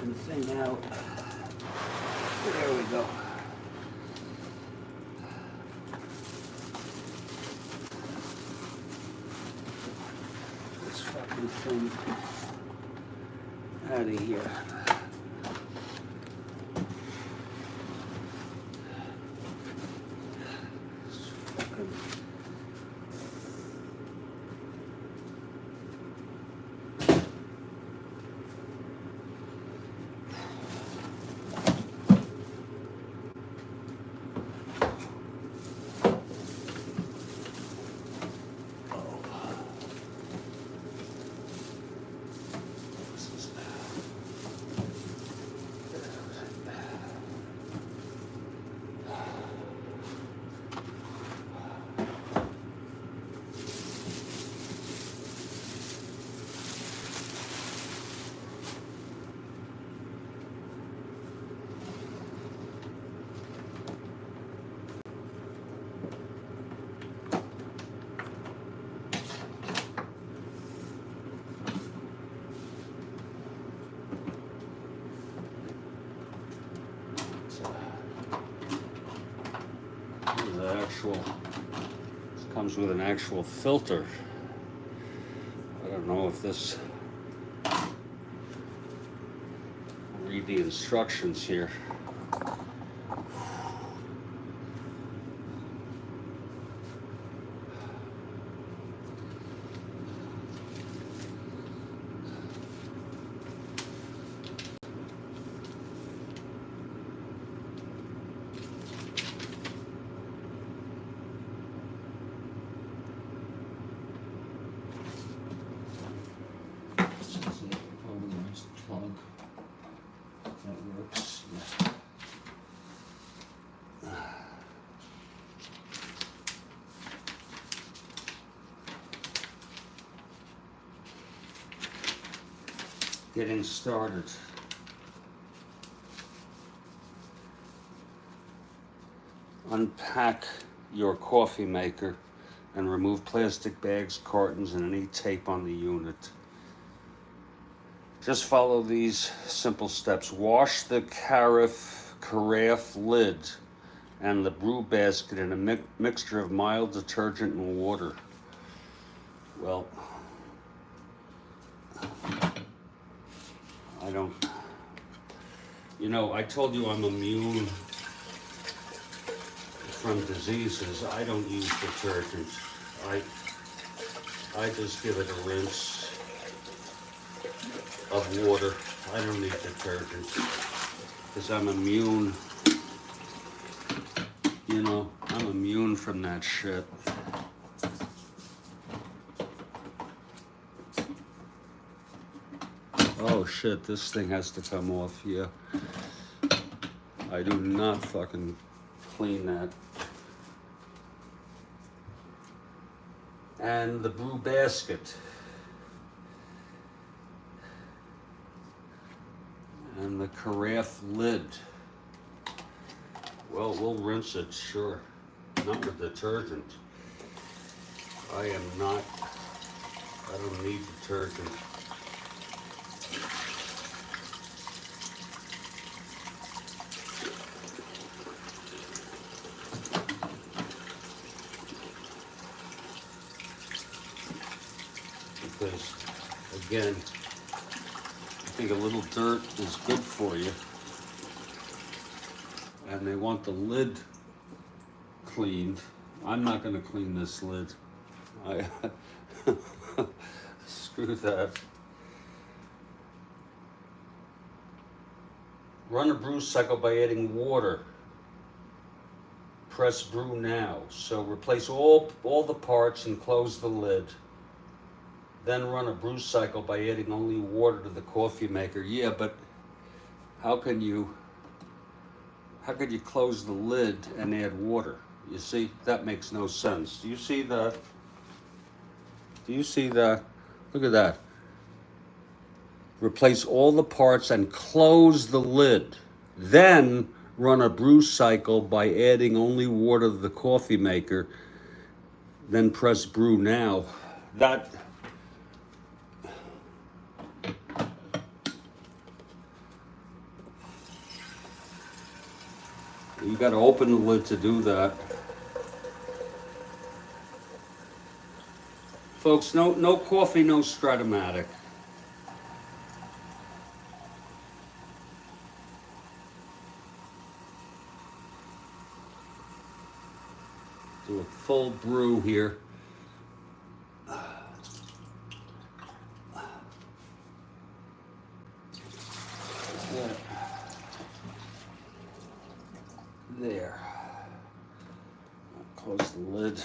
fucking thing out. There we go. This fucking thing out of here. This fucking... This comes with an actual filter. I don't know if this... Read the instructions here. Getting started. Unpack your coffee maker and remove plastic bags, cartons, and any tape on the unit. Just follow these simple steps. Wash the carafe lid and the brew basket in a mixture of mild detergent and water. Well, I don't, you know, I told you I'm immune from diseases. I don't use detergent. I just give it a rinse of water. I don't need detergent because I'm immune. You know, I'm immune from that shit. Oh shit, this thing has to come off here. I do not fucking clean that. And the brew basket. And the carafe lid. Well, we'll rinse it, sure. Not with detergent. I don't need detergent. Because, again, I think a little dirt is good for you. And they want the lid cleaned. I'm not going to clean this lid. Screw that. Run a brew cycle by adding water. Press brew now. So replace all the parts and close the lid. Then run a brew cycle by adding only water to the coffee maker. Yeah, but how can you close the lid and add water? You see, that makes no sense. Do you see that? Do you see that? Look at that. Replace all the parts and close the lid. Then run a brew cycle by adding only water to the coffee maker. Then press brew now. You got to open the lid to do that. Folks, no coffee, no Strat-O-Matic. Do a full brew here. There. Close the lid.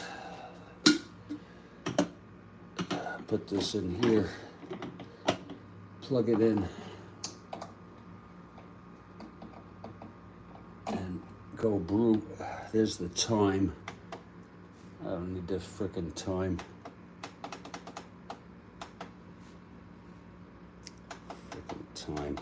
Put this in here. Plug it in. And go brew. There's the time. I don't need the frickin' time. Frickin' time.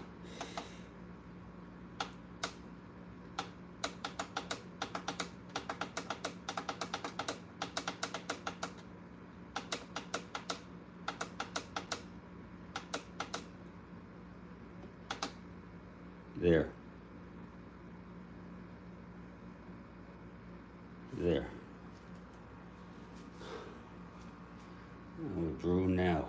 There. There. We'll brew now.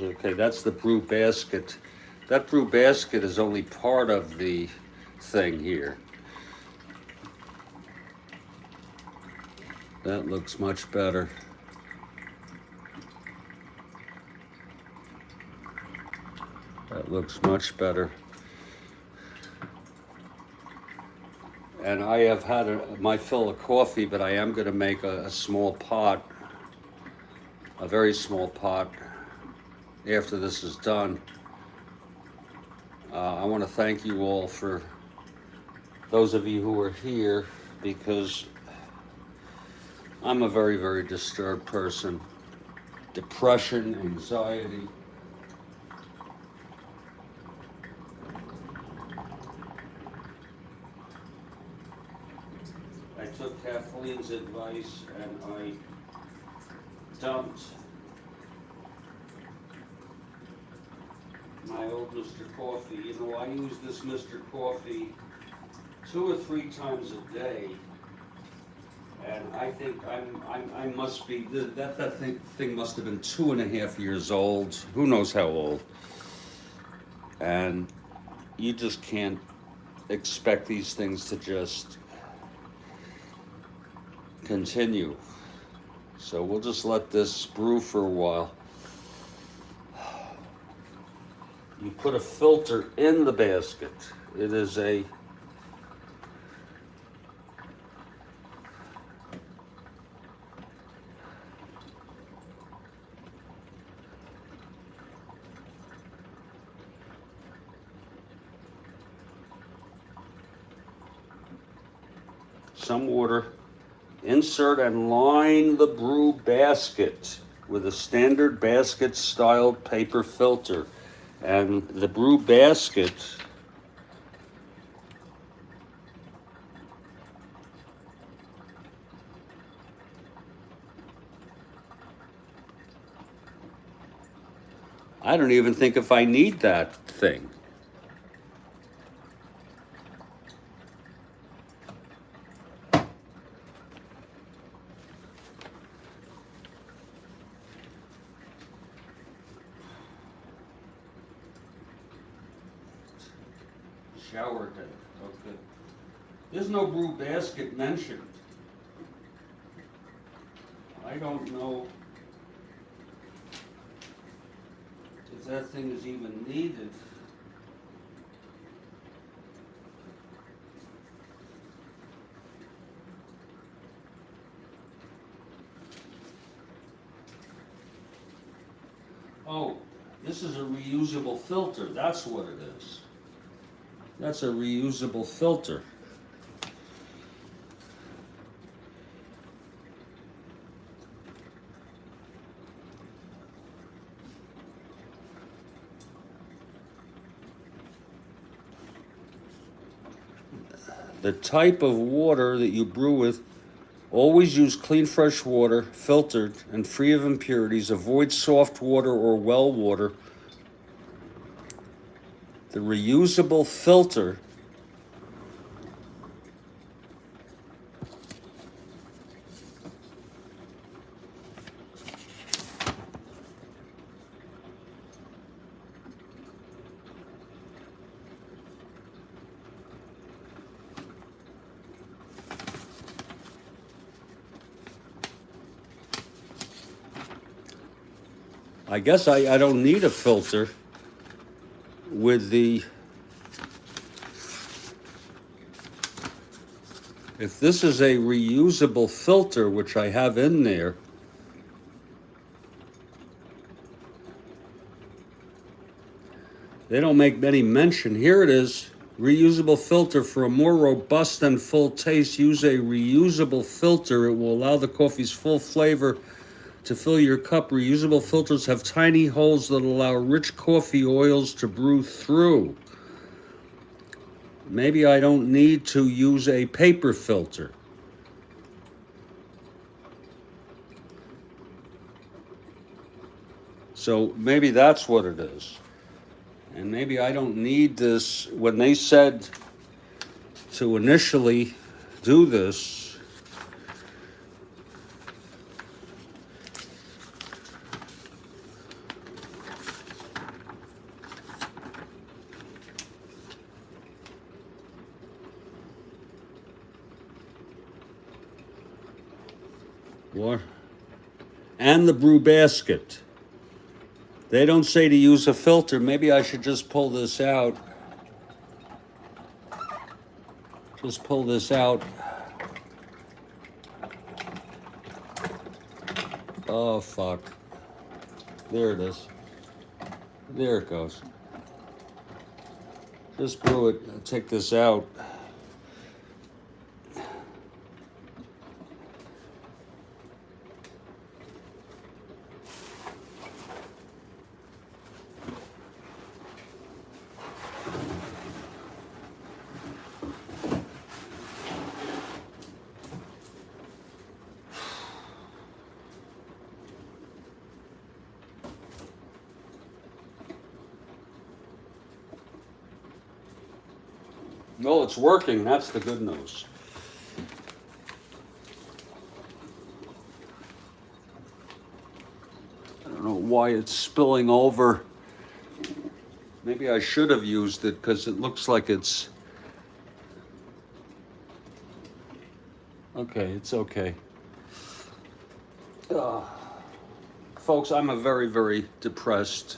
Okay, that's the brew basket. That brew basket is only part of the thing here. That looks much better. That looks much better. And I have had my fill of coffee, but I am going to make a small pot, a very small pot, after this is done. I want to thank you all for those of you who are here, because I'm a very, very disturbed person. Depression, anxiety. I took Kathleen's advice and I dumped my old Mr. Coffee. You know, I use this Mr. Coffee 2 or 3 times a day, and I think I must be, that thing must have been 2.5 years old. Who knows how old? And you just can't expect these things to just continue. So we'll just let this brew for a while. You put a filter in the basket. It is a some water. Insert and line the brew basket with a standard basket style paper filter. And the brew basket I don't even think if I need that thing. Shower head. Okay. There's no brew basket mentioned. I don't know if that thing is even needed. Oh, this is a reusable filter. That's what it is. That's a reusable filter. The type of water that you brew with, always use clean fresh water, filtered and free of impurities. Avoid soft water or well water. The reusable filter I guess I don't need a filter with the, if this is a reusable filter, which I have in there, they don't make many mention. Here it is, reusable filter. For a more robust and full taste, use a reusable filter. It will allow the coffee's full flavor to fill your cup. Reusable filters have tiny holes that allow rich coffee oils to brew through. Maybe I don't need to use a paper filter. So maybe that's what it is. And maybe I don't need this. When they said to initially do this, and the brew basket. They don't say to use a filter. Maybe I should just pull this out. Just pull this out. Oh, fuck. There it is. There it goes. Just brew it. Take this out. No, it's working. That's the good news. I don't know why it's spilling over. Maybe I should have used it because it looks like it's... Okay, it's okay. Folks, I'm a very, very depressed,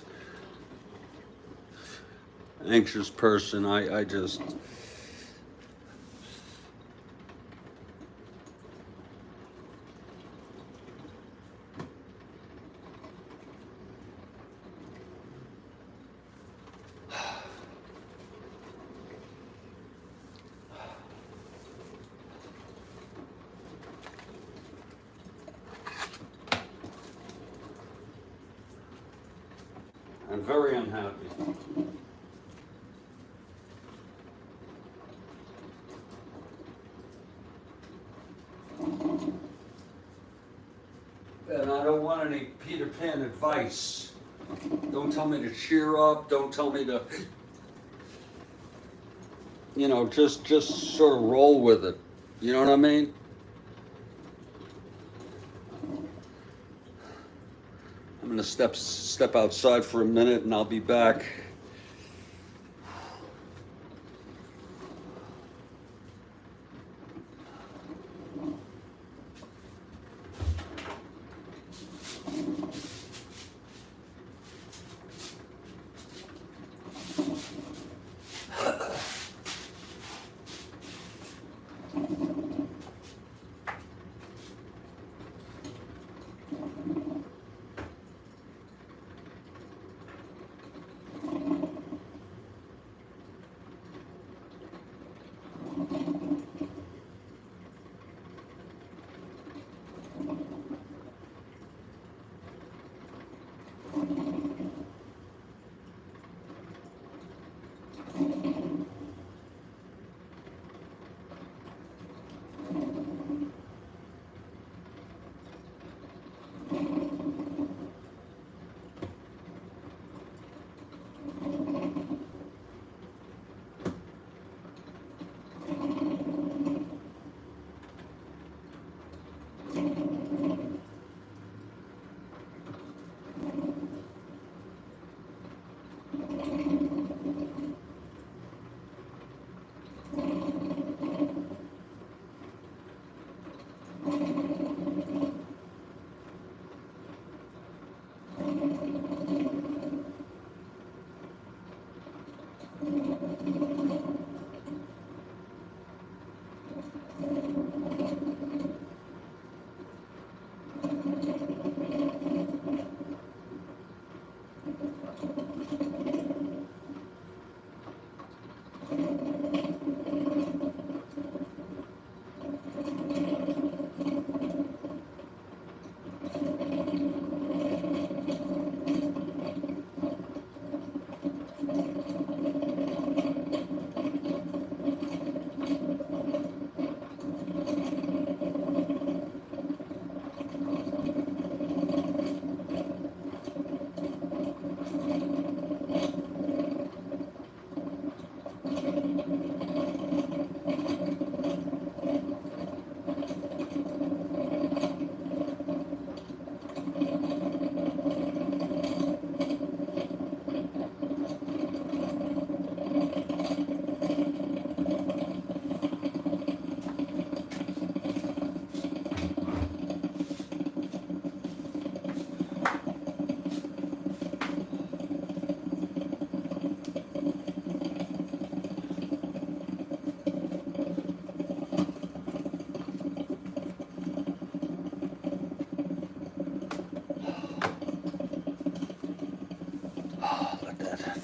anxious person. I just... I'm very unhappy. And I don't want any Peter Pan advice Don't tell me to cheer up. Don't tell me to, just sort of roll with it. You know what I mean? I'm gonna step outside for a minute, and I'll be back.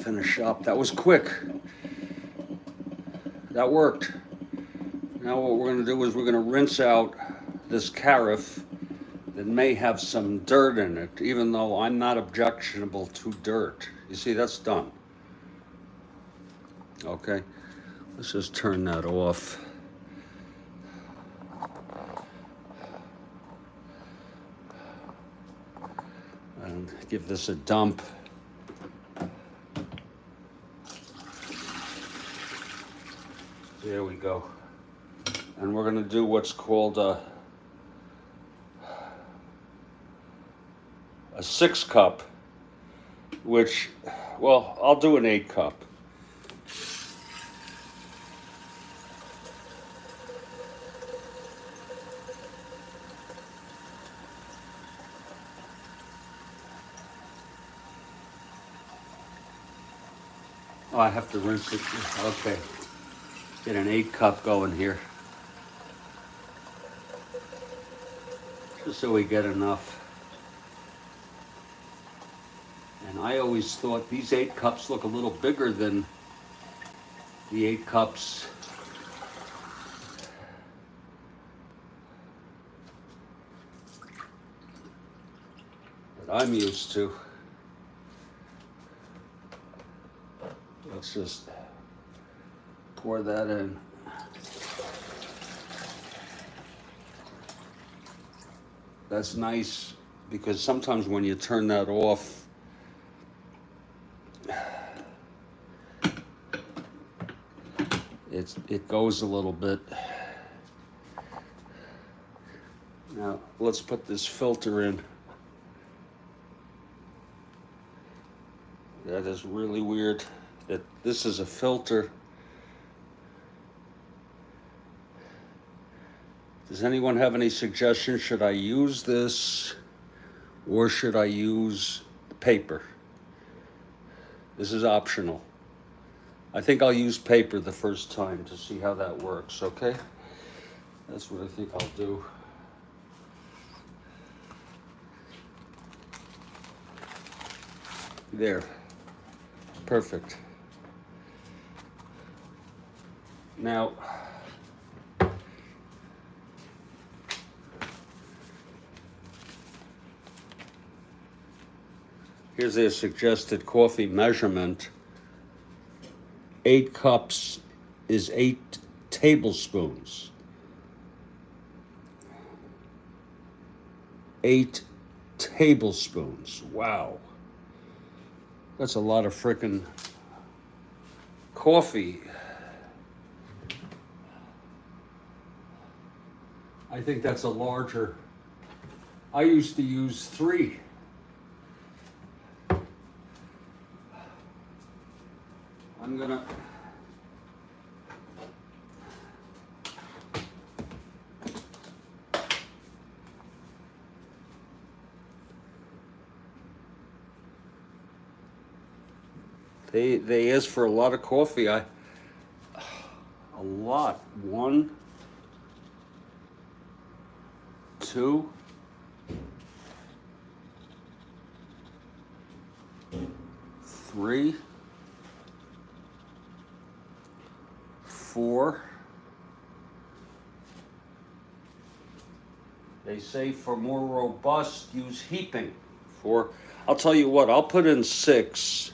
Finish up. That was quick. That worked. Now what we're going to do is we're going to rinse out this carafe that may have some dirt in it, even though I'm not objectionable to dirt. You see, that's done. Okay, let's just turn that off. And give this a dump. There we go. And we're going to do what's called a 6-cup, which, well, I'll do an 8-cup. Oh, I have to rinse it. Okay. Get an 8-cup going here. Just so we get enough. And I always thought these 8 cups look a little bigger than the 8 cups that I'm used to. Let's just pour that in. That's nice because sometimes when you turn that off, it goes a little bit. Now let's put this filter in. That is really weird that this is a filter. Does anyone have any suggestions? Should I use this or should I use paper? This is optional. I think I'll use paper the first time to see how that works, okay? That's what I think I'll do. There. Perfect. Now, here's a suggested coffee measurement. 8 cups is 8 tablespoons. 8 tablespoons. Wow. That's a lot of frickin' coffee. I think that's a larger. I used to use 3. I'm gonna. They ask for a lot of coffee. A lot. 1, 2, 3, 4. They say for more robust, use heaping. I'll tell you what, I'll put in 6.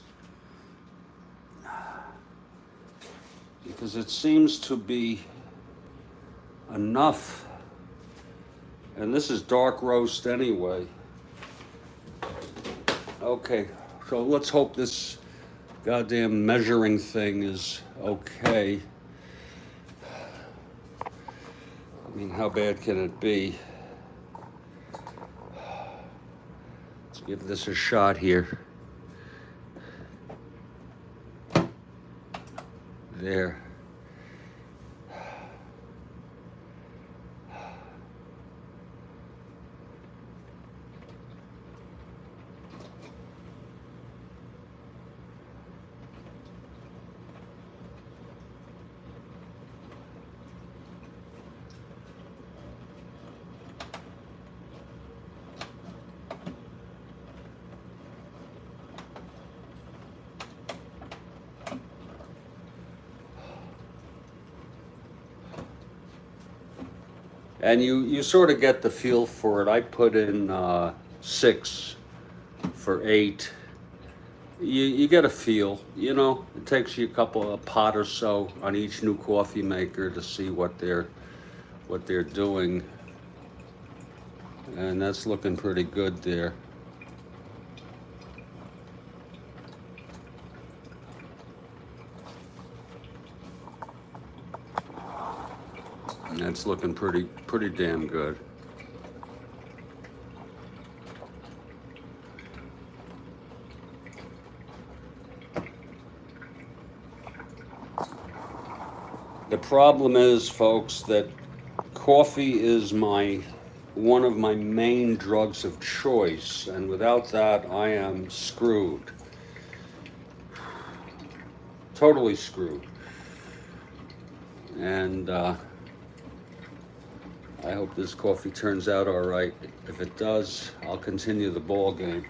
Because it seems to be enough. And this is dark roast anyway. Okay, so let's hope this goddamn measuring thing is okay. I mean, how bad can it be? Let's give this a shot here. There. And you sort of get the feel for it. I put in 6 for 8. You get a feel, you know. It takes you a pot or so on each new coffee maker to see what they're doing. And that's looking pretty good there. That's looking pretty damn good. The problem is, folks, that coffee is one of my main drugs of choice, and without that, I am screwed. Totally screwed. And I hope this coffee turns out all right. If it does, I'll continue the ball game.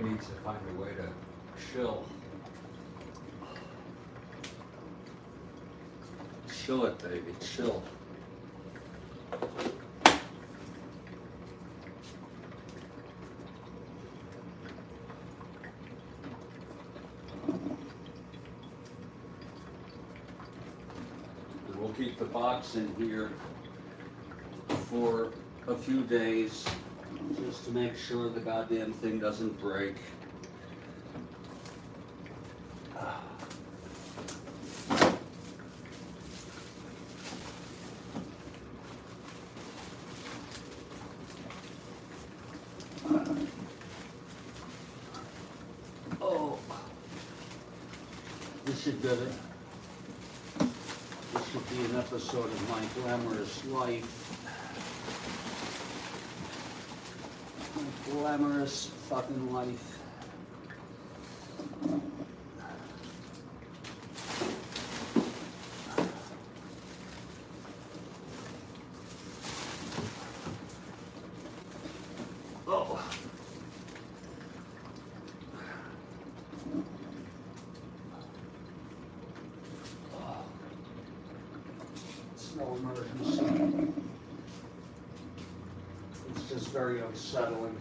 needs to find a way to chill. Chill it, baby, chill. And we'll keep the box in here for a few days just to make sure the goddamn thing doesn't break. Oh, this should be it. This should be an episode of my glamorous life. My glamorous fucking life. Oh. It's no emergency. It's just very unsettling.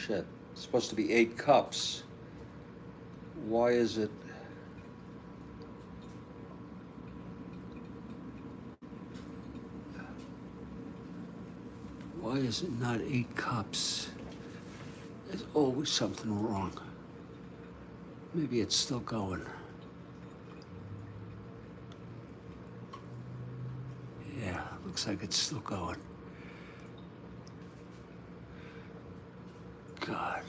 Shit. It's supposed to be 8 cups. Why is it? Why is it not 8 cups? There's always something wrong. Maybe it's still going. Yeah, looks like it's still going. God.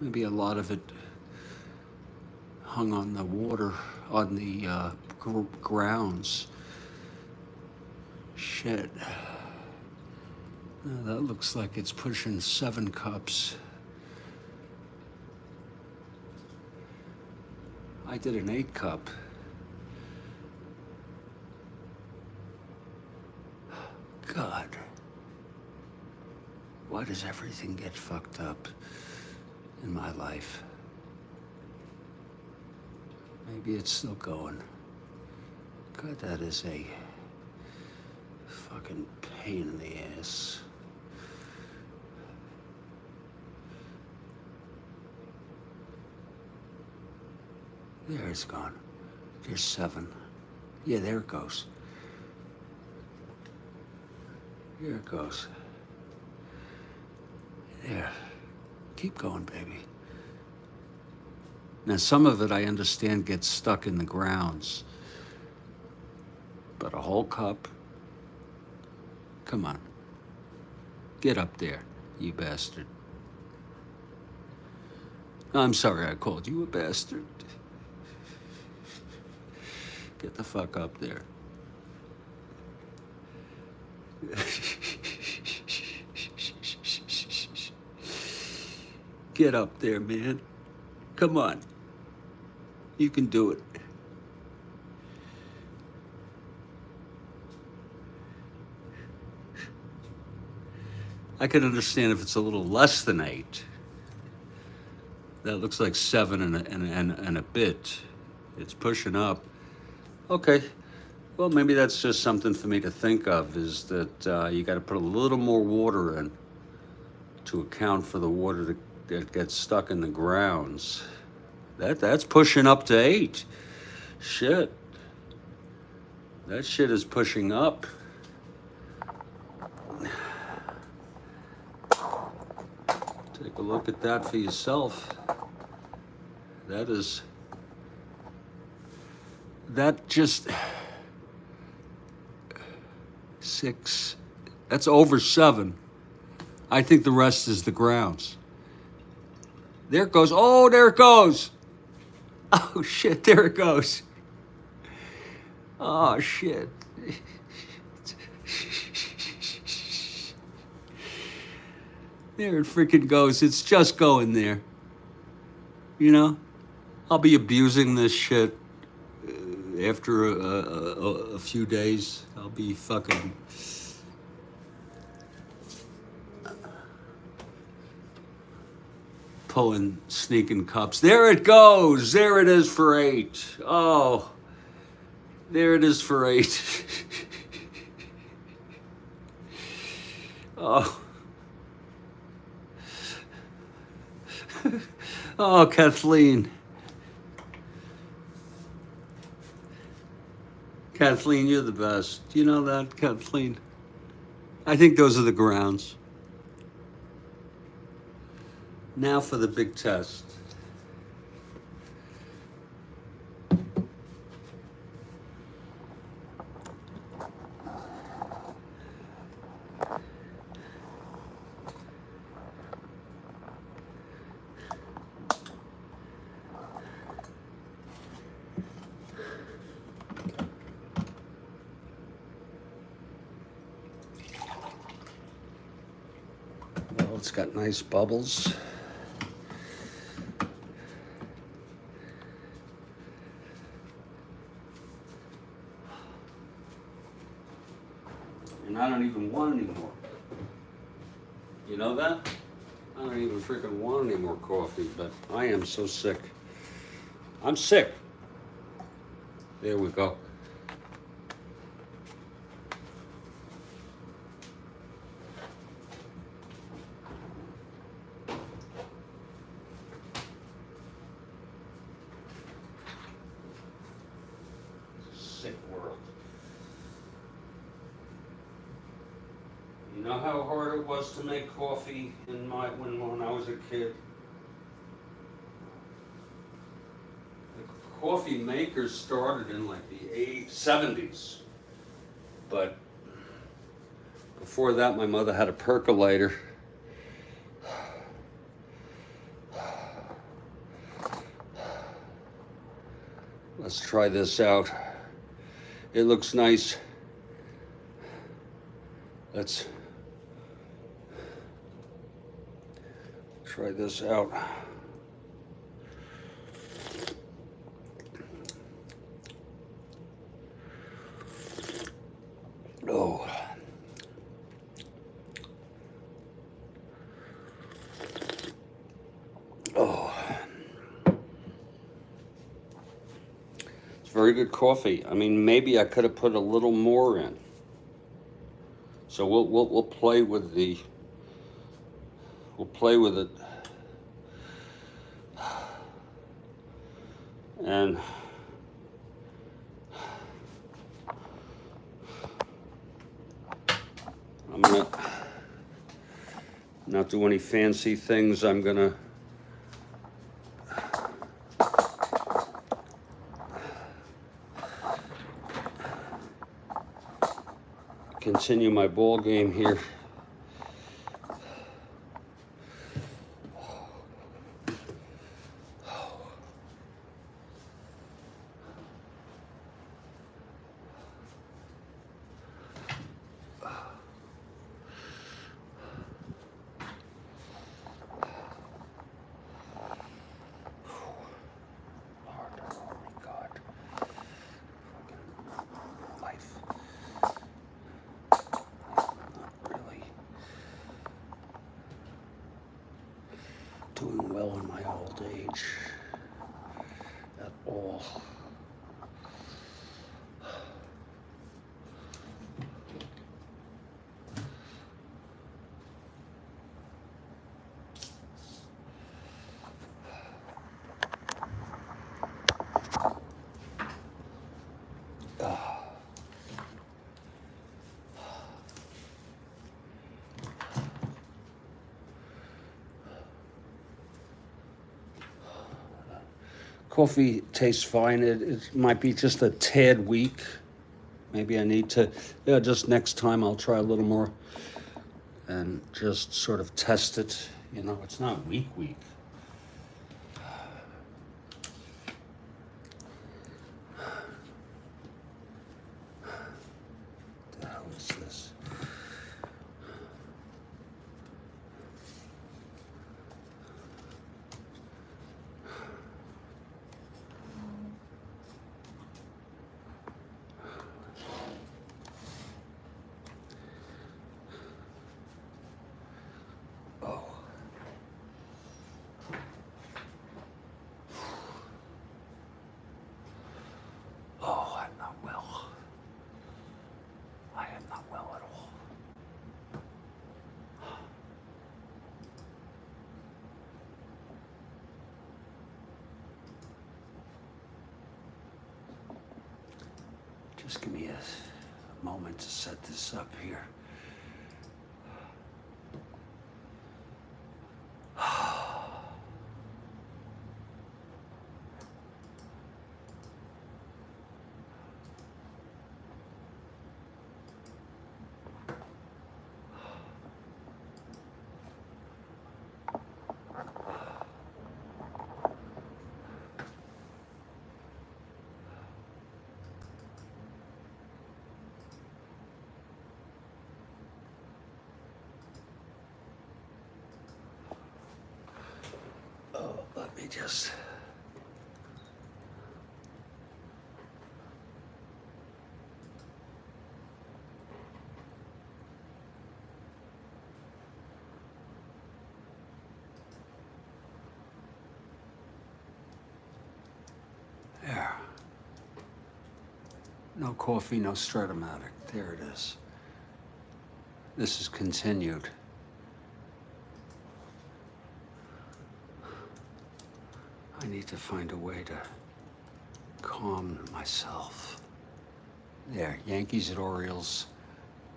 Maybe a lot of it hung on the water, on the grounds. Shit. Now that looks like it's pushing 7 cups. I did an 8 cup. God. Why does everything get fucked up in my life? Maybe it's still going. God, that is a fucking pain in the ass. There it's gone. There's 7. Yeah, there it goes. Here it goes. There. Keep going, baby. Now, some of it I understand gets stuck in the grounds. But a whole cup? Come on. Get up there, you bastard. I'm sorry I called you a bastard. Get the fuck up there. Get up there, man. Come on. You can do it. I can understand if it's a little less than 8. That looks like 7 and a bit. It's pushing up. Okay. Well, maybe that's just something for me to think of, is that you got to put a little more water in to account for the water that gets stuck in the grounds. That's pushing up to 8. Shit. That shit is pushing up. Take a look at that for yourself. That just 6, that's over 7. I think the rest is the grounds. There it goes. Oh, there it goes. Oh, shit, there it goes. Oh, shit. There it freaking goes. It's just going there. You know? I'll be abusing this shit after a few days. I'll be fucking... pulling, sneaking cups. There it goes. There it is for 8. Oh, there it is for 8. Oh. Oh, Kathleen. Kathleen, you're the best. You know that, Kathleen? I think those are the grounds. Now for the big test. Well, it's got nice bubbles. And I don't even want any more. You know that? I don't even freaking want any more coffee, but I am so sick. I'm sick. There we go. sick world. You know how hard it was to make coffee when I was a kid? The coffee makers started in like the 70s. But before that, my mother had a percolator. Let's try this out. It looks nice. Let's try this out. Oh. Oh. It's very good coffee. I mean, maybe I could have put a little more in. So we'll play with it. And I'm gonna not do any fancy things. I'm gonna continue my ball game here. Doing well in my old age at all. Coffee tastes fine. It might be just a tad weak. Maybe I need to, just next time I'll try a little more and just sort of test it. You know, it's not weak. What the hell is this? Just give me a moment to set this up here. Let me just... There. No coffee, no Strat-O-Matic. There it is. This is continued. I need to find a way to calm myself. There, Yankees at Orioles.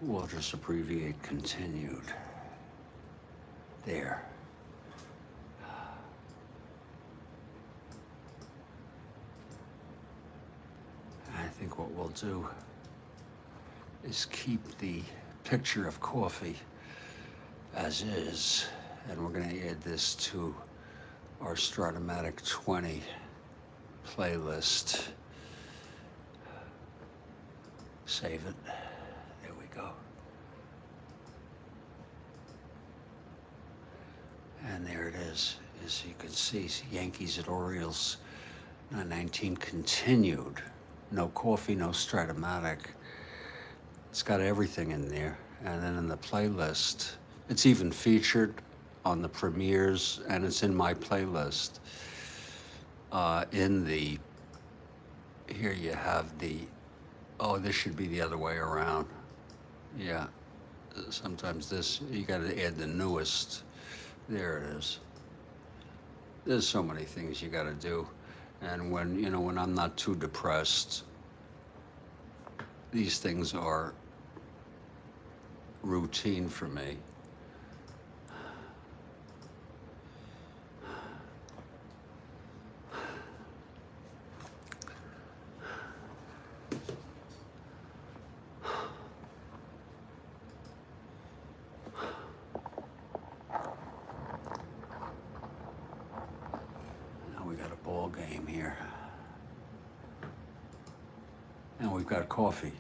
We'll just abbreviate continued. There. I think what we'll do is keep the picture of coffee as is, and we're going to add this to our Strat-O-Matic 20 playlist. Save it. There we go. And there it is. As you can see, Yankees at Orioles, 919 continued. No coffee, no Strat-O-Matic. It's got everything in there. And then in the playlist, it's even featured on the premieres, and it's in my playlist. Here you have the, oh, this should be the other way around. Yeah, sometimes this, you gotta add the newest. There it is. There's so many things you gotta do. And when I'm not too depressed, these things are routine for me. Now we got a ball game here. And we've got coffee.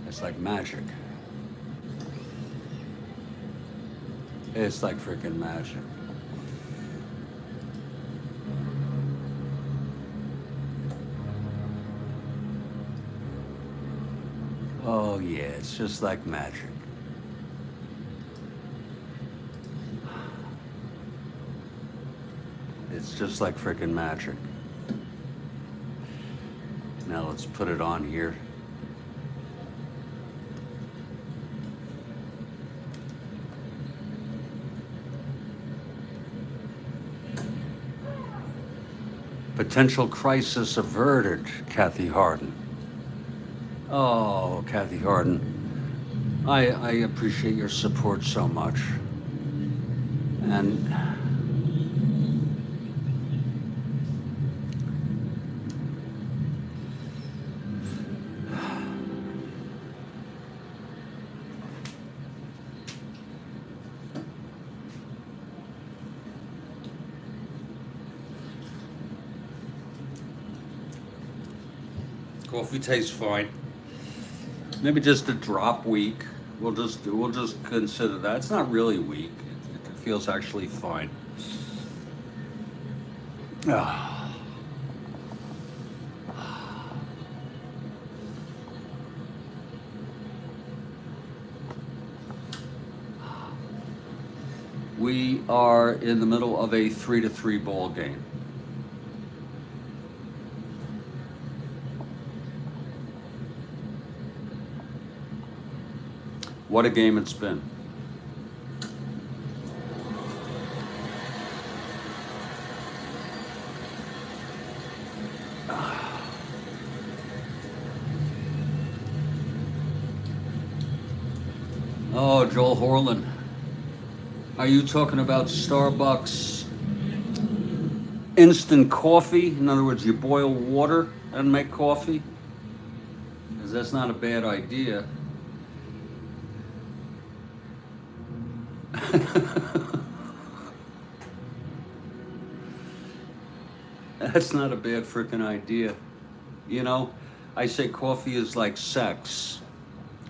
It's like magic. It's like freaking magic. Oh yeah, it's just like magic. It's just like freaking magic. Now let's put it on here. Potential crisis averted, Kathy Harden. Oh, Kathy Harden, I appreciate your support so much. And coffee tastes fine. Maybe just a drop weak. We'll just consider that. It's not really weak. It feels actually fine. Ah. We are in the middle of a 3-3 ball game. What a game it's been. Oh, Joel Horland. Are you talking about Starbucks instant coffee? In other words, you boil water and make coffee? Because that's not a bad idea. That's not a bad freaking idea. You know, I say coffee is like sex.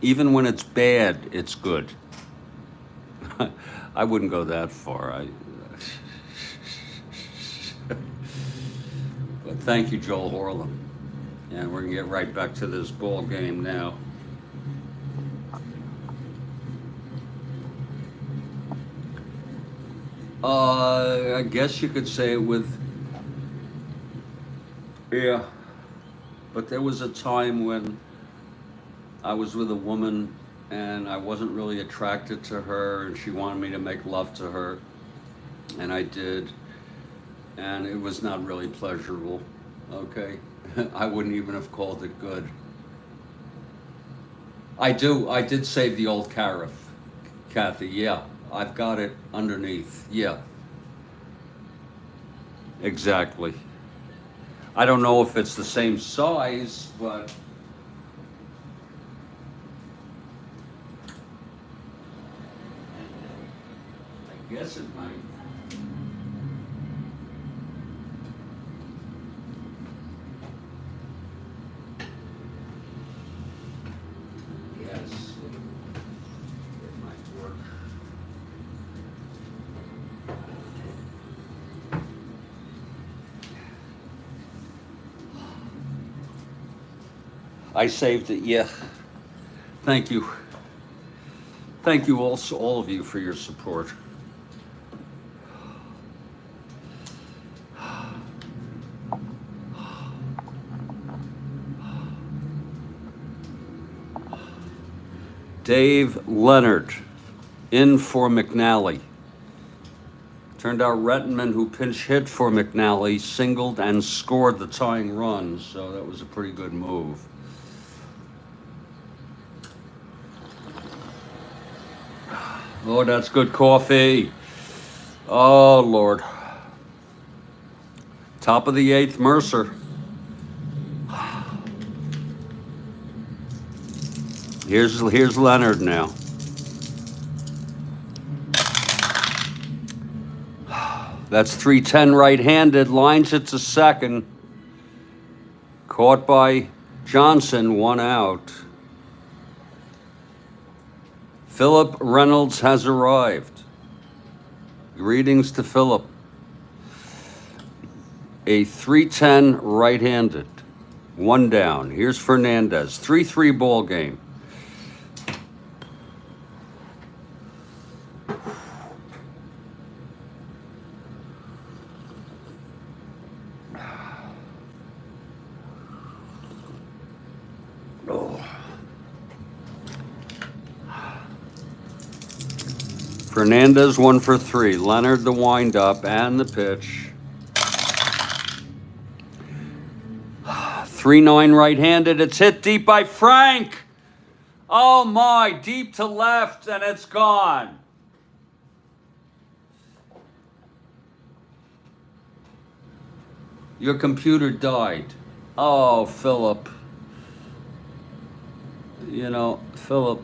Even when it's bad, it's good. I wouldn't go that far. But thank you, Joel Horland. And we're gonna get right back to this ball game now. I guess you could say yeah, but there was a time when I was with a woman and I wasn't really attracted to her, and she wanted me to make love to her, and I did, and it was not really pleasurable. Okay, I wouldn't even have called it good. I did save the old carafe, Kathy. Yeah, I've got it underneath. Yeah, exactly. I don't know if it's the same size, but I guess it might. Yes, it might work. I saved it, yeah. Thank you. Thank you also, all of you, for your support. Dave Leonard, in for McNally. Turned out Rettenman, who pinch hit for McNally, singled and scored the tying run, so that was a pretty good move. Oh, that's good coffee. Oh, Lord. Top of the eighth, Mercer. Here's Leonard now. That's 310 right-handed, lines it to second. Caught by Johnson, 1 out. Philip Reynolds has arrived. Greetings to Philip. A 310 right-handed, 1 down. Here's Fernandez, 3-3 ball game. Fernandez 1 for 3. Leonard the windup and the pitch. 3-9 right-handed. It's hit deep by Frank. Oh my, deep to left, and it's gone. Your computer died. Oh, Philip. You know, Philip,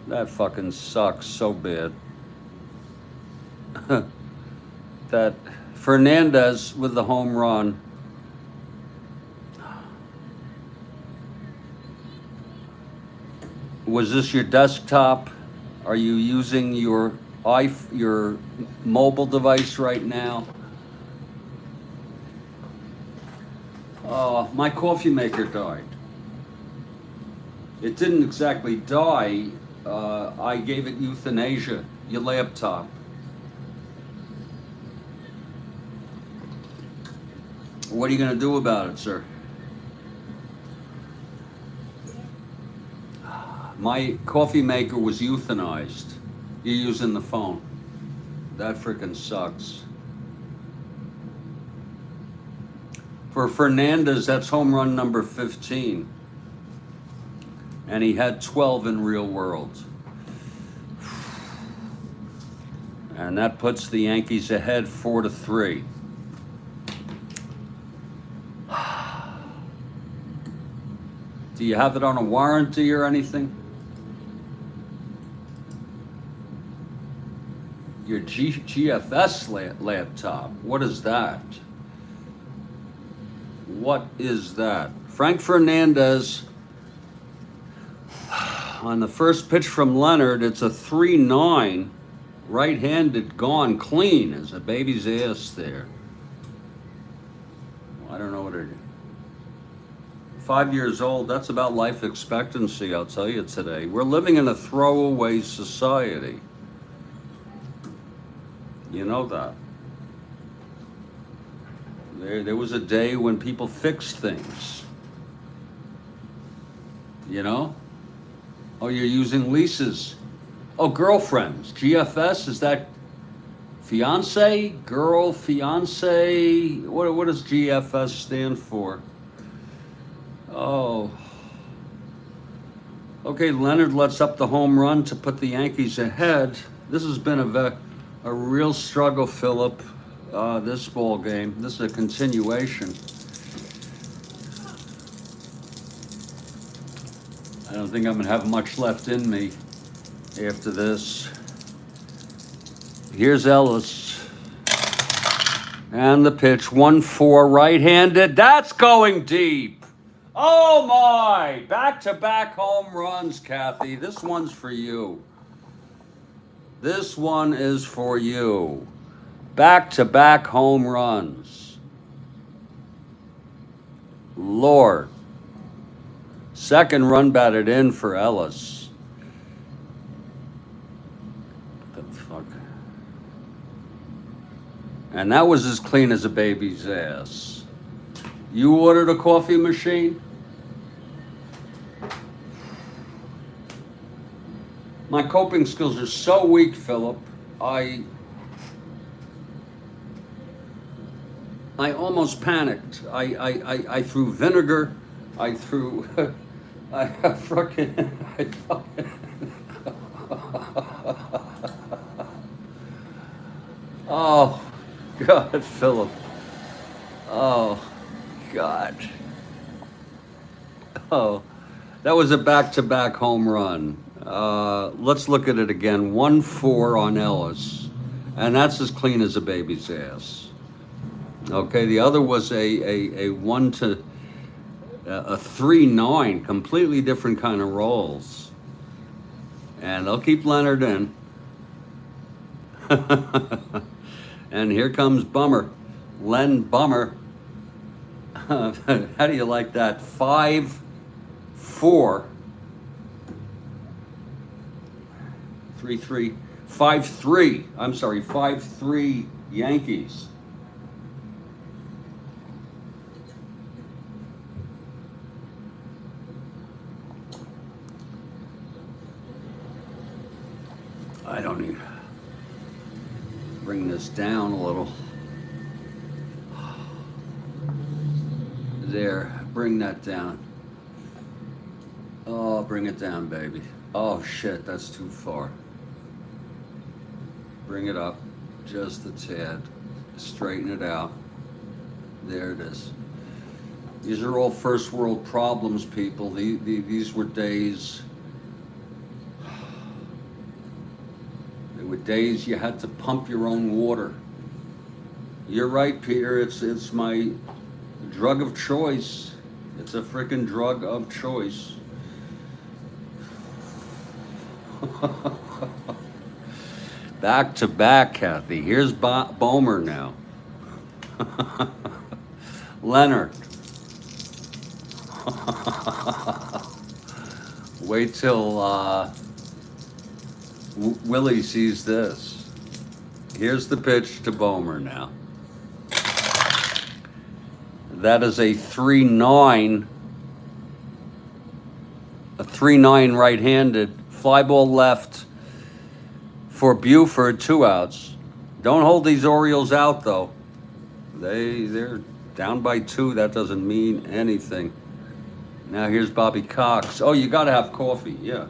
that fucking sucks so bad. That Fernandez with the home run. Was this your desktop? Are you using your mobile device right now? My coffee maker died. It didn't exactly die. I gave it euthanasia. Your laptop. What are you going to do about it, sir? My coffee maker was euthanized. You're using the phone. That frickin' sucks. For Fernandez, that's home run number 15. And he had 12 in real world. And that puts the Yankees ahead 4-3. Do you have it on a warranty or anything? Your GFS laptop, what is that? What is that? Frank Fernandez, on the first pitch from Leonard, it's a 3-9, right-handed, gone clean as a baby's ass there. Well, I don't know what it is. 5 years old, that's about life expectancy, I'll tell you today. We're living in a throwaway society. You know that. There was a day when people fixed things. You know? Oh, you're using Lisa's. Oh, girlfriends. GFS, is that fiance? Girl, fiance? What does GFS stand for? Oh. Okay, Leonard lets up the home run to put the Yankees ahead. This has been a real struggle, Philip, this ball game. This is a continuation. I don't think I'm going to have much left in me after this. Here's Ellis. And the pitch, 1-4, right-handed. That's going deep. Oh my! Back-to-back home runs, Kathy. This one's for you. This one is for you. Back-to-back home runs. Lord. Second run batted in for Ellis. What the fuck? And that was as clean as a baby's ass. You ordered a coffee machine? My coping skills are so weak, Philip. I almost panicked. I threw vinegar. I threw. I fucking. Oh, God, Philip. Oh, God. Oh, that was a back-to-back home run. Let's look at it again. 1-4 on Ellis, and that's as clean as a baby's ass. Okay, the other was a 3-9, completely different kind of rolls, and they'll keep Leonard in. And here comes Bummer, Len Bummer. How do you like that? 5-4. 3-3, 5-3. I'm sorry, 5-3 Yankees. I don't need. Bring this down a little. There, bring that down. Oh, bring it down, baby. Oh shit, that's too far. Bring it up just a tad. Straighten it out. There it is. These are all first world problems, people. These were days. They were days you had to pump your own water. You're right, Peter. It's my drug of choice. It's a freaking drug of choice. Back to back, Kathy. Here's Bomer now. Leonard. Wait till Willie sees this. Here's the pitch to Bomer now. That is a 3-9. A 3-9 right-handed. Fly ball left for Buford, 2 outs. Don't hold these Orioles out, though. They're down by 2. That doesn't mean anything. Now here's Bobby Cox. Oh, you got to have coffee. Yeah.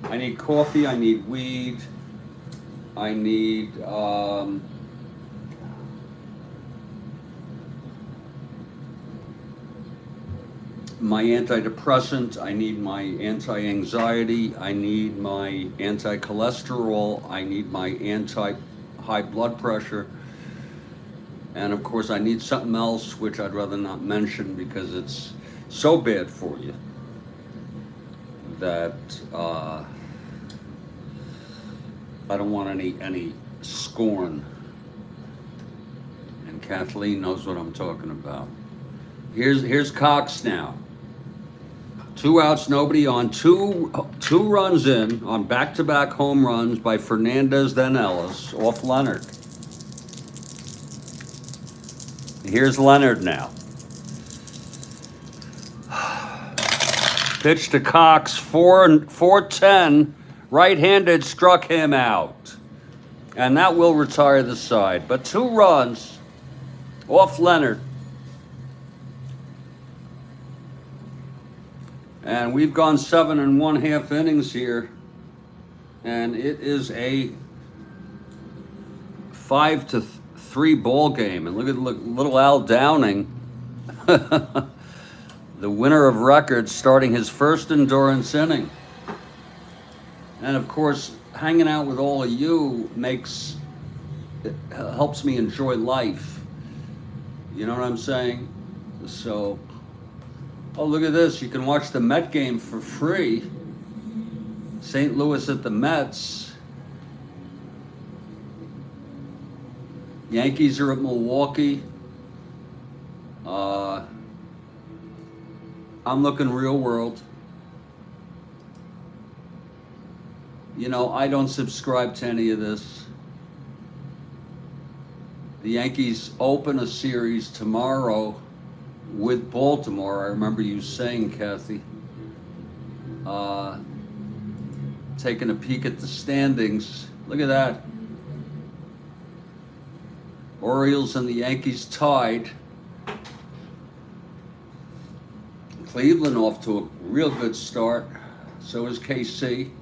I need coffee. I need weed. I need my antidepressant, I need my anti-anxiety, I need my anti-cholesterol, I need my anti-high blood pressure, and of course I need something else which I'd rather not mention because it's so bad for you that I don't want any scorn. And Kathleen knows what I'm talking about. Here's Cox now. 2 outs, nobody on. Two runs in on back-to-back home runs by Fernandez, then Ellis, off Leonard. Here's Leonard now. Pitch to Cox, 4-10. Right-handed, struck him out. And that will retire the side. But 2 runs off Leonard. And we've gone 7 1/2 innings here. And it is a 5-3 ball game. And look at little Al Downing, the winner of records, starting his first endurance inning. And of course, hanging out with all of you helps me enjoy life. You know what I'm saying? So, oh, look at this. You can watch the Met game for free. St. Louis at the Mets. Yankees are at Milwaukee. I'm looking real world. You know, I don't subscribe to any of this. The Yankees open a series tomorrow with Baltimore. I remember you saying, Kathy, taking a peek at the standings. Look at that. Orioles and the Yankees tied. Cleveland off to a real good start. So is KC.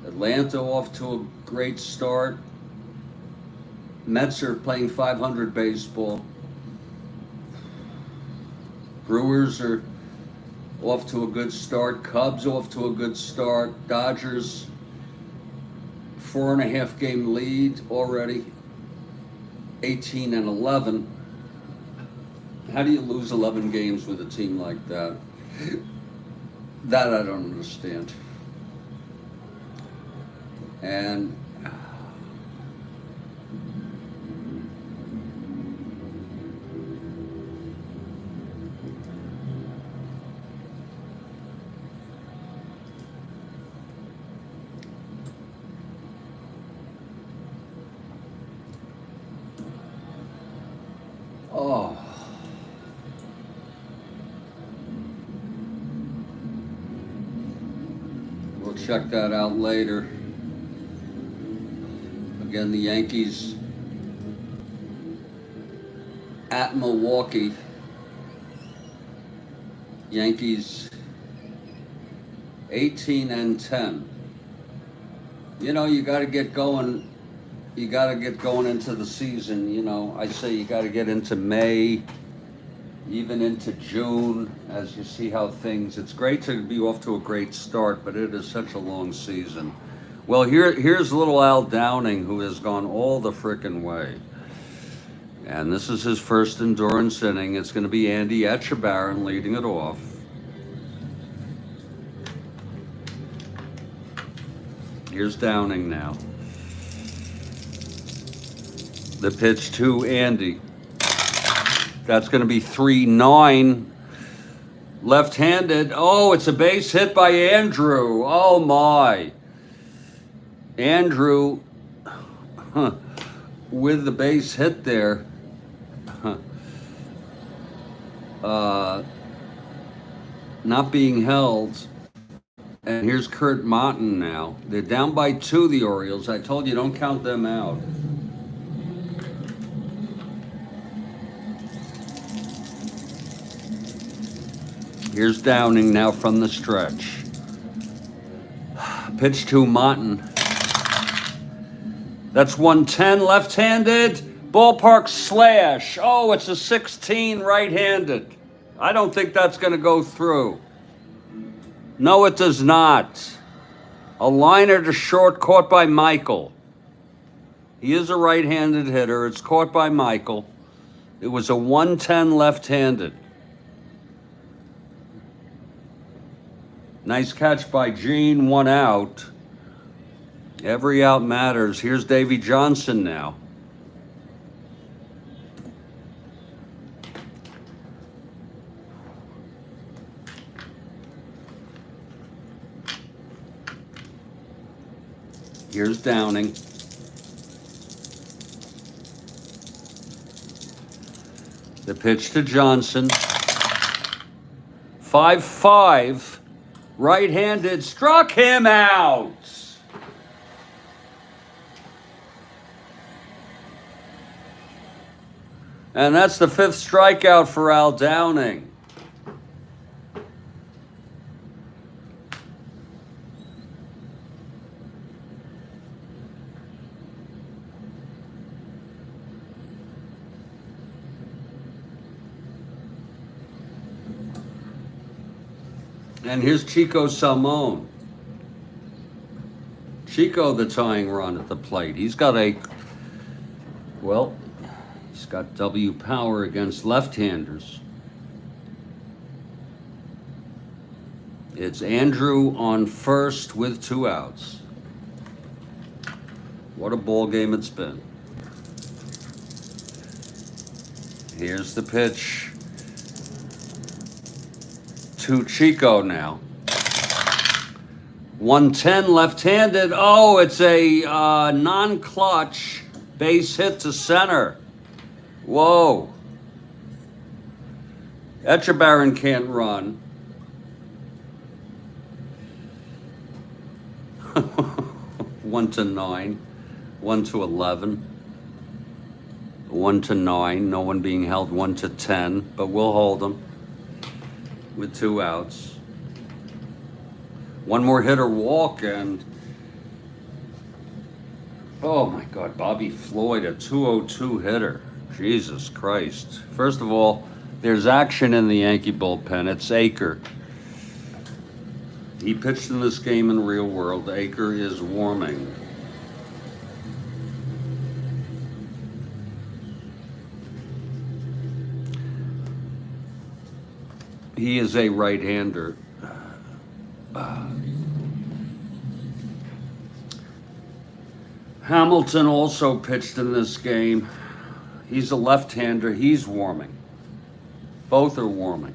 Atlanta off to a great start. Mets are playing 500 baseball. Brewers are off to a good start. Cubs off to a good start. Dodgers, 4.5 game lead already. 18-11. How do you lose 11 games with a team like that? That I don't understand. And oh, we'll check that out later. Again, the Yankees at Milwaukee. Yankees 18-10. You know, you got to get going. You got to get going into the season. You know, I say you got to get into May, even into June, as you see how things. It's great to be off to a great start, but it is such a long season. Well, here's little Al Downing, who has gone all the frickin' way. And this is his first endurance inning. It's going to be Andy Etchebarren leading it off. Here's Downing now. The pitch to Andy. That's going to be 3-9. Left-handed. Oh, it's a base hit by Andrew. Oh, my. Andrew, with the base hit there, not being held. And here's Kurt Martin now. They're down by 2, the Orioles. I told you, don't count them out. Here's Downing now from the stretch. Pitch to Martin. That's 110, left-handed, ballpark slash. Oh, it's a 16 right-handed. I don't think that's going to go through. No, it does not. A liner to short, caught by Michael. He is a right-handed hitter. It's caught by Michael. It was a 110 left-handed. Nice catch by Gene, 1 out. Every out matters. Here's Davy Johnson now. Here's Downing. The pitch to Johnson. 5-5, right-handed, struck him out. And that's the 5th strikeout for Al Downing. And here's Chico Salmon. Chico, the tying run at the plate. He's got he's got W power against left-handers. It's Andrew on first with 2 outs. What a ball game it's been. Here's the pitch to Chico now. 110 left-handed. Oh, it's a non-clutch base hit to center. Whoa. Etchebarren can't run. 1-9, 1-11, 1-9. No one being held. 1-10, but we'll hold them with 2 outs. One more hitter walk, and oh my God, Bobby Floyd, a 202 hitter. Jesus Christ. First of all, there's action in the Yankee bullpen. It's Aker. He pitched in this game in real world. Aker is warming. He is a right-hander. Hamilton also pitched in this game. He's a left-hander. He's warming. Both are warming.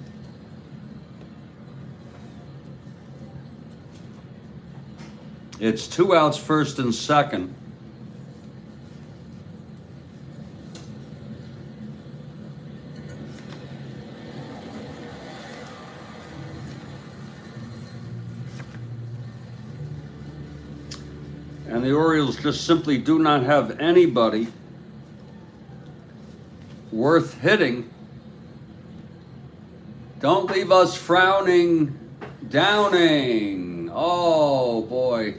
It's 2 outs, first and second. And the Orioles just simply do not have anybody worth hitting. Don't leave us frowning. Downing. Oh boy.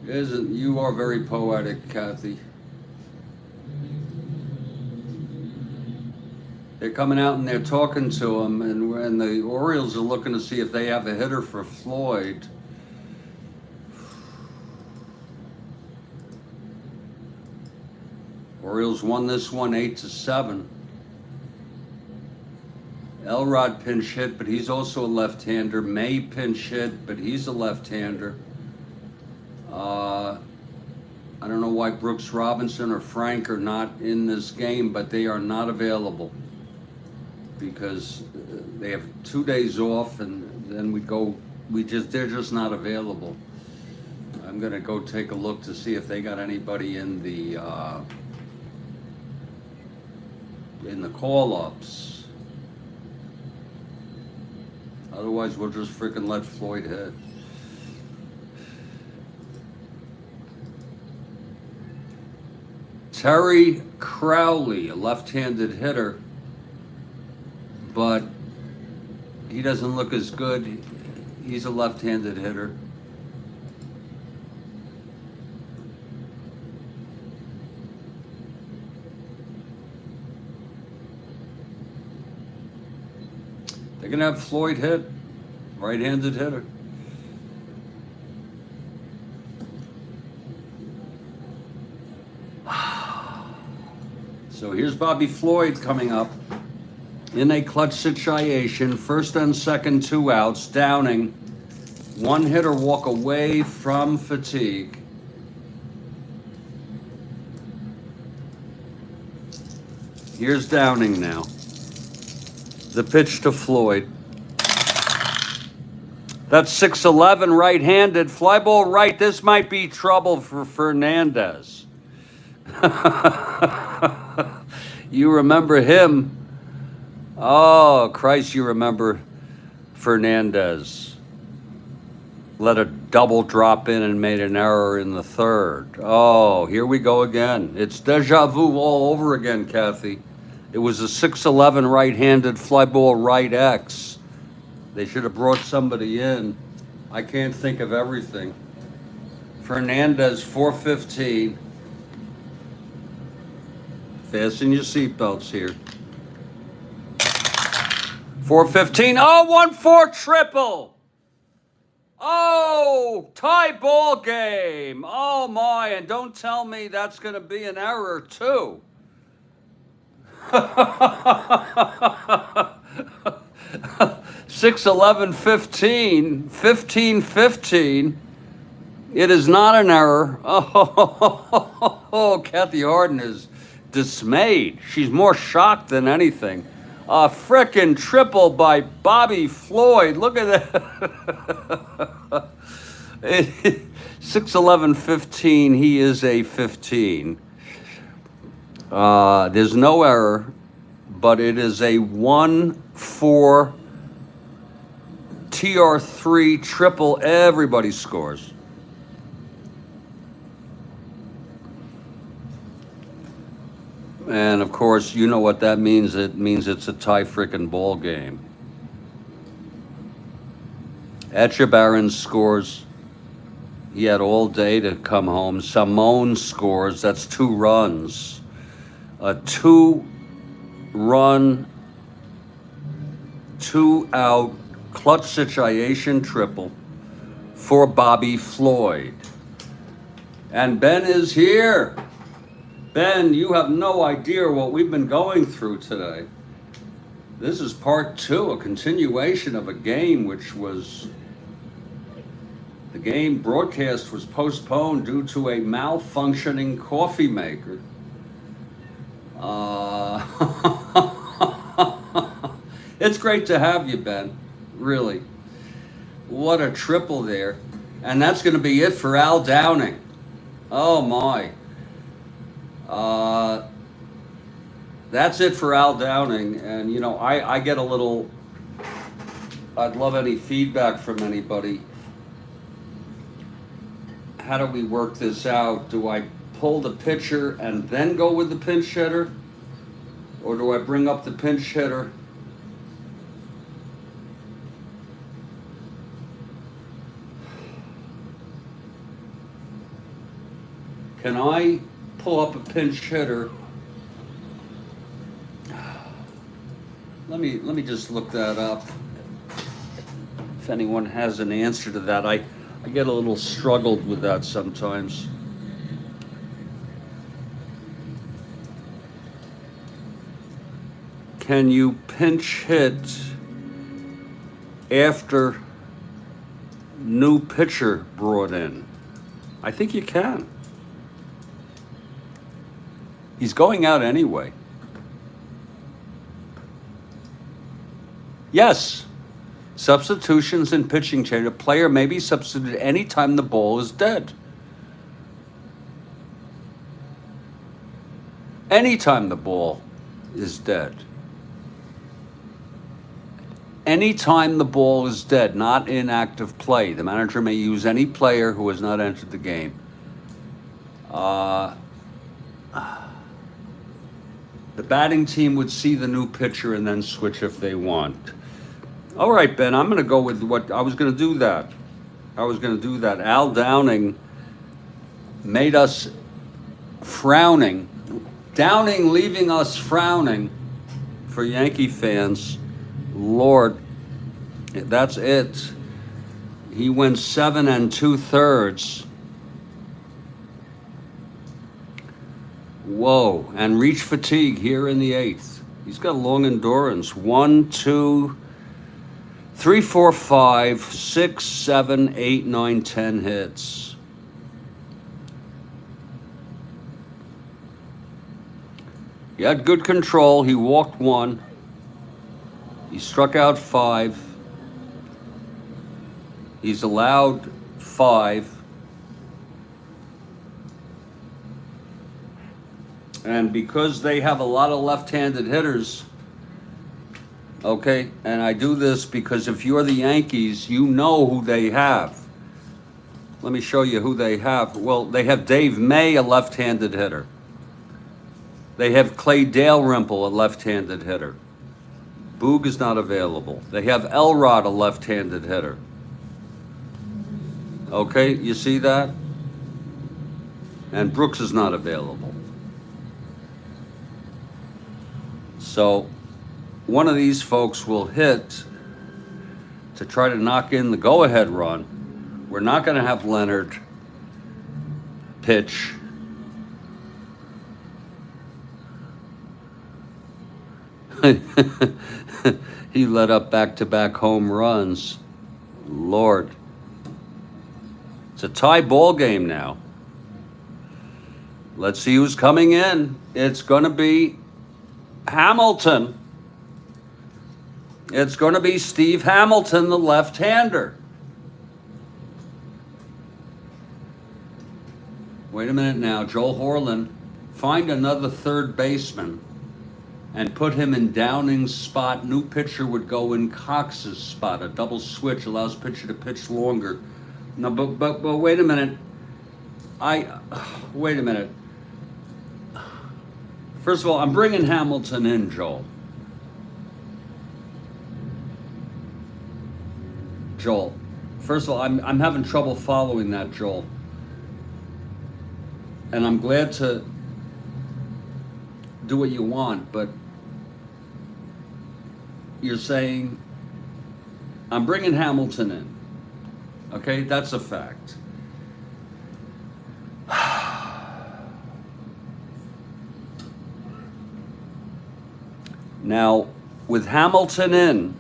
You are very poetic, Kathy. They're coming out and they're talking to him, and the Orioles are looking to see if they have a hitter for Floyd. Orioles won this one 8-7. Elrod pinch hit, but he's also a left-hander. May pinch hit, but he's a left-hander. I don't know why Brooks Robinson or Frank are not in this game, but they are not available because they have 2 days off, and then they're just not available. I'm gonna go take a look to see if they got anybody in the call-ups. Otherwise, we'll just freaking let Floyd hit. Terry Crowley, a left-handed hitter, but he doesn't look as good. He's a left-handed hitter. They're going to have Floyd hit, right-handed hitter. So here's Bobby Floyd coming up in a clutch situation. First and second, 2 outs. Downing. One hitter walk away from fatigue. Here's Downing now. The pitch to Floyd. That's 6-11, right-handed. Fly ball right. This might be trouble for Fernandez. You remember him. Oh, Christ, you remember Fernandez let a double drop in and made an error in the third. Oh, here we go again. It's deja vu all over again, Kathy. It was a 6-11 right-handed fly ball right X. They should have brought somebody in. I can't think of everything. Fernandez, 415. Fasten your seatbelts here. 415. Oh, 1-4 triple. Oh, tie ball game. Oh, my. And don't tell me that's going to be an error, too. 6-11-15. 15-15. It is not an error. Oh, Kathy Harden is dismayed. She's more shocked than anything. A frickin' triple by Bobby Floyd. Look at that. 6-11-15. He is a 15. There's no error, but it is a 1-4 TR3 triple. Everybody scores. And of course, you know what that means. It means it's a tie frickin' ball game. Etchebarren scores. He had all day to come home. Simone scores. That's 2 runs. A 2-run, 2-out clutch situation triple for Bobby Floyd. And Ben is here. Ben, you have no idea what we've been going through today. This is part 2, a continuation of a game which was, the game broadcast was postponed due to a malfunctioning coffee maker. It's great to have you, Ben, really. What a triple there. And that's going to be it for Al Downing. Oh, my. That's it for Al Downing, and you know, I get a little, I'd love any feedback from anybody. How do we work this out? Do I pull the pitcher and then go with the pinch hitter? Or do I bring up the pinch hitter? Can I pull up a pinch hitter? Let me just look that up. If anyone has an answer to that, I get a little struggled with that sometimes. Can you pinch hit after new pitcher brought in? I think you can. He's going out anyway. Yes. Substitutions in pitching change. A player may be substituted anytime the ball is dead. Anytime the ball is dead. Anytime the ball is dead, not in active play. The manager may use any player who has not entered the game. The batting team would see the new pitcher and then switch if they want. All right, Ben, I'm going to go with what I was going to do that. Al Downing made us frowning. Downing leaving us frowning for Yankee fans. Lord, that's it. He went 7 2/3. Whoa, and reach fatigue here in the 8th. He's got long endurance. 1, 2, 3, 4, 5, 6, 7, 8, 9, 10 hits. He had good control. He walked 1. He struck out 5. He's allowed 5. And because they have a lot of left-handed hitters, Okay, and I do this because if you're the Yankees, you know who they have. Let me show you who they have. Well, they have Dave May, a left-handed hitter. They have Clay Dalrymple, a left-handed hitter. Boog is not available. They have Elrod, a left-handed hitter. Okay, you see that? And Brooks is not available. So one of these folks will hit to try to knock in the go-ahead run. We're not going to have Leonard pitch. He let up back-to-back home runs. Lord. It's a tie ball game now. Let's see who's coming in. It's going to be Hamilton. It's going to be Steve Hamilton, the left-hander. Wait a minute now, Joel Horland. Find another third baseman and put him in Downing's spot. New pitcher would go in Cox's spot. A double switch allows pitcher to pitch longer. No, but wait a minute. Wait a minute. First of all, I'm bringing Hamilton in, Joel. Joel, first of all, I'm having trouble following that, Joel. And I'm glad to do what you want, but you're saying I'm bringing Hamilton in. Okay, that's a fact. Now, with Hamilton in,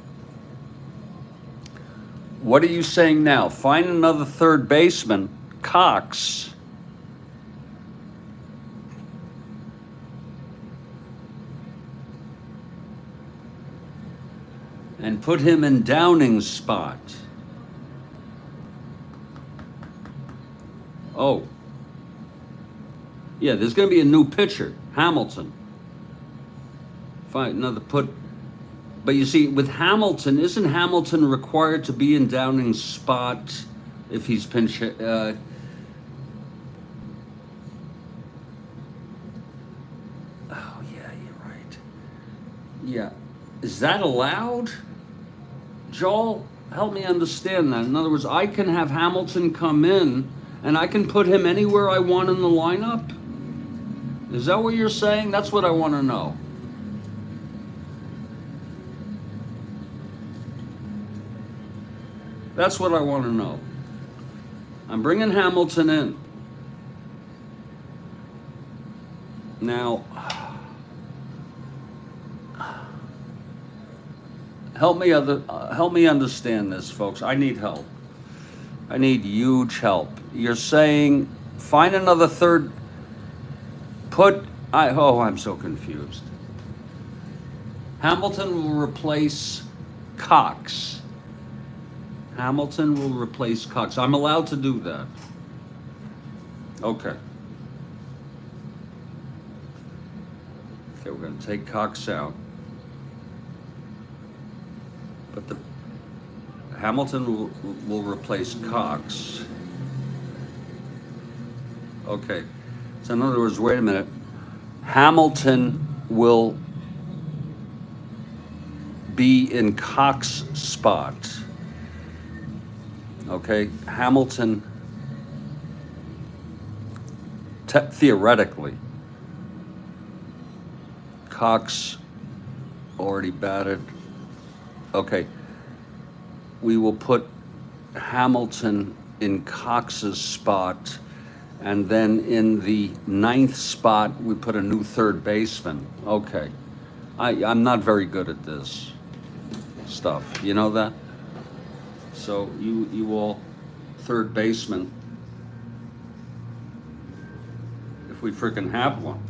what are you saying now? Find another third baseman, Cox. And put him in Downing's spot. Oh. Yeah, there's going to be a new pitcher, Hamilton. Find another put. But you see, with Hamilton, isn't Hamilton required to be in Downing's spot if he's pinch? Oh, yeah, you're right. Yeah. Is that allowed? Joel, help me understand that. In other words, I can have Hamilton come in and I can put him anywhere I want in the lineup? Is that what you're saying? That's what I want to know. That's what I want to know. I'm bringing Hamilton in. Now, help me understand this, folks. I need help. I need huge help. You're saying find another third. I'm so confused. Hamilton will replace Cox. Hamilton will replace Cox. I'm allowed to do that. Okay. Okay, we're going to take Cox out. But Hamilton will replace Cox. Okay. So in other words, wait a minute. Hamilton will be in Cox's spot. Okay, Hamilton, theoretically, Cox already batted. Okay, we will put Hamilton in Cox's spot, and then in the 9th spot, we put a new third baseman. Okay, I'm not very good at this stuff. You know that? So you all third baseman, if we freaking have one.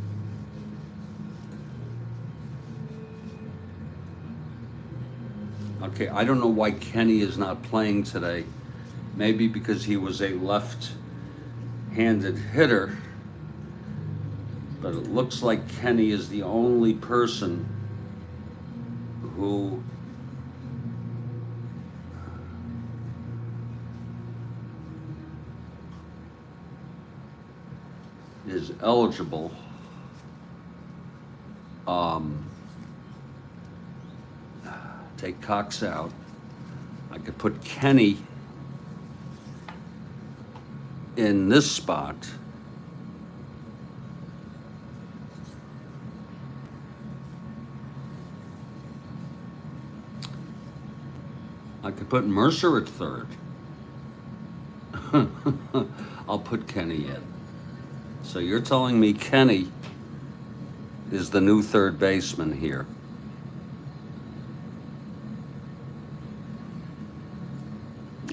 Okay, I don't know why Kenny is not playing today. Maybe because he was a left-handed hitter. But it looks like Kenny is the only person who is eligible. Take Cox out. I could put Kenny in this spot. I could put Mercer at third. I'll put Kenny in. So you're telling me Kenny is the new third baseman here.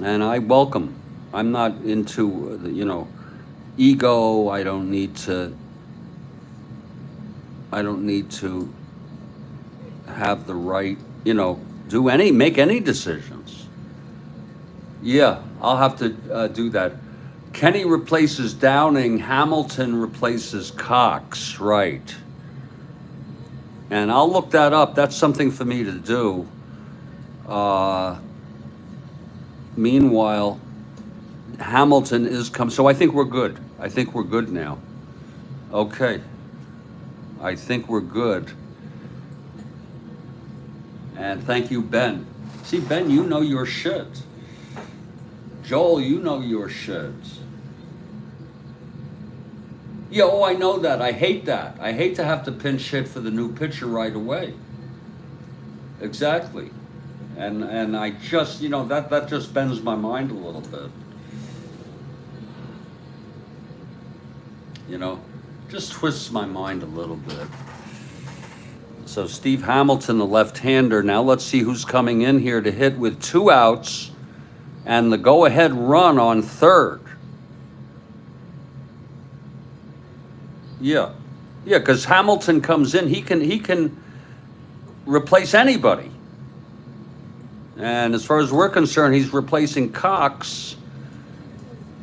And I welcome. I'm not into, ego. I don't need to have the right, make any decisions. Yeah, I'll have to do that. Kenny replaces Downing, Hamilton replaces Cox, right. And I'll look that up. That's something for me to do. Meanwhile, Hamilton is so I think we're good. I think we're good now. Okay. I think we're good. And thank you, Ben. See, Ben, you know your shit. Joel, you know your shit. Yeah, oh, I know that. I hate that. I hate to have to pinch hit for the new pitcher right away. Exactly. And I just, that just bends my mind a little bit. Just twists my mind a little bit. So Steve Hamilton, the left-hander. Now let's see who's coming in here to hit with 2 outs and the go-ahead run on third. Yeah, because Hamilton comes in, he can replace anybody. And as far as we're concerned, he's replacing Cox,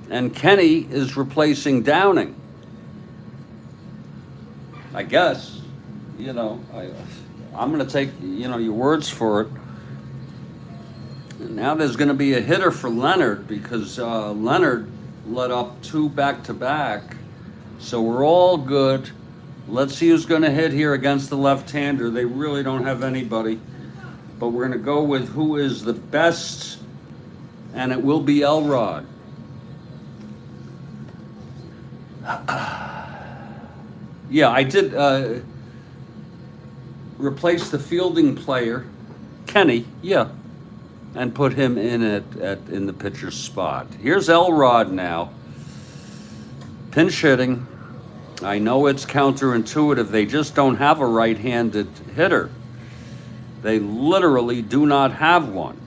and Kenny is replacing Downing. I guess, I'm going to take, your words for it. And now there's going to be a hitter for Leonard because Leonard let up 2 back-to-back. So we're all good. Let's see who's going to hit here against the left-hander. They really don't have anybody. But we're going to go with who is the best, and it will be Elrod. Yeah, I did replace the fielding player, Kenny, yeah, and put him in in the pitcher's spot. Here's Elrod now. Pinch hitting. I know it's counterintuitive. They just don't have a right-handed hitter. They literally do not have one.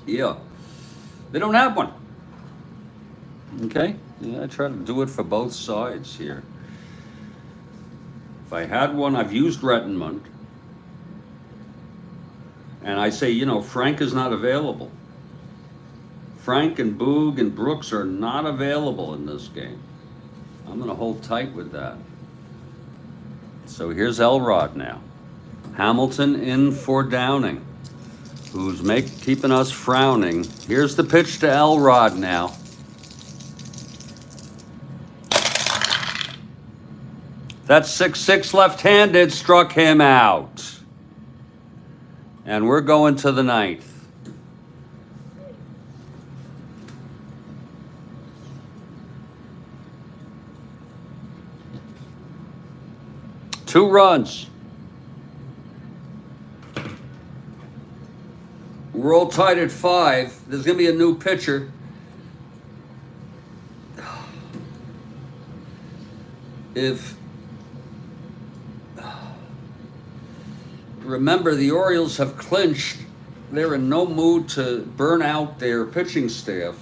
Yeah. They don't have one. Okay? Yeah, I try to do it for both sides here. If I had one, I've used Rettenmund. And I say, Frank is not available. Frank and Boog and Brooks are not available in this game. I'm going to hold tight with that. So here's Elrod now. Hamilton in for Downing, who's keeping us frowning. Here's the pitch to Elrod now. That 6-6 left-handed struck him out. And we're going to the 9th. Two runs. We're all tied at 5. There's going to be a new pitcher. Remember, the Orioles have clinched. They're in no mood to burn out their pitching staff.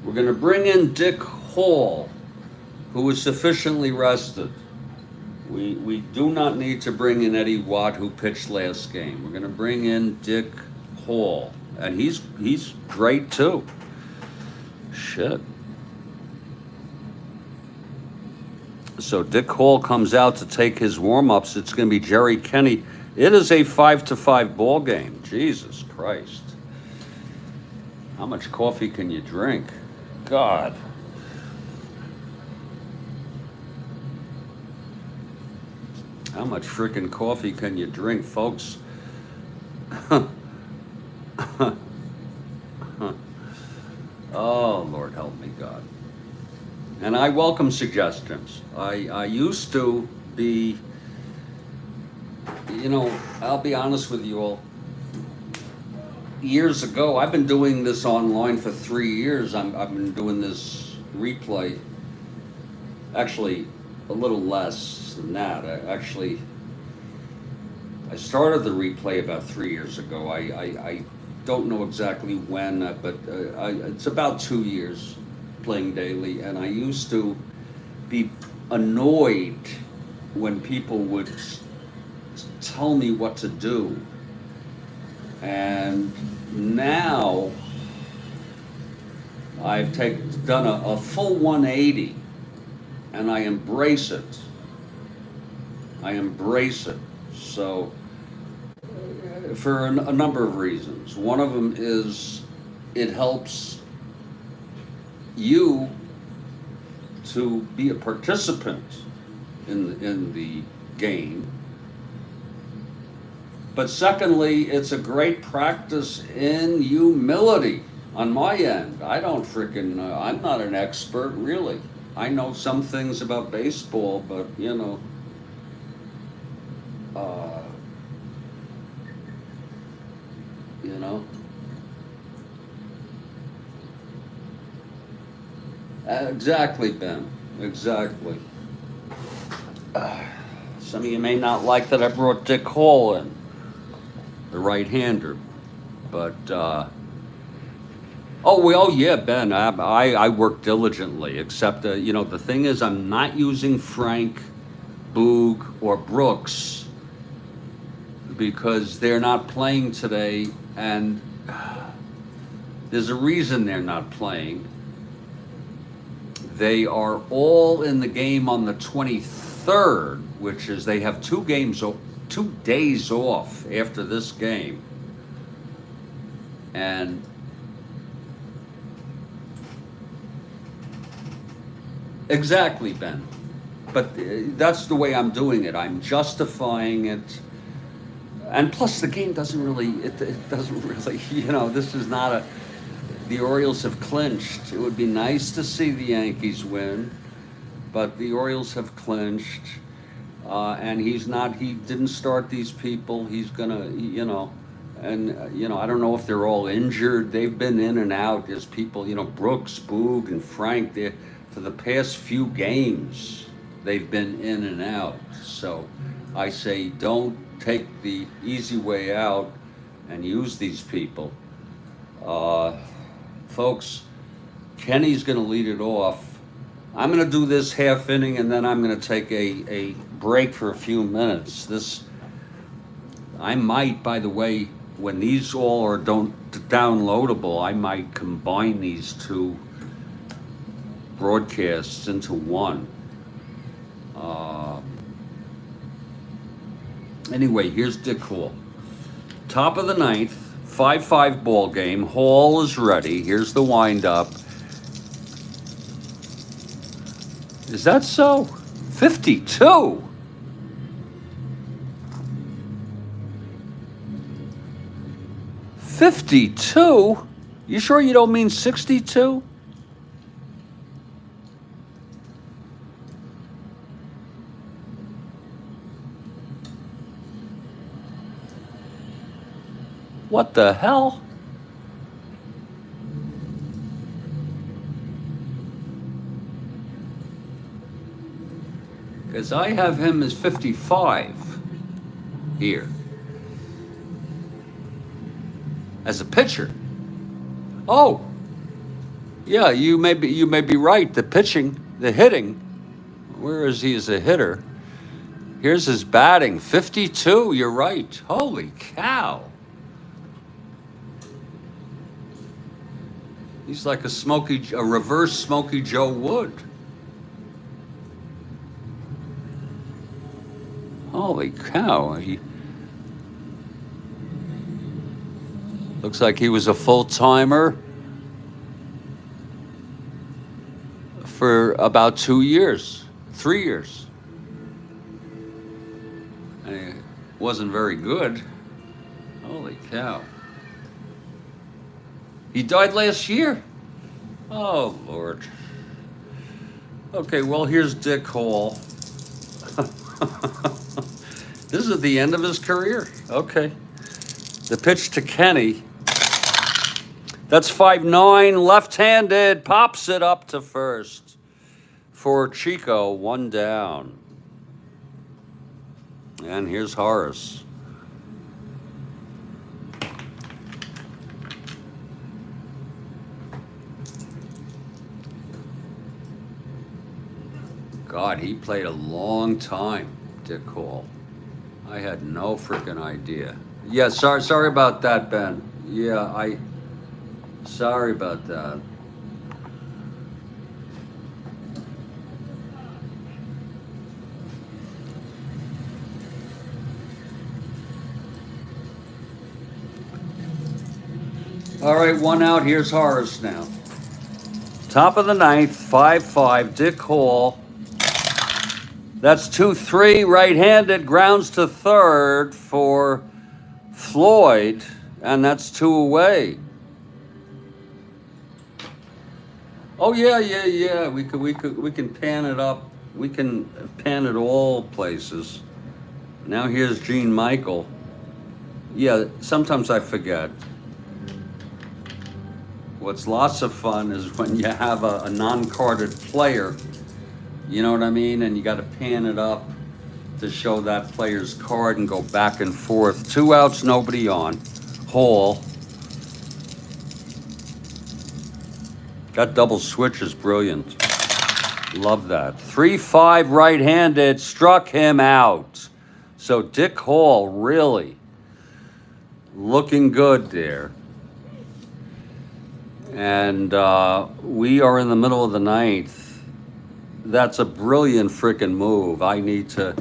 We're going to bring in Dick Hall, who is sufficiently rested. We do not need to bring in Eddie Watt, who pitched last game. We're going to bring in Dick Hall, and he's great too. Shit. So Dick Hall comes out to take his warm-ups. It's going to be Jerry Kenny. It is a 5-5 ball game. Jesus Christ. How much coffee can you drink? God. How much freaking coffee can you drink, folks? Oh, Lord help me, God. And I welcome suggestions. I used to be, I'll be honest with you all. Years ago, I've been doing this online for 3 years. I've been doing this replay. Actually, a little less than that. I started the replay about 3 years ago. I don't know exactly when, but it's about 2 years playing daily. And I used to be annoyed when people would tell me what to do. And now I've done a full 180, and I embrace it. So, for a number of reasons. One of them is it helps you to be a participant in the game. But secondly, it's a great practice in humility on my end. I'm not an expert, really. I know some things about baseball, but, Exactly, Ben. Exactly. Some of you may not like that I brought Dick Hall in, the right-hander, but oh yeah, Ben. I work diligently. Except the thing is, I'm not using Frank, Boog, or Brooks because they're not playing today, and there's a reason they're not playing. They are all in the game on the 23rd, which is they have 2 days off after this game. And exactly, Ben. But that's the way I'm doing it. I'm justifying it. And plus the game doesn't really, this is not the Orioles have clinched. It would be nice to see the Yankees win, but the Orioles have clinched, and he didn't start these people. He's gonna, I don't know if they're all injured. They've been in and out. There's people, Brooks, Boog, and Frank. For the past few games, they've been in and out. So I say don't take the easy way out and use these people. Folks, Kenny's going to lead it off. I'm going to do this half inning, and then I'm going to take a break for a few minutes. I might, by the way, when these all are downloadable, I might combine these 2 broadcasts into one. Anyway, here's Dick Hall. Top of the 9th. 5-5 ball game. Hall is ready. Here's the windup. Is that so? 52. $52? You sure you don't mean 62? What the hell? Because I have him as 55 here as a pitcher. Oh, yeah, you may be right. The hitting. Where is he as a hitter? Here's his batting, 52. You're right. Holy cow. He's like a reverse Smokey Joe Wood. Holy cow. He looks like he was a full-timer for about 2 years, 3 years. And he wasn't very good. Holy cow. He died last year. Oh, Lord. Okay, well, here's Dick Hall. This is at the end of his career. Okay. The pitch to Kenny. That's 5-9, left-handed, pops it up to first. For Chico, 1 down. And here's Horace. God, he played a long time, Dick Hall. I had no freaking idea. Yeah, sorry about that, Ben. Yeah, sorry about that. All right, 1 out. Here's Horace now. Top of the 9th, 5-5, Dick Hall. That's 2-3, right-handed, grounds to third for Floyd, and that's 2 away. Oh yeah. We can pan it up. We can pan it all places. Now here's Gene Michael. Yeah, sometimes I forget. What's lots of fun is when you have a non-carded player, you know what I mean? And you got to pan it up to show that player's card and go back and forth. 2 outs, nobody on. Hall. That double switch is brilliant. Love that. 3-5 right-handed, struck him out. So Dick Hall really looking good there. And we are in the middle of the 9th. That's a brilliant freaking move. I need to,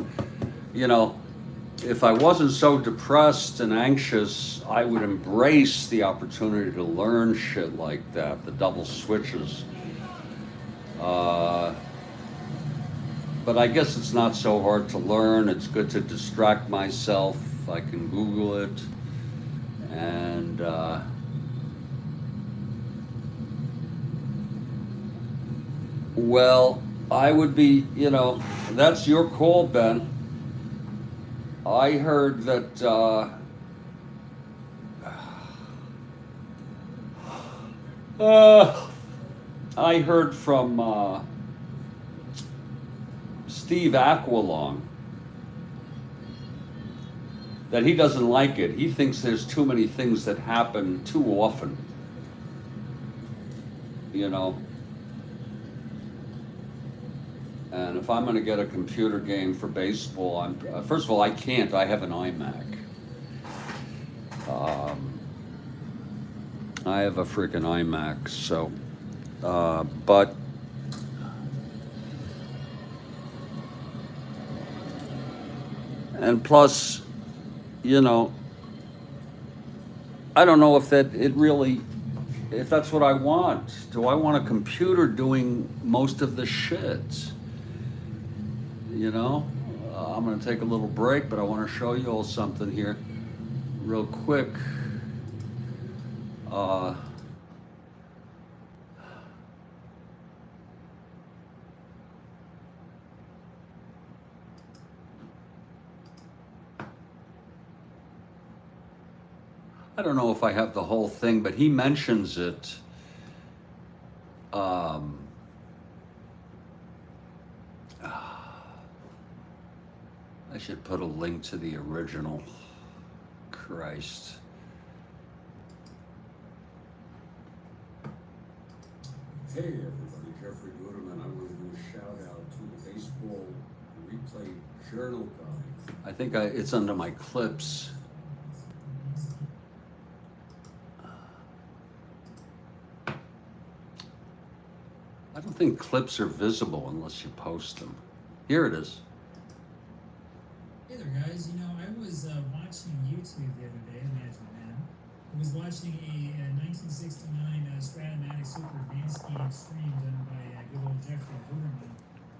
if I wasn't so depressed and anxious, I would embrace the opportunity to learn shit like that, the double switches. But I guess it's not so hard to learn. It's good to distract myself. I can Google it. And well, I would be, that's your call, Ben. I heard that I heard from Steve Aquilong that he doesn't like it. He thinks there's too many things that happen too often. And if I'm going to get a computer game for baseball, first of all, I can't. I have an iMac. I have a freaking iMac, so, but and plus, I don't know if that's what I want. Do I want a computer doing most of the shit? I'm going to take a little break, but I want to show you all something here real quick. I don't know if I have the whole thing, but he mentions it. I should put a link to the original. Christ. Hey everybody, Jeffrey Gooderman. I want to do a shout out to the Baseball Replay Journal guide. I think it's under my clips. I don't think clips are visible unless you post them. Here it is. Hey there, a 1969 Strat-O-Matic Super Advanced game stream done by good old Jeffrey Guterman.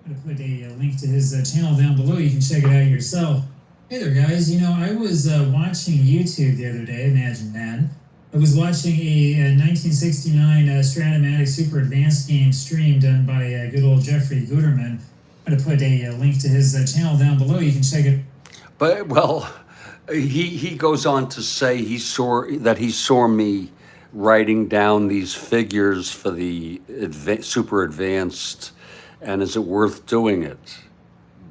I'm going to put a link to his channel down below. You can check it out yourself. Hey there, guys. You know, I was watching YouTube the other day. Imagine that. I was watching a 1969 Strat-O-Matic Super Advanced game stream done by good old Jeffrey Guterman. I'm going to put a link to his channel down below. You can check it. But well, he goes on to say he saw me writing down these figures for the super advanced, and is it worth doing it?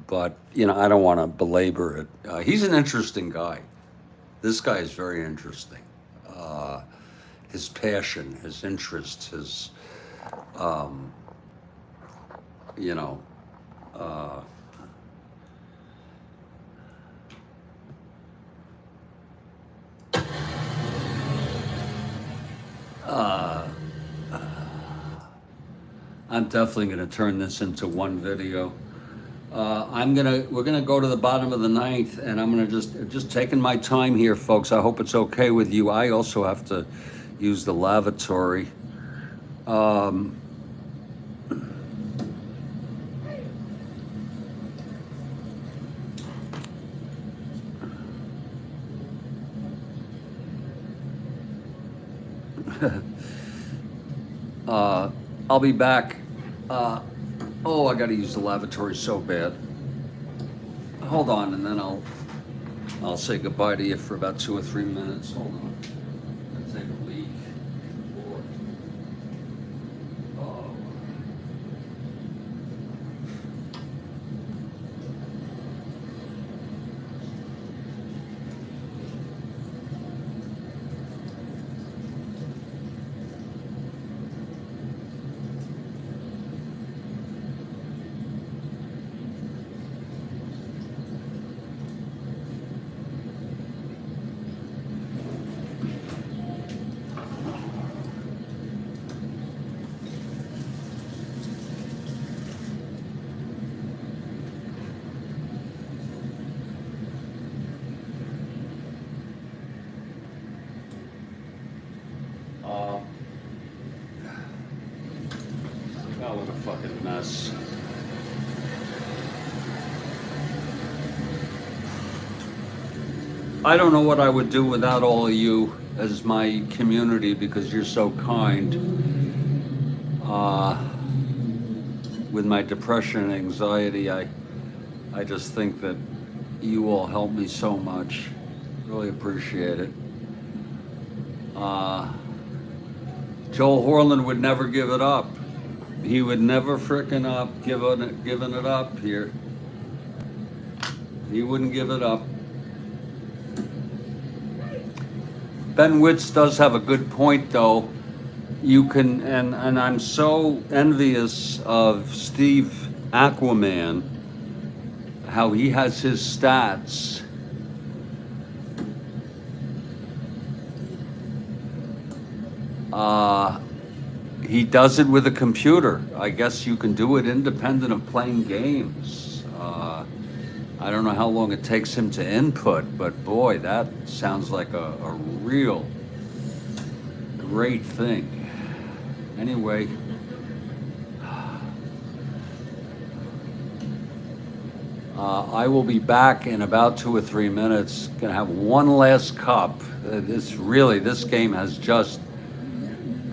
But you know, I don't want to belabor it. He's an interesting guy. This guy is very interesting. His passion, his interest, his you know. I'm definitely going to turn this into one video. We're gonna go to the bottom of the ninth, and I'm gonna just taking my time here, folks. I hope it's okay with you. I also have to use the lavatory. I'll be back. Oh, I gotta use the lavatory so bad. Hold on, and then I'll say goodbye to you for about 2 or 3 minutes. Hold on. I'm gonna take a leak. Lord. Oh. Oh, what a fucking mess. I don't know what I would do without all of you as my community, because you're so kind. With my depression and anxiety, I just think that you all help me so much. Really appreciate it. Joel Horland would never give it up. He would never frickin' giving it up here. He wouldn't give it up. Ben Witz does have a good point, though. You can, and I'm so envious of Steve Aquaman, how he has his stats. He does it with a computer. I guess you can do it independent of playing games. I don't know how long it takes him to input, but boy, that sounds like a real great thing. Anyway, I will be back in about 2 or 3 minutes. Gonna have one last cup. This game has just,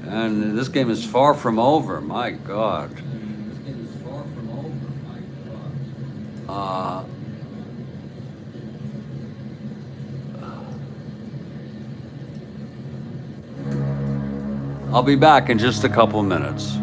and this game is far from over. My God. This game is far from over. My God. I'll be back in just a couple of minutes.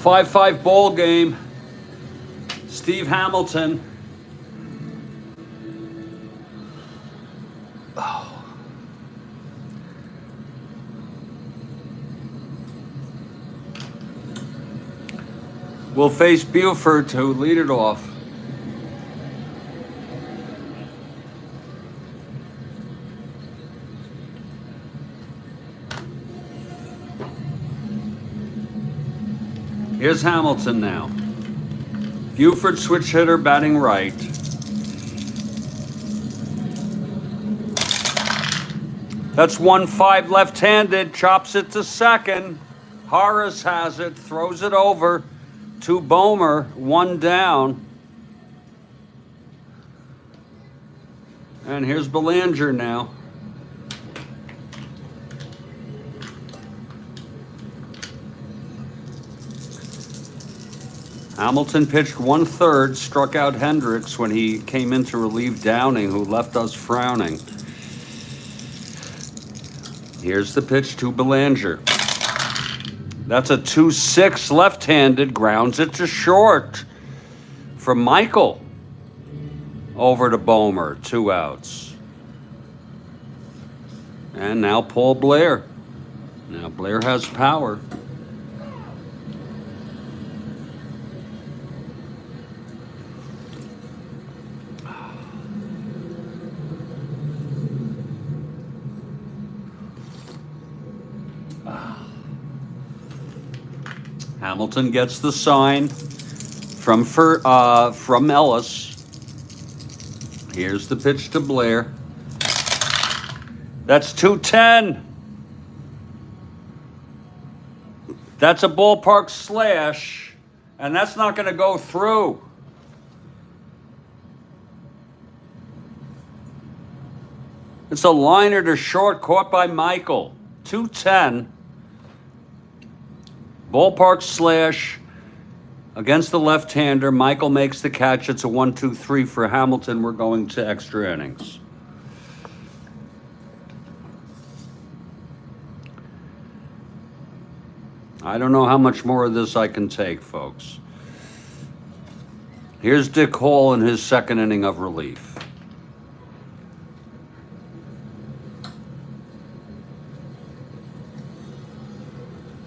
5-5 ball game. Steve Hamilton. Oh. Will face Buford to lead it off. Here's Hamilton now. Buford switch hitter batting right. That's 1-5 left-handed, chops it to second. Horace has it, throws it over to Bomer, one down. And here's Belanger now. Hamilton pitched 1/3, struck out Hendricks when he came in to relieve Downing, who left us frowning. Here's the pitch to Belanger. That's a 2-6 left-handed, grounds it to short. From Michael over to Bomer, 2 outs. And now Paul Blair. Now Blair has power. Hamilton gets the sign from Ellis. Here's the pitch to Blair. That's 2-10. That's a ballpark slash, and that's not going to go through. It's a liner to short, caught by Michael. 2-10. Ballpark slash against the left-hander. Michael makes the catch. It's a 1-2-3 for Hamilton. We're going to extra innings. I don't know how much more of this I can take, folks. Here's Dick Hall in his second inning of relief.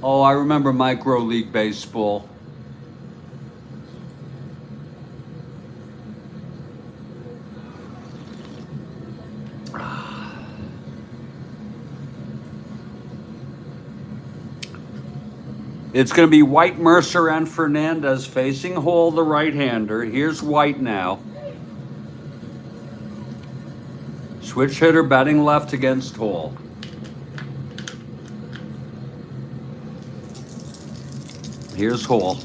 Oh, I remember micro league baseball. It's going to be White, Mercer, and Fernandez facing Hall, the right-hander. Here's White now. Switch hitter batting left against Hall. Here's Hall.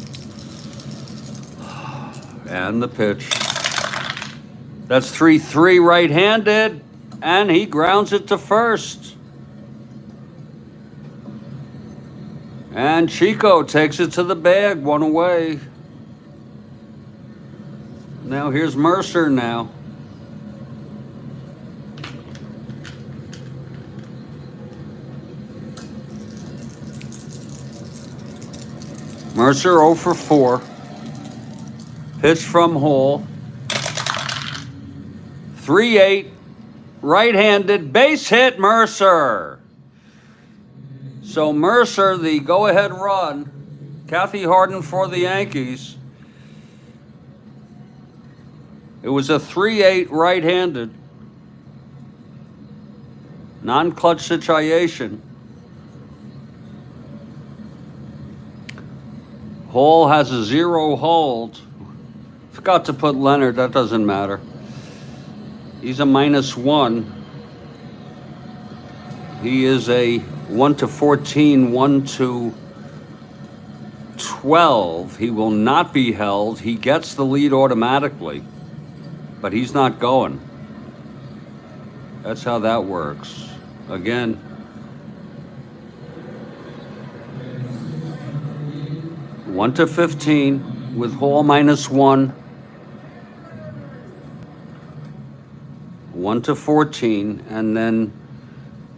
And the pitch. That's 3-3 right-handed, and he grounds it to first. And Chico takes it to the bag, one away. Now here's Mercer now. Mercer 0 for 4. Pitch from Hall. 3-8. Right-handed. Base hit, Mercer. So Mercer, the go-ahead run. Kathy Harden for the Yankees. It was a 3-8 right-handed. Non-clutch situation. Hall has a 0 hold. Forgot to put Leonard, that doesn't matter. He's a -1. He is a 1-14, 1-12. He will not be held. He gets the lead automatically, but he's not going. That's how that works. Again, one to 15 with Hall -1. 1-14, and then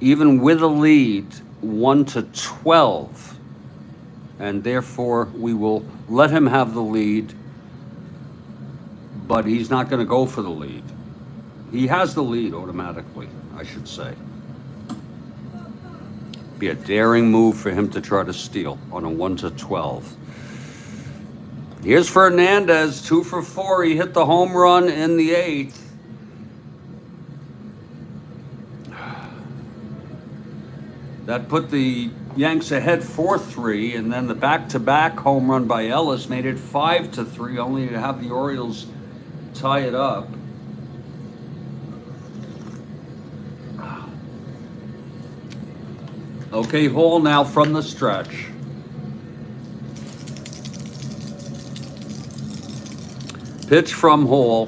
even with a lead, 1-12. and therefore we will let him have the lead, but he's not going to go for the lead. He has the lead automatically, I should say. Be a daring move for him to try to steal on a 1-12. Here's Fernandez, 2 for 4. He hit the home run in the 8th. That put the Yanks ahead 4-3, and then the back-to-back home run by Ellis made it 5-3, only to have the Orioles tie it up. Okay, Hall now from the stretch. Pitch from Hall.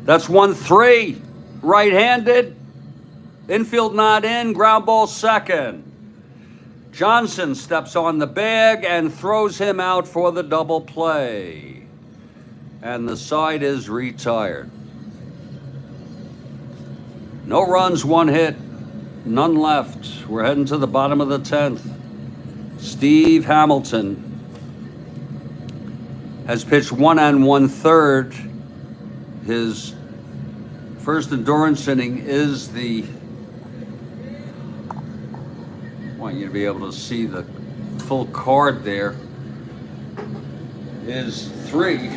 That's 1-3. Right-handed. Infield not in. Ground ball second. Johnson steps on the bag and throws him out for the double play. And the side is retired. No runs, 1 hit. None left. We're heading to the bottom of the 10th. Steve Hamilton has pitched 1 1/3. His first endurance inning is I want you to be able to see the full card there. Is 3.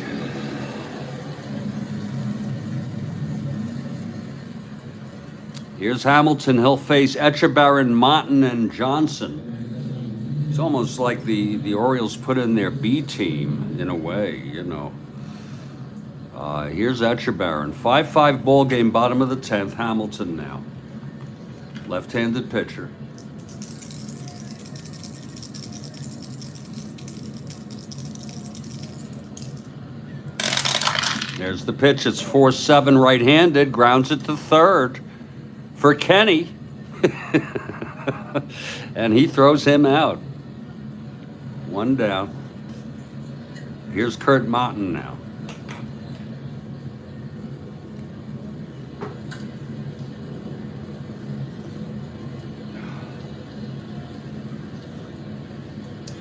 Here's Hamilton. He'll face Etchebarren, Motton, and Johnson. It's almost like the Orioles put in their B team in a way, you know. Here's Etchebarren. 5-5 ball game, bottom of the 10th. Hamilton now. Left-handed pitcher. There's the pitch. It's 4-7 right-handed. Grounds it to third for Kenny. And he throws him out. 1 down. Here's Kurt Motton now.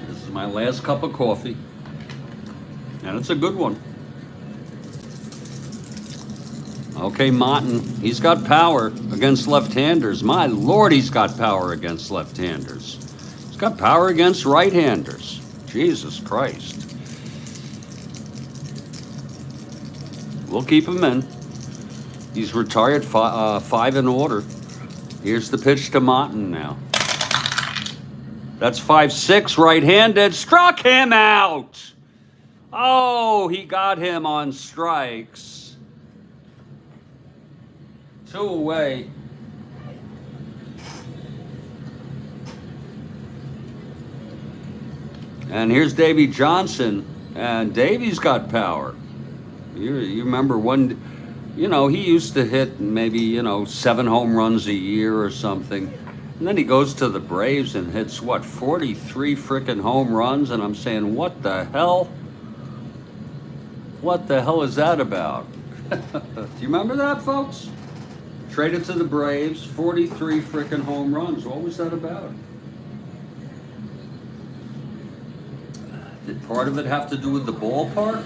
This is my last cup of coffee. And it's a good one. Okay, Motton, he's got power against left-handers. My Lord, he's got power against left-handers. He's got power against right-handers. Jesus Christ. We'll keep him in. He's retired 5 in order. Here's the pitch to Motton now. That's 5-6 right-handed. Struck him out. Oh, he got him on strikes. 2 away. And here's Davy Johnson, and Davy's got power. You remember one, he used to hit maybe, 7 home runs a year or something. And then he goes to the Braves and hits, 43 frickin' home runs? And I'm saying, what the hell? What the hell is that about? Do you remember that, folks? Traded to the Braves, 43 frickin' home runs. What was that about? Did part of it have to do with the ballpark?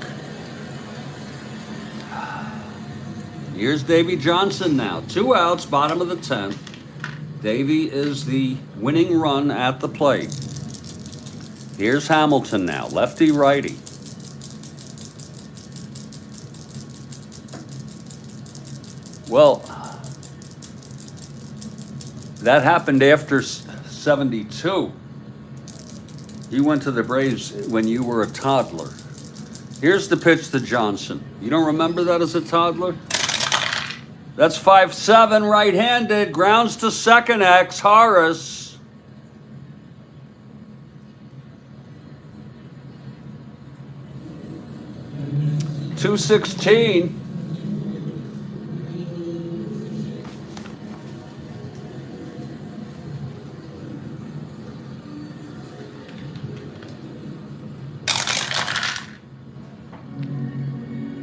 Here's Davy Johnson now. 2 outs, bottom of the 10th. Davy is the winning run at the plate. Here's Hamilton now, lefty-righty. Well, that happened after 72. He went to the Braves when you were a toddler. Here's the pitch to Johnson. You don't remember that as a toddler? That's 5-7 right-handed. Grounds to second, X. Horace. .216.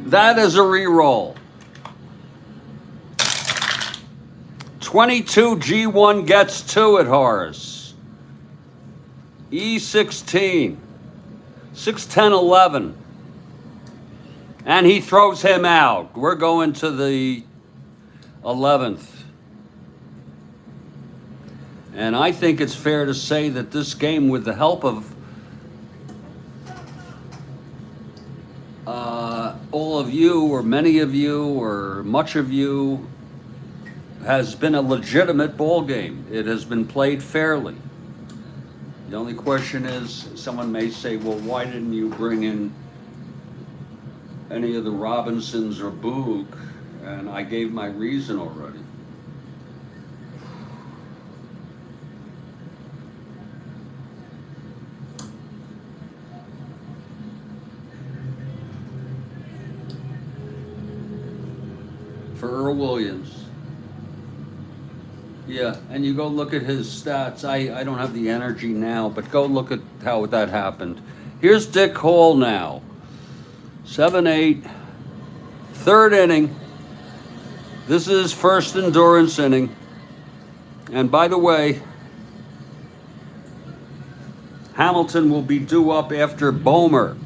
That is a re-roll. 22 G1 gets 2 at Horace. E16. 6, 10, 11. And he throws him out. We're going to the 11th. And I think it's fair to say that this game, with the help of all of you, or many of you, or much of you, has been a legitimate ball game. It has been played fairly. The only question is, someone may say, well, why didn't you bring in any of the Robinsons or Boog? And I gave my reason already. For Earl Williams. Yeah, and you go look at his stats. I don't have the energy now, but go look at how that happened. Here's Dick Hall now. 7-8, third inning. This is his first endurance inning. And by the way, Hamilton will be due up after Bomer.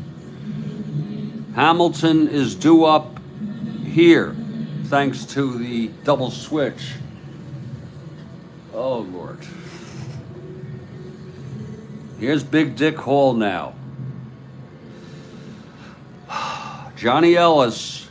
Hamilton is due up here, thanks to the double switch. Oh, Lord. Here's Big Dick Hall now. Johnny Ellis.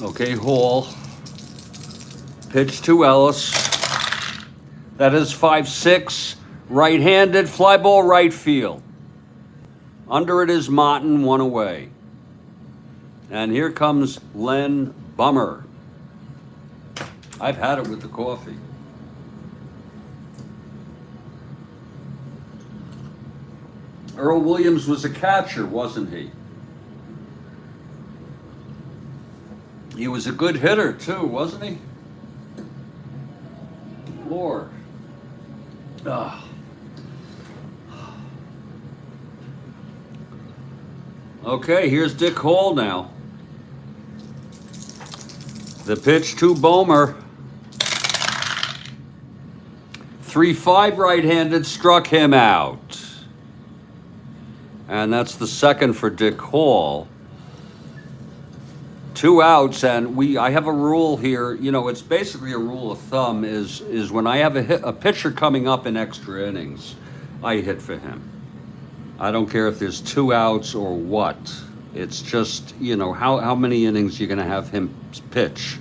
Okay, Hall. Pitch to Ellis. That is 5-6. Right-handed, fly ball right field. Under it is Martin, one away. And here comes Len Bummer. I've had it with the coffee. Earl Williams was a catcher, wasn't he? He was a good hitter, too, wasn't he? Lord. Ah. Okay, here's Dick Hall now. The pitch to Bomer. 3-5 right-handed, struck him out. And that's the second for Dick Hall. 2 outs, and I have a rule here. You know, it's basically a rule of thumb. Is when I have a pitcher coming up in extra innings, I hit for him. I don't care if there's 2 outs or what. It's just, you know, how many innings you're going to have him pitch.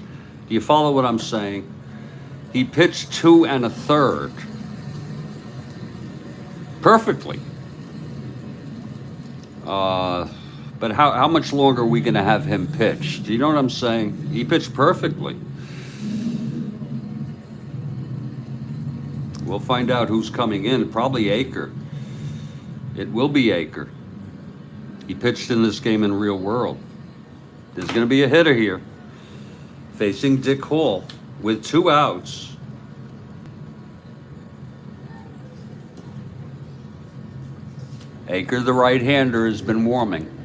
Do you follow what I'm saying? He pitched 2 1/3 perfectly. But how much longer are we going to have him pitch? Do you know what I'm saying? He pitched perfectly. We'll find out who's coming in. Probably Aker. It will be Aker. He pitched in this game in real world. There's going to be a hitter here facing Dick Hall with 2 outs. Aker, the right-hander, has been warming.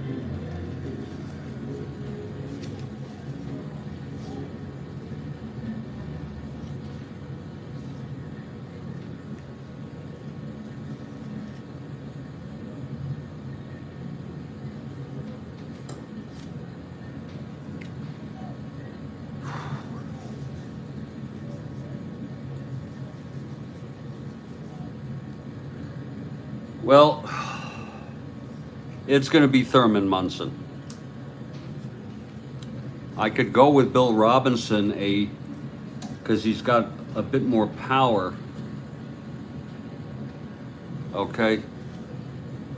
Well, it's going to be Thurman Munson. I could go with Bill Robinson, because he's got a bit more power. Okay.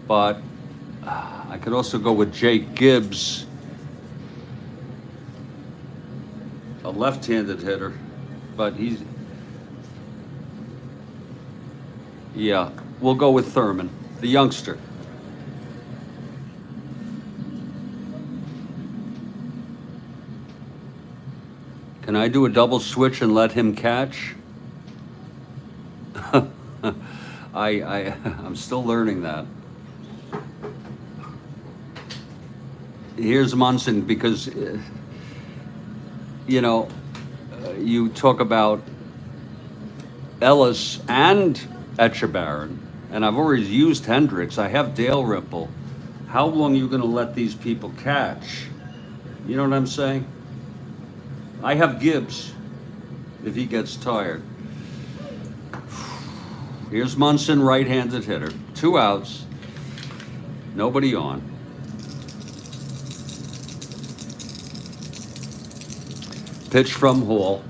But I could also go with Jake Gibbs, a left-handed hitter. But yeah. we'll go with Thurman, the youngster. Can I do a double switch and let him catch? I'm still learning that. Here's Munson because, you know, you talk about Ellis and Etchebarren, and I've already used Hendricks. I have Dalrymple. How long are you going to let these people catch? You know what I'm saying? I have Gibbs if he gets tired. Here's Munson, right-handed hitter. 2 outs. Nobody on. Pitch from Hall.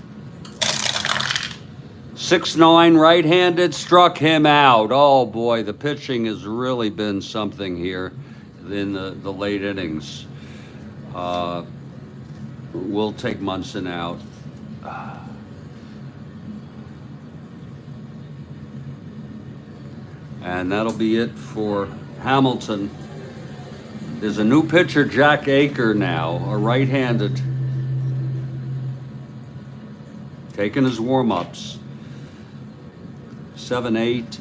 6'9", right-handed, struck him out. Oh boy, the pitching has really been something here in the late innings. We'll take Munson out. And that'll be it for Hamilton. There's a new pitcher, Jack Aker now, a right-handed. Taking his warm-ups. 7-8.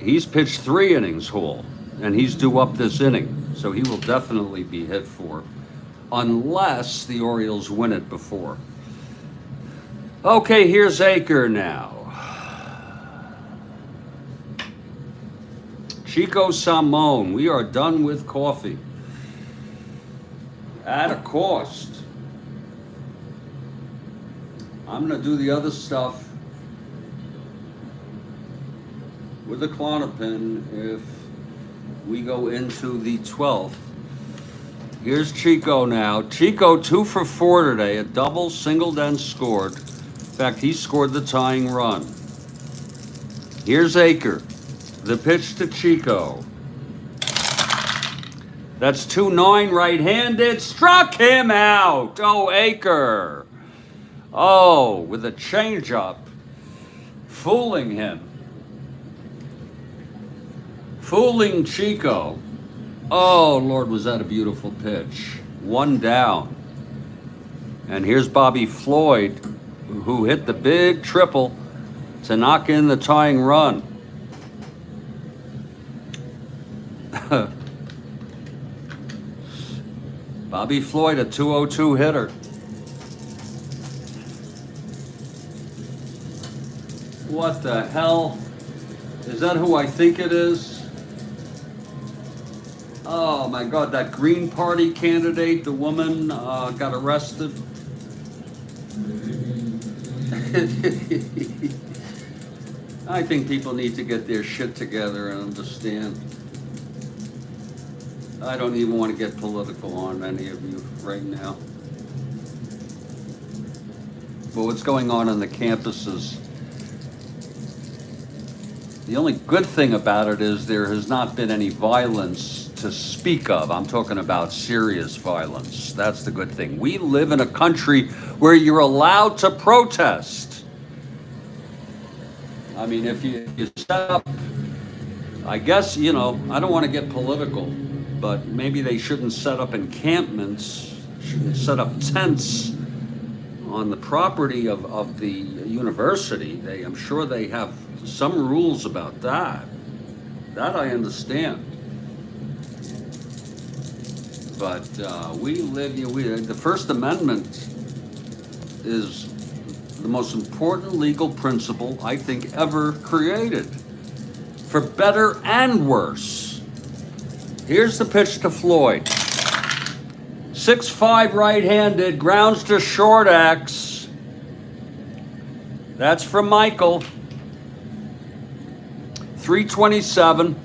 He's pitched 3 innings, Hall, and he's due up this inning, so he will definitely be hit for, unless the Orioles win it before. Okay, here's Aker now. Chico Salmon, we are done with coffee. At a cost. I'm gonna do the other stuff with the Klonopin if we go into the 12th. Here's Chico now. Chico 2 for 4 today, a double, singled, and scored. In fact, he scored the tying run. Here's Aker. The pitch to Chico. That's 2-9, right-handed. Struck him out. Oh, Aker. Oh, with a changeup. Fooling him. Fooling Chico. Oh, Lord, was that a beautiful pitch. 1 down. And here's Bobby Floyd, who hit the big triple to knock in the tying run. Bobby Floyd, a 202 hitter. What the hell? Is that who I think it is? Oh my God, that Green Party candidate, the woman got arrested. I think people need to get their shit together and understand. I don't even want to get political on any of you right now. But what's going on the campuses? The only good thing about it is there has not been any violence to speak of. I'm talking about serious violence. That's the good thing. We live in a country where you're allowed to protest. I mean, if you set up, I guess, you know, I don't want to get political, but maybe they shouldn't set up encampments, shouldn't set up tents on the property of the university. I'm sure they have some rules about that. That I understand. But we live, the First Amendment is the most important legal principle I think ever created, for better and worse. Here's the pitch to Floyd. 6'5", right-handed, grounds to short X. That's from Michael. 327.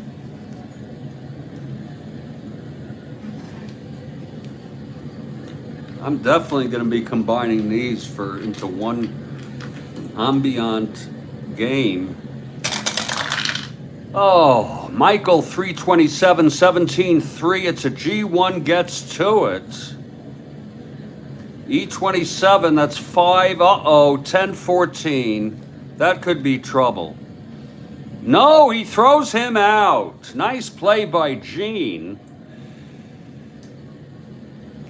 I'm definitely going to be combining these into one ambient game. Oh, Michael 327, 17-3. It's a G1 gets to it. E27, that's 5. 10-14. That could be trouble. No, he throws him out. Nice play by Gene.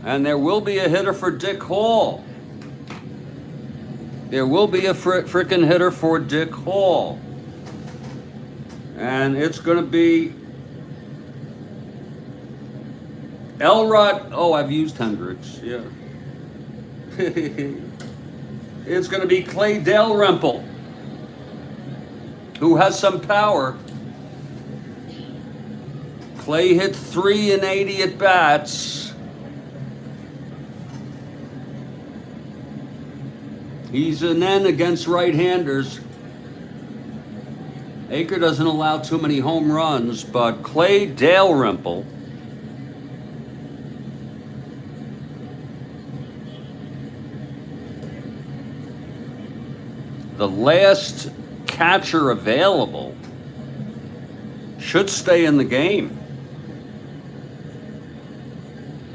And there will be a hitter for Dick Hall. There will be a frickin' hitter for Dick Hall. And it's going to be Elrod. Oh, I've used Hendricks. Yeah. It's going to be Clay Dalrymple, who has some power. Clay hit 3 in 80 at bats. He's an N against right-handers. Aker doesn't allow too many home runs, but Clay Dalrymple, the last catcher available, should stay in the game.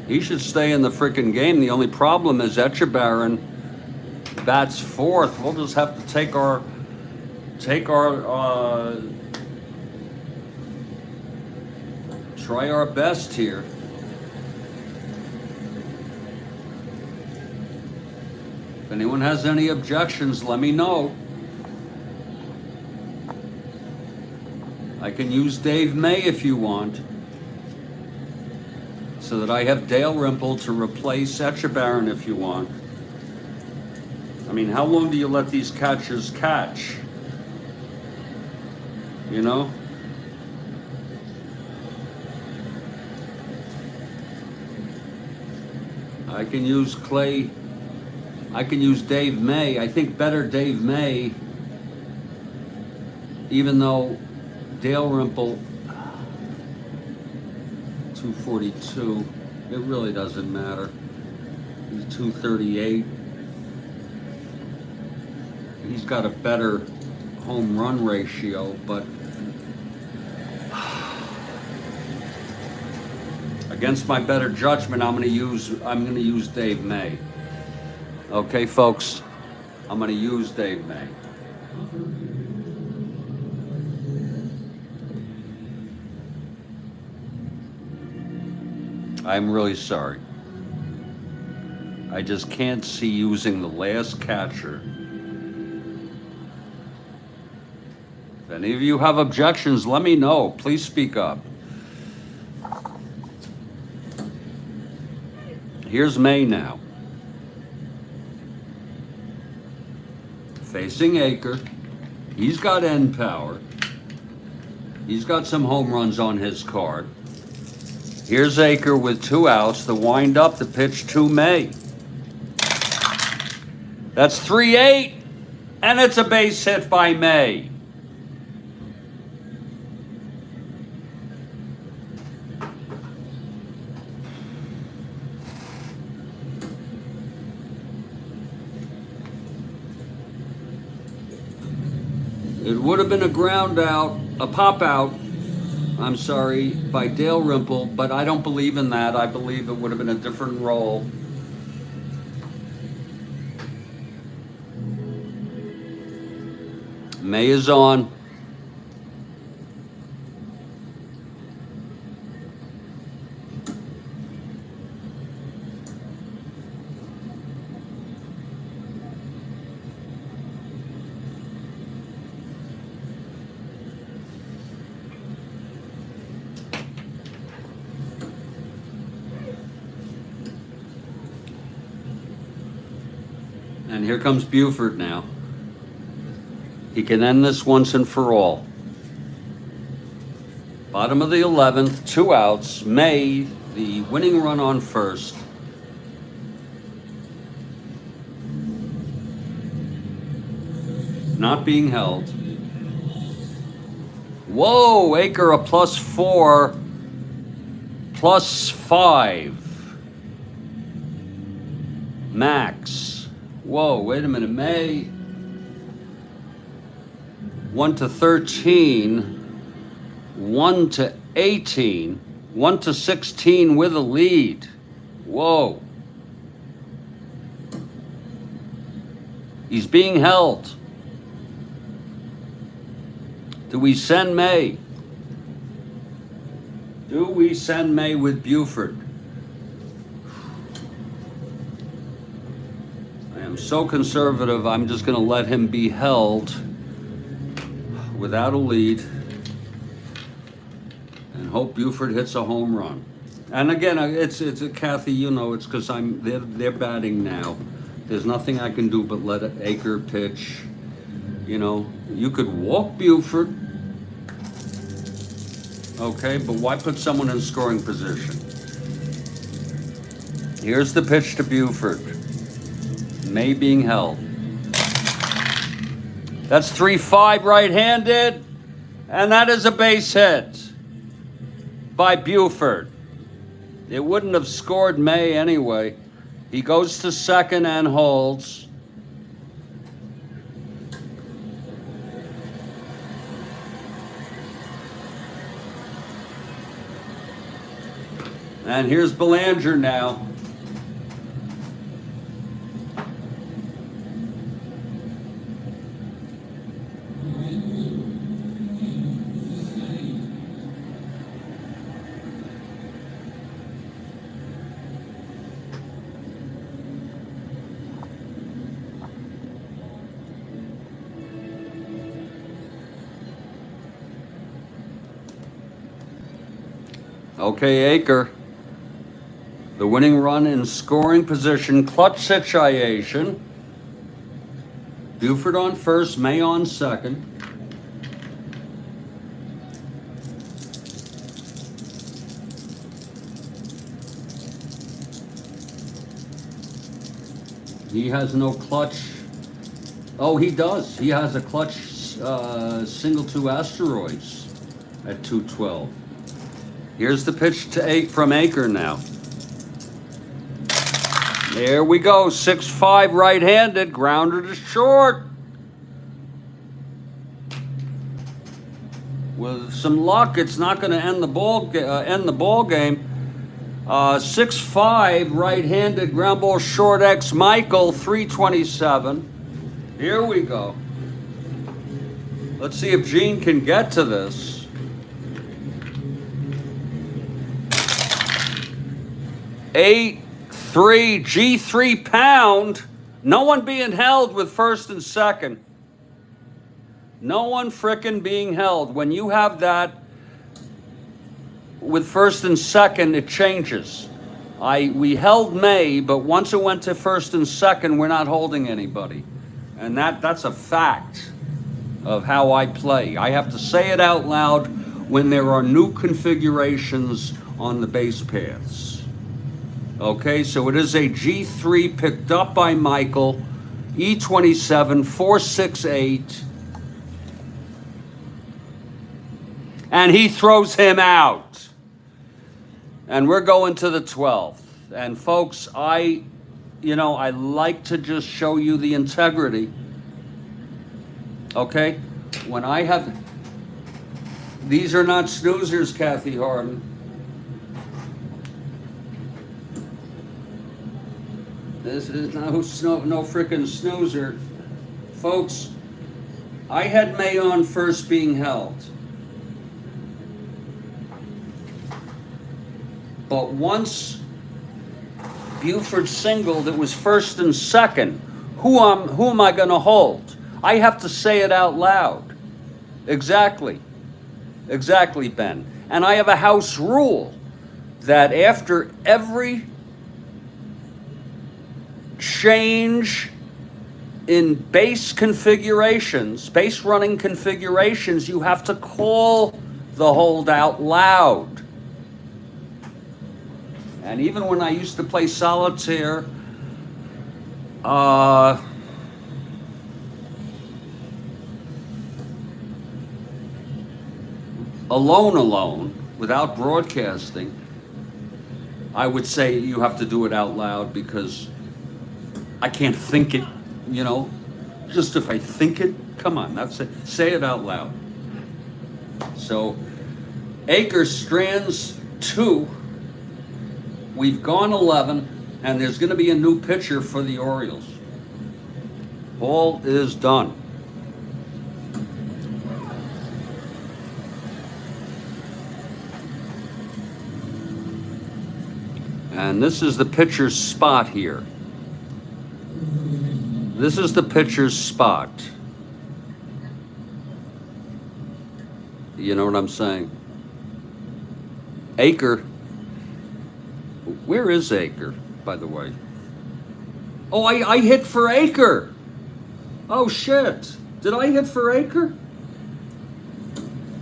He should stay in the frickin' game. The only problem is Etchebarren bats fourth. We'll just have to take our try our best here. If anyone has any objections, let me know. I can use Dave May if you want, so that I have Dalrymple to replace Etchebarren if you want. I mean, how long do you let these catchers catch? You know? I can use Clay. I can use Dave May. I think better Dave May, even though Dalrymple, 242, it really doesn't matter. He's 238. He's got a better home run ratio, but against my better judgment, I'm going to use Dave May. Okay, folks, I'm going to use Dave May. I'm really sorry. I just can't see using the last catcher. If any of you have objections, let me know. Please speak up. Here's May now. Facing Aker. He's got end power. He's got some home runs on his card. Here's Aker with 2 outs. The wind up, the pitch to May. That's 3-8, and it's a base hit by May. It would have been a ground out, a pop out, I'm sorry, by Dalrymple, but I don't believe in that. I believe it would have been a different role. May is on. And here comes Buford now. He can end this once and for all. Bottom of the 11th, 2 outs. May, the winning run on first. Not being held. Whoa, Aker a +4, +5. Max. Whoa, wait a minute, May. 1-13, 1-18, 1-16 with a lead. Whoa. He's being held. Do we send May? Do we send May with Buford? I am so conservative, I'm just going to let him be held without a lead and hope Buford hits a home run. And again, it's Kathy, you know, it's because they're batting now. There's nothing I can do but let Aker pitch. You know, you could walk Buford, okay, but why put someone in scoring position? Here's the pitch to Buford. May being held. That's 3-5 right-handed, and that is a base hit by Buford. It wouldn't have scored May anyway. He goes to second and holds. And here's Belanger now. Okay, Aker. The winning run in scoring position, clutch situation. Buford on first, May on second. He has no clutch. Oh, he does. He has a clutch single to asteroids at 212. Here's the pitch from Aker now. There we go, 6-5 right-handed, grounder to short. With some luck, it's not going to end the ball game. 6-5 right-handed, ground ball short X Michael, 327. Here we go. Let's see if Gene can get to this. 8-3 G3 pound. No one being held with first and second. No one frickin' being held. When you have that with first and second, it changes. We held May, but once it went to first and second, we're not holding anybody. And that's a fact of how I play. I have to say it out loud when there are new configurations on the base paths. Okay, so it is a G3 picked up by Michael, E27, 468. And he throws him out. And we're going to the 12th. And folks, I like to just show you the integrity. Okay? When I have, these are not snoozers, Kathy Harden. This is no frickin' snoozer. Folks, I had May on first being held. But once Buford singled, it was first and second. Who am I going to hold? I have to say it out loud. Exactly, Ben. And I have a house rule that after every change in base running configurations, you have to call the hold out loud. And even when I used to play solitaire, alone, without broadcasting, I would say you have to do it out loud because I can't think it, just if I think it, come on, that's it. Say it out loud. So, Aker strands 2. We've gone 11, and there's going to be a new pitcher for the Orioles. All is done. And this is the pitcher's spot here. This is the pitcher's spot. You know what I'm saying? Acre. Where is Acre, by the way? Oh, I hit for Acre. Oh, shit. Did I hit for Acre?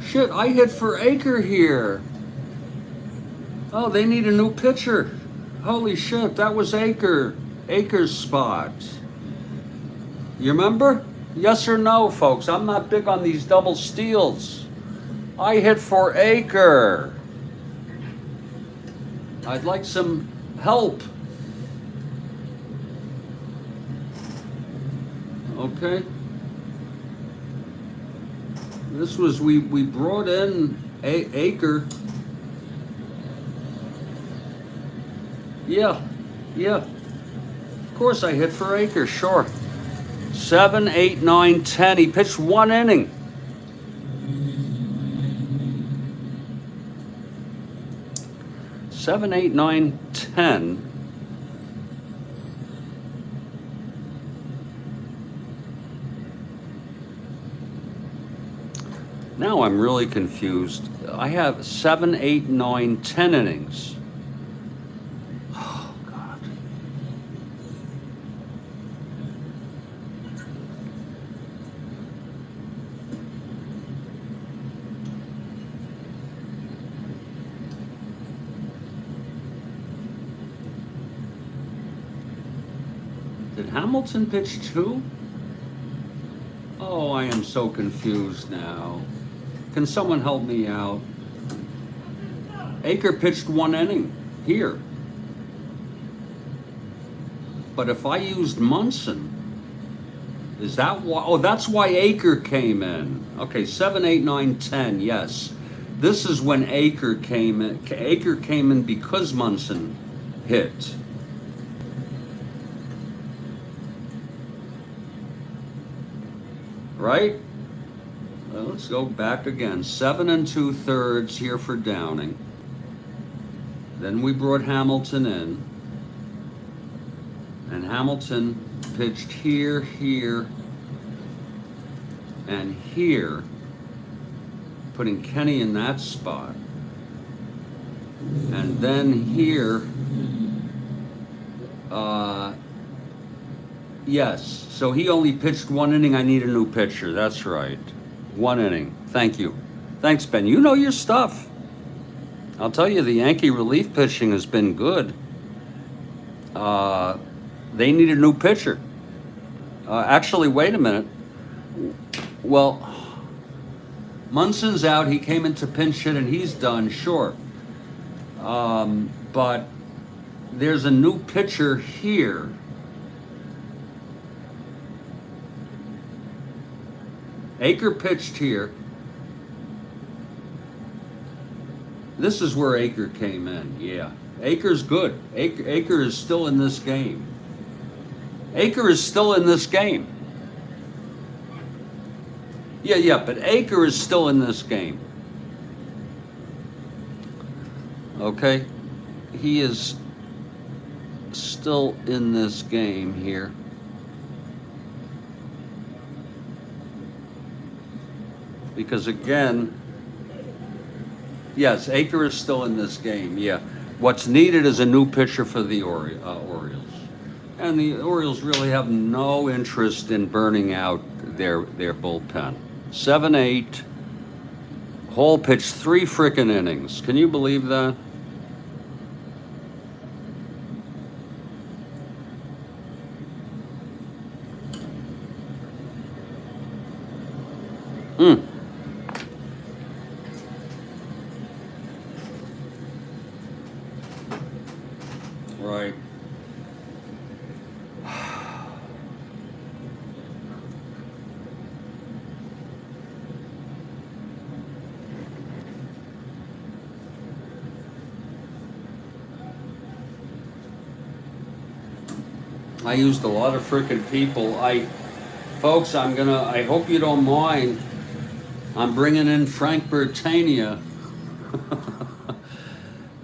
Shit, I hit for Acre here. Oh, they need a new pitcher. Holy shit, that was Acre's spot. You remember? Yes or no, folks? I'm not big on these double steals. I hit for Acre. I'd like some help. Okay. This was, we brought in Acre. Yeah. Of course I hit for Acre, sure. 7, 8, 9, 10. He pitched 1 inning. Seven, 8, 9, 10. Now I'm really confused. I have 7, 8, 9, 10 innings. Oh, God. Did Hamilton pitch 2? Oh, I am so confused now. Can someone help me out? Acre pitched 1 inning here. But if I used Munson, is that why? Oh, that's why Acre came in. Okay, 7, 8, 9, 10, yes. This is when Acre came in. Acre came in because Munson hit. Right? Well, let's go back again. 7 2/3 here for Downing. Then we brought Hamilton in. And Hamilton pitched here, here, and here, putting Kenny in that spot. And then here, yes, so he only pitched 1 inning. I need a new pitcher. That's right. 1 inning. Thank you. Thanks, Ben. You know your stuff. I'll tell you, the Yankee relief pitching has been good. They need a new pitcher. Actually, wait a minute. Well, Munson's out. He came into pinch hit and he's done, sure. But there's a new pitcher here. Acre pitched here. This is where Acre came in, yeah. Acre's good. Acre is still in this game. Acre is still in this game. Yeah, but Acre is still in this game. Okay? He is still in this game here. Because again, yes, Acre is still in this game, yeah. What's needed is a new pitcher for the Orioles. And the Orioles really have no interest in burning out their bullpen. 7, 8, Hall pitched 3 frickin' innings. Can you believe that? Right. I used a lot of frickin' people. Folks, I hope you don't mind. I'm bringing in Frank Bertania.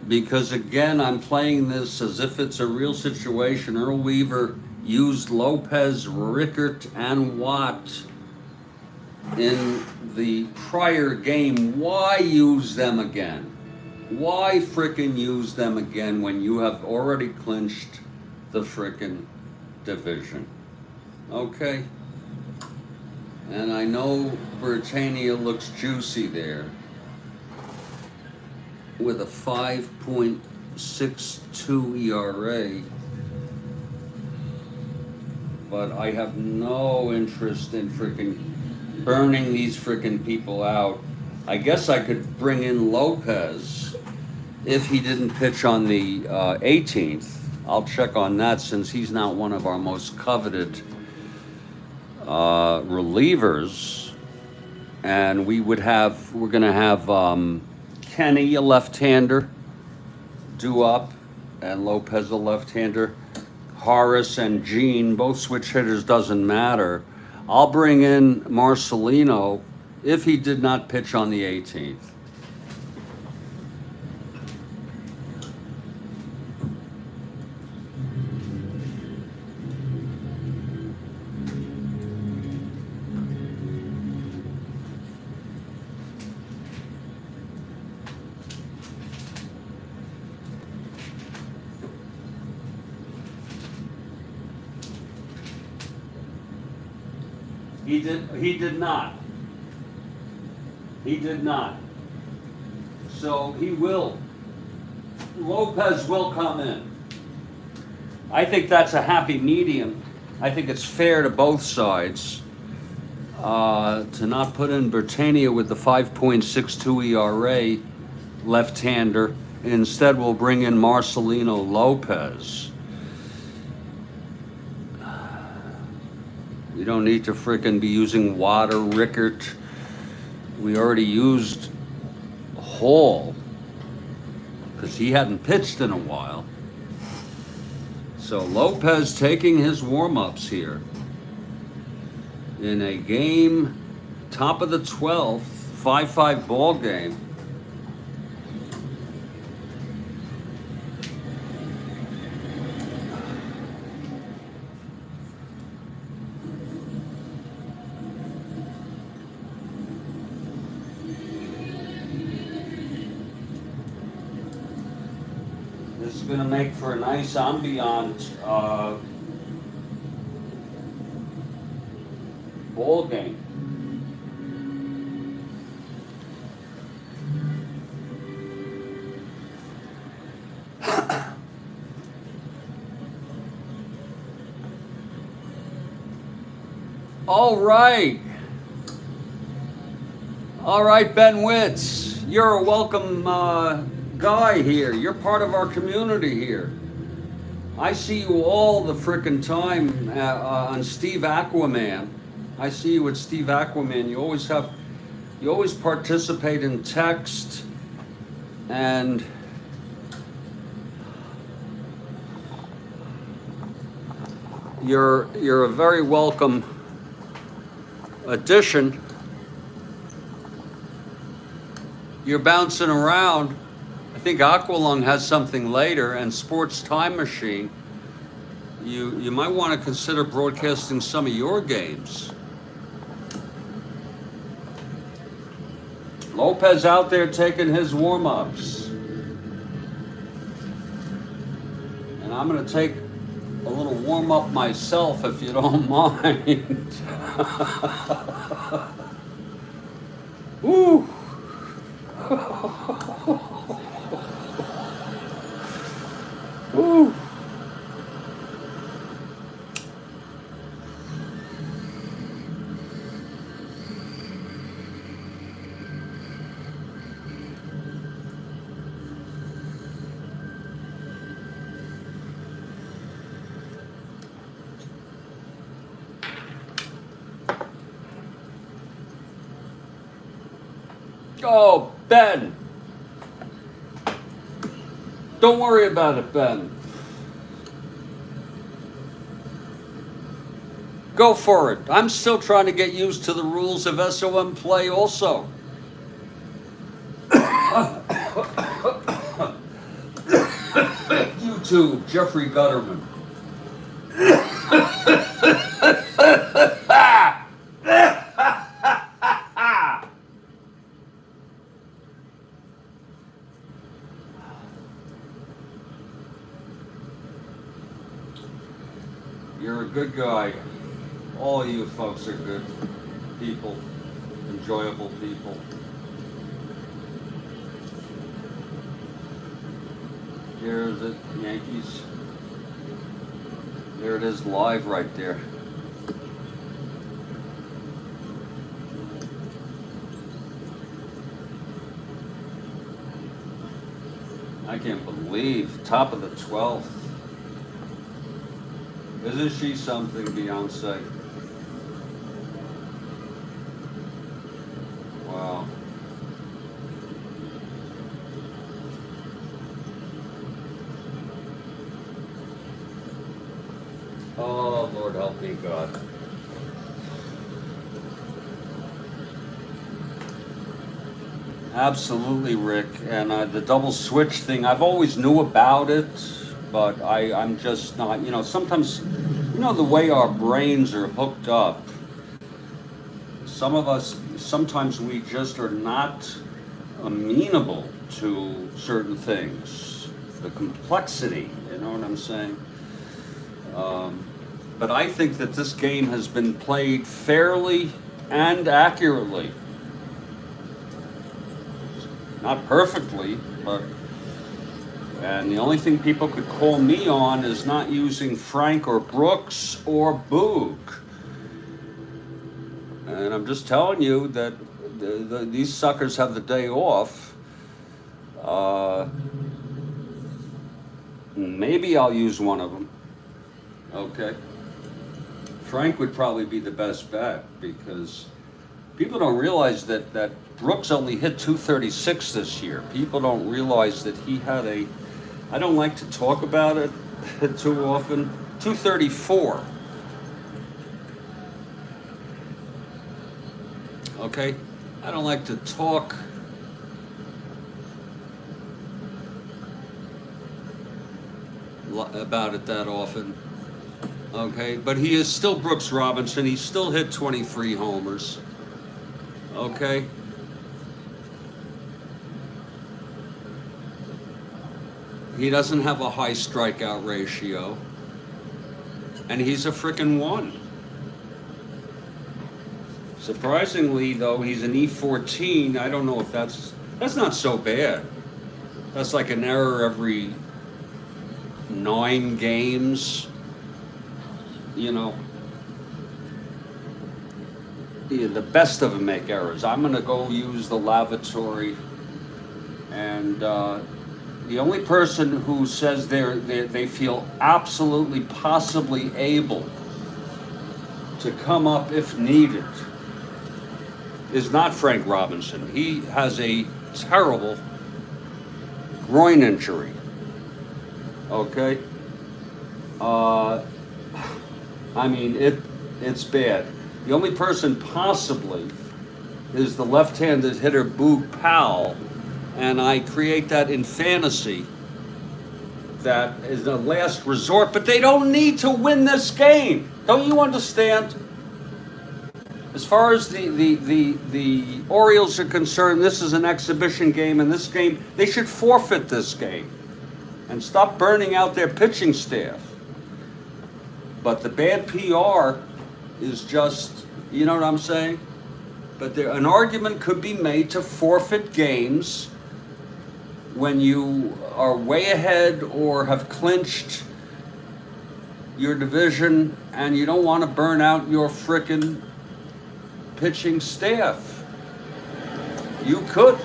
because again, I'm playing this as if it's a real situation. Earl Weaver used Lopez, Rickert, and Watt in the prior game. Why use them again? Why frickin' use them again when you have already clinched the frickin' division? Okay? And I know Britannia looks juicy there with a 5.62 ERA, but I have no interest in frickin' burning these frickin' people out. I guess I could bring in Lopez if he didn't pitch on the 18th. I'll check on that since he's not one of our most coveted relievers. And we're gonna have Kenny, a left-hander, due up, and Lopez, a left-hander. Horace and Gene, both switch hitters, doesn't matter. I'll bring in Marcelino if he did not pitch on the 18th. He did not. He did not. So he will. Lopez will come in. I think that's a happy medium. I think it's fair to both sides to not put in Britannia with the 5.62 ERA left-hander. Instead, we'll bring in Marcelino Lopez. We don't need to frickin' be using Watt or Rickert. We already used Hall because he hadn't pitched in a while. So Lopez taking his warm-ups here in a game, top of the 12th, 5-5 ball game. This is going to make for a nice ambient ball game. All right. All right, Ben Witz, you're a welcome guy here. You're part of our community here. I see you all the frickin' time on Steve Aquaman. I see you at Steve Aquaman. You always participate in text, and you're a very welcome addition. You're bouncing around. I think Aqualung has something later, and Sports Time Machine. You might want to consider broadcasting some of your games. Lopez out there taking his warm-ups. And I'm going to take a little warm-up myself, if you don't mind. Woo! Woo! Oh, Ben. Don't worry about it, Ben. Go for it. I'm still trying to get used to the rules of SOM play also. YouTube, Jeffrey Gutterman. You're a good guy. All of you folks are good people, enjoyable people. Here's it, Yankees. There it is live right there. I can't believe, top of the 12th. Isn't she something, Beyonce? Wow. Oh, Lord help me, God. Absolutely, Rick. And the double switch thing, I've always knew about it, but I'm just not, you know, sometimes, you know, the way our brains are hooked up, some of us, sometimes we just are not amenable to certain things, the complexity, you know what I'm saying? But I think that this game has been played fairly and accurately. Not perfectly, but, and the only thing people could call me on is not using Frank or Brooks or Boog. And I'm just telling you that these suckers have the day off. Maybe I'll use one of them. Okay. Frank would probably be the best bet because people don't realize that Brooks only hit 236 this year. People don't realize that he had a, I don't like to talk about it too often, 234. Okay? I don't like to talk about it that often. Okay? But he is still Brooks Robinson. He still hit 23 homers. Okay? He doesn't have a high strikeout ratio. And he's a frickin' 1. Surprisingly, though, he's an E14. I don't know if that's not so bad. That's like an error every 9 games. You know. Yeah, the best of them make errors. I'm going to go use the lavatory. And the only person who says they feel absolutely possibly able to come up if needed is not Frank Robinson. He has a terrible groin injury. Okay? I mean, it's bad. The only person possibly is the left-handed hitter Boog Powell, and I create that in fantasy. That is the last resort, but they don't need to win this game. Don't you understand? As far as the Orioles are concerned, this is an exhibition game, and this game, they should forfeit this game and stop burning out their pitching staff. But the bad PR is just, you know what I'm saying? But an argument could be made to forfeit games when you are way ahead or have clinched your division and you don't want to burn out your frickin' pitching staff. You could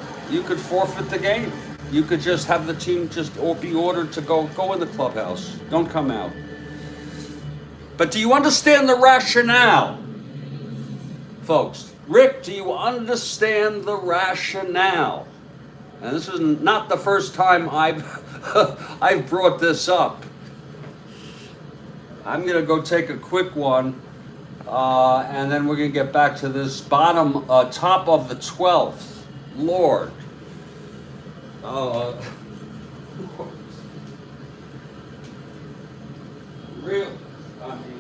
forfeit the game. You could just have the team be ordered to go in the clubhouse. Don't come out. But do you understand the rationale, folks? Rick, do you understand the rationale? And this is not the first time I've brought this up. I'm going to go take a quick one, and then we're going to get back to this top of the 12th. Lord. Really? I mean,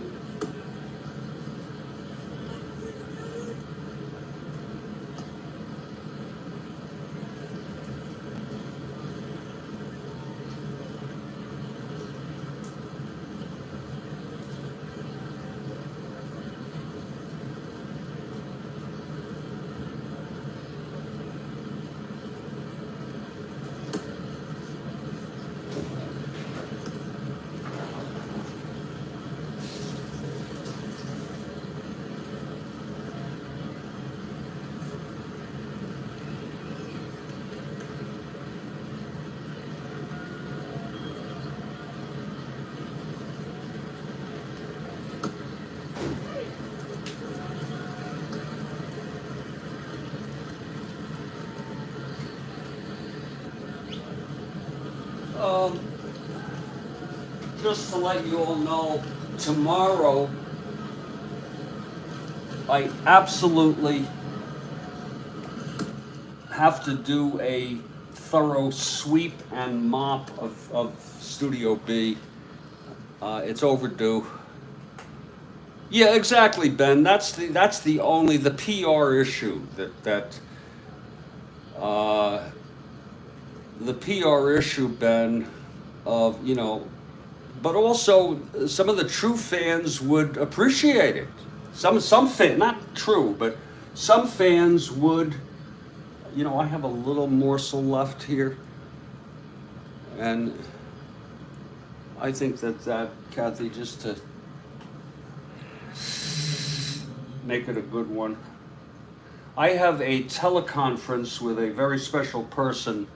um, just to let you all know, tomorrow I absolutely have to do a thorough sweep and mop of Studio B. It's overdue. Yeah, exactly, Ben. That's the only the PR issue that uh, the PR issue, Ben, of but also some of the true fans would appreciate it. Some fan, not true, but some fans would. I have a little morsel left here, and I think that Kathy, just to make it a good one. I have a teleconference with a very special person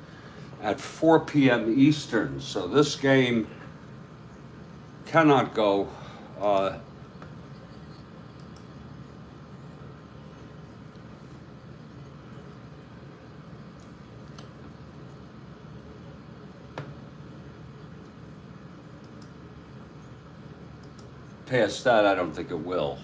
at 4 p.m. Eastern, so this game cannot go. Past that, I don't think it will.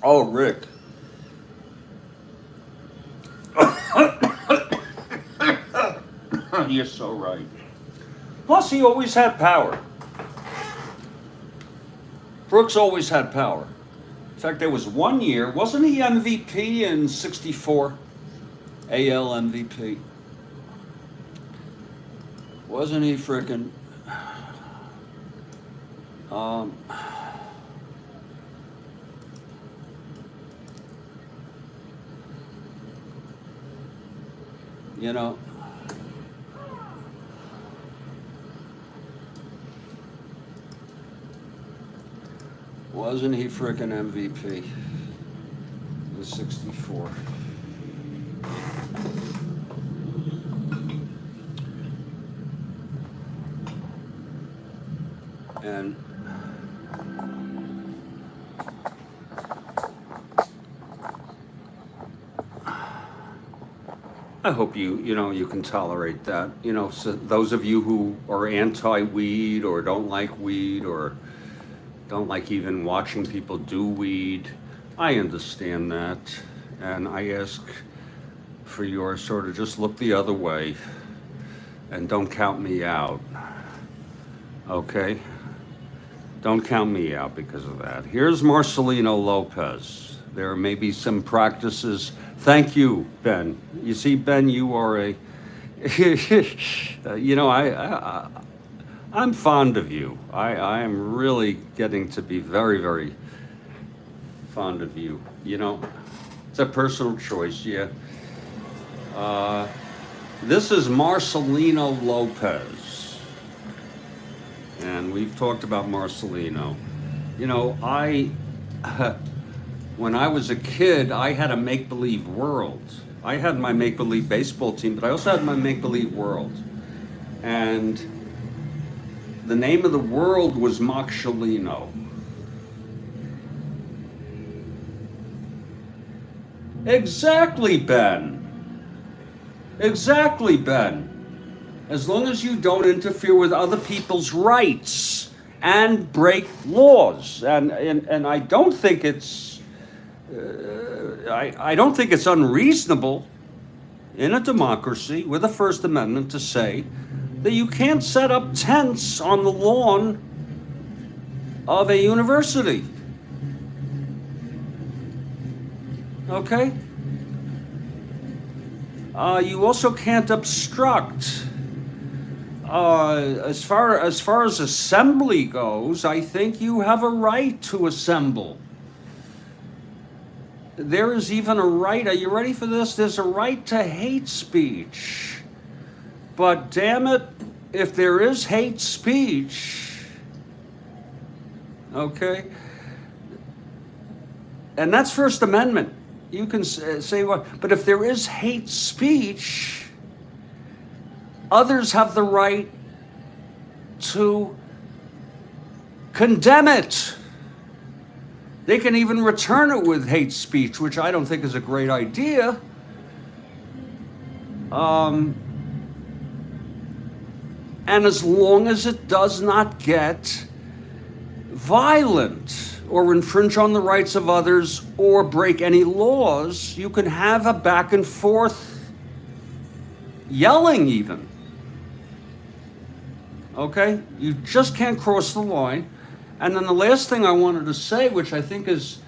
Oh, Rick. You're so right. Plus, he always had power. Brooks always had power. In fact, there was one year, wasn't he MVP in '64? AL MVP. Wasn't he frickin'? You know, wasn't he frickin' MVP in '64? And I hope you can tolerate that. So those of you who are anti-weed or don't like weed or don't like even watching people do weed, I understand that. And I ask for your sort of just look the other way and don't count me out. Okay? Don't count me out because of that. Here's Marcelino Lopez. There may be some practices. Thank you, Ben. You see, Ben, you are a, I'm fond of you. I am really getting to be very, very fond of you. It's a personal choice, yeah. This is Marcelino Lopez. And we've talked about Marcelino. You know, when I was a kid, I had a make-believe world. I had my make-believe baseball team, but I also had my make-believe world. And the name of the world was Marcelino. Exactly, Ben. Exactly, Ben. As long as you don't interfere with other people's rights and break laws. And I don't think it's I don't think it's unreasonable in a democracy with a First Amendment to say that you can't set up tents on the lawn of a university. Okay? You also can't obstruct. As far as assembly goes, I think you have a right to assemble. There is even a right, are you ready for this? There's a right to hate speech. But damn it, if there is hate speech, okay, and that's First Amendment. You can say what, but if there is hate speech, others have the right to condemn it. They can even return it with hate speech, which I don't think is a great idea. And as long as it does not get violent or infringe on the rights of others or break any laws, you can have a back and forth yelling even. Okay? You just can't cross the line. And then the last thing I wanted to say, which I think is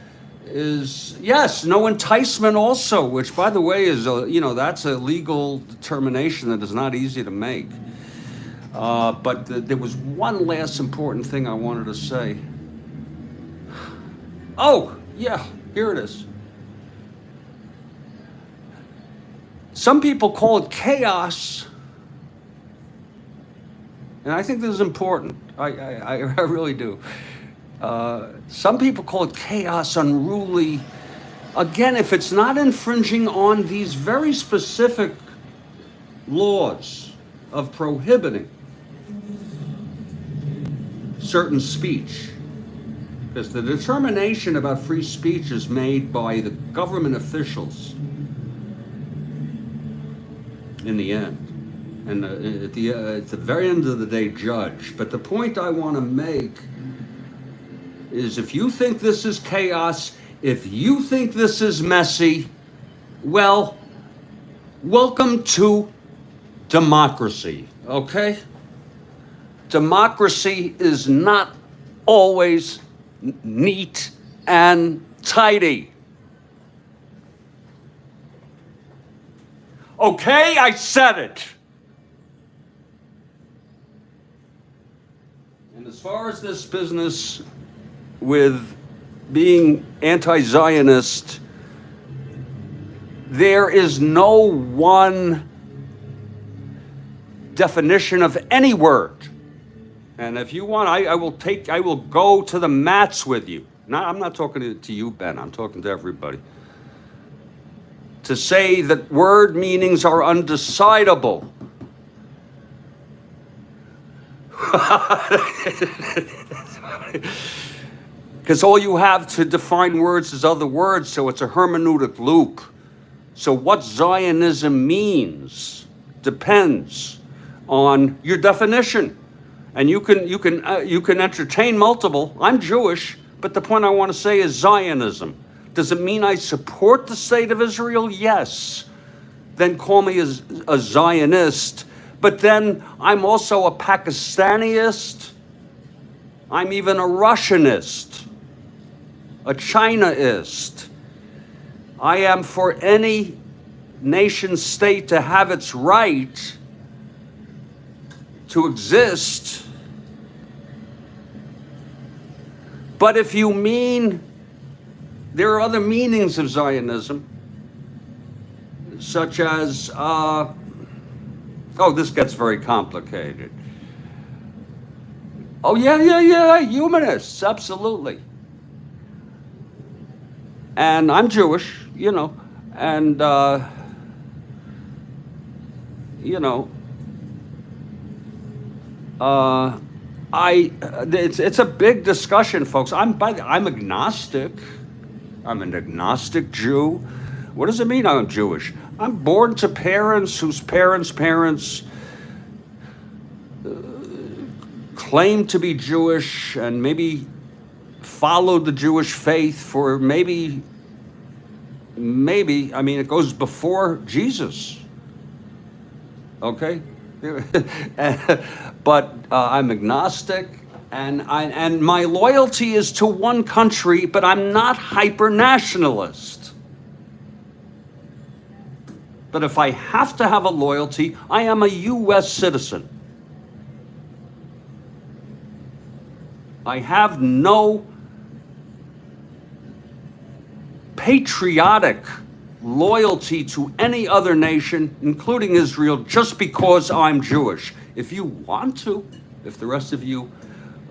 yes, no enticement also, which by the way is that's a legal determination that is not easy to make. But there was one last important thing I wanted to say. Oh, yeah, here it is. Some people call it chaos, and I think this is important. I really do. Some people call it chaos, unruly. Again, if it's not infringing on these very specific laws of prohibiting certain speech, because the determination about free speech is made by the government officials in the end, and at the very end of the day, judge. But the point I want to make is, if you think this is chaos, if you think this is messy, well, welcome to democracy, okay? Democracy is not always neat and tidy. Okay, I said it. And as far as this business with being anti-Zionist, there is no one definition of any word. And if you want, I will go to the mats with you. I'm not talking to you, Ben. I'm talking to everybody. To say that word meanings are undecidable. Because all you have to define words is other words, so it's a hermeneutic loop. So what Zionism means depends on your definition. And you can entertain multiple. I'm Jewish, but the point I want to say is Zionism. Does it mean I support the state of Israel? Yes. Then call me a Zionist. But then I'm also a Pakistaniist. I'm even a Russianist, a Chinaist. I am for any nation state to have its right to exist. But if you mean, there are other meanings of Zionism, such as, this gets very complicated. Oh, yeah, humanists, absolutely. And I'm Jewish, and, you know, uh, it's a big discussion, folks. I'm agnostic. I'm an agnostic Jew. What does it mean I'm Jewish? I'm born to parents whose parents claim to be Jewish and maybe followed the Jewish faith for maybe, I mean, it goes before Jesus. Okay? But I'm agnostic, and my loyalty is to one country, but I'm not hyper nationalist. But if I have to have a loyalty, I am a U.S. citizen. I have no patriotic loyalty to any other nation, including Israel, just because I'm Jewish. If you want to, if the rest of you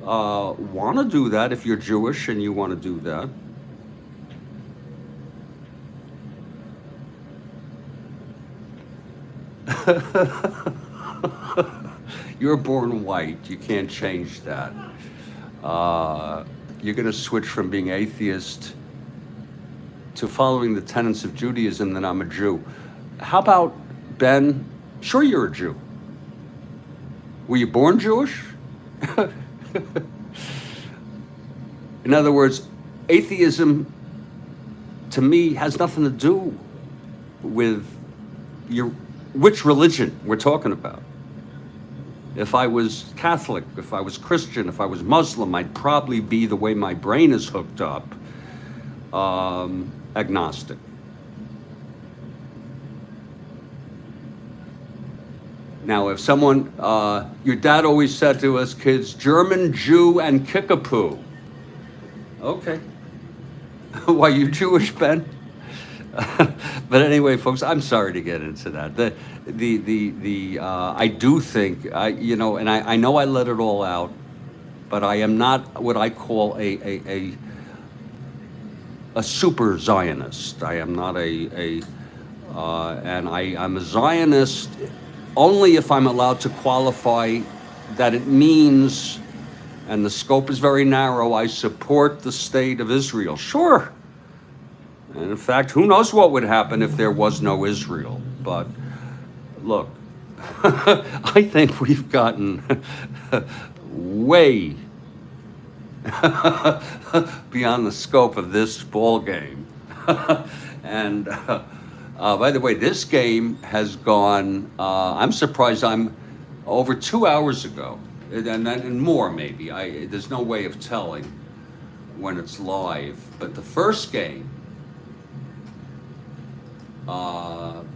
want to do that, if you're Jewish and you want to do that. You're born white. You can't change that. You're going to switch from being atheist to following the tenets of Judaism, then I'm a Jew. How about, Ben? Sure, you're a Jew. Were you born Jewish? In other words, atheism to me has nothing to do with which religion we're talking about. If I was Catholic, if I was Christian, if I was Muslim, I'd probably be, the way my brain is hooked up, agnostic. Now, if someone, your dad always said to us kids, German, Jew, and Kickapoo. Okay. Why, you Jewish, Ben? But anyway, folks, I'm sorry to get into that. I do think, and I know I let it all out, but I am not what I call a super Zionist. I am not and I'm a Zionist only if I'm allowed to qualify that it means, and the scope is very narrow, I support the state of Israel. Sure. And in fact, who knows what would happen if there was no Israel. But look, I think we've gotten way beyond the scope of this ball game. And by the way, this game has gone, I'm surprised, I'm over 2 hours ago, and more maybe. There's no way of telling when it's live. But the first game,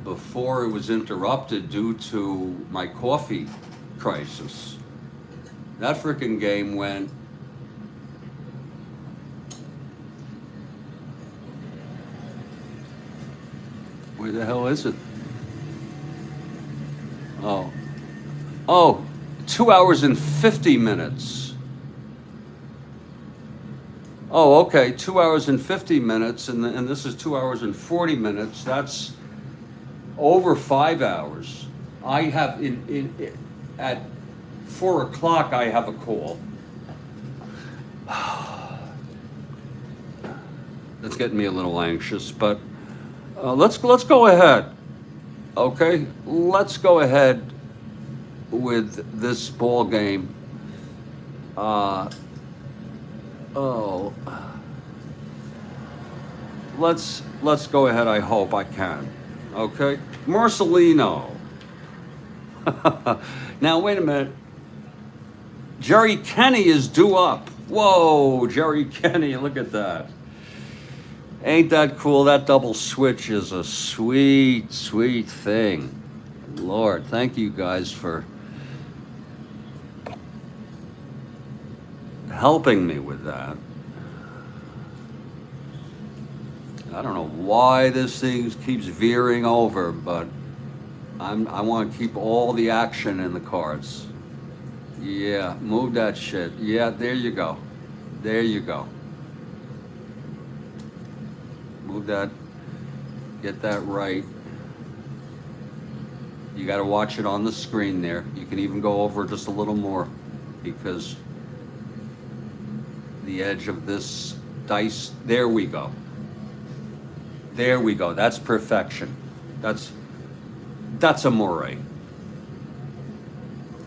before it was interrupted due to my coffee crisis, that frickin' game went where the hell is it? Oh, 2 hours and 50 minutes. Oh, okay, 2 hours and 50 minutes, and this is 2 hours and 40 minutes. That's over 5 hours. I have at 4 o'clock. I have a call. That's getting me a little anxious, but let's go ahead. Okay, let's go ahead with this ball game. Let's go ahead. I hope I can. Okay, Marcelino. Now wait a minute. Jerry Kenny is due up. Whoa, Jerry Kenny, look at that. Ain't that cool? That double switch is a sweet, sweet thing. Lord, thank you guys for helping me with that. I don't know why this thing keeps veering over, but I want to keep all the action in the cards. Yeah, move that shit. Yeah, there you go. There you go. Move that. Get that right. You got to watch it on the screen there. You can even go over just a little more because the edge of this dice, there we go. There we go. That's perfection. That's amore.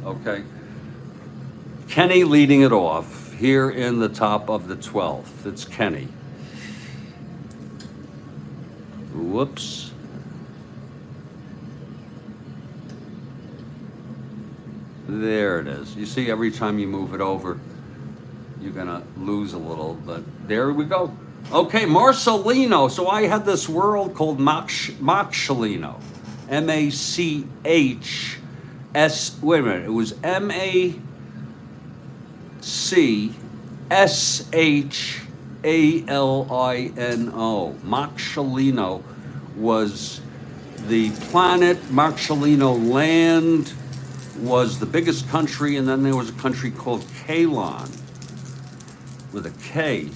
Okay. Kenny leading it off here in the top of the 12th. It's Kenny. Whoops. There it is. You see, every time you move it over, you're going to lose a little, but there we go. Okay, Marcelino. So I had this world called Machelino. M-A-C-H-S. Wait a minute. It was M-A-C-S-H-A-L-I-N-O. Machelino was the planet. Machelino land was the biggest country, and then there was a country called Kalon with a K,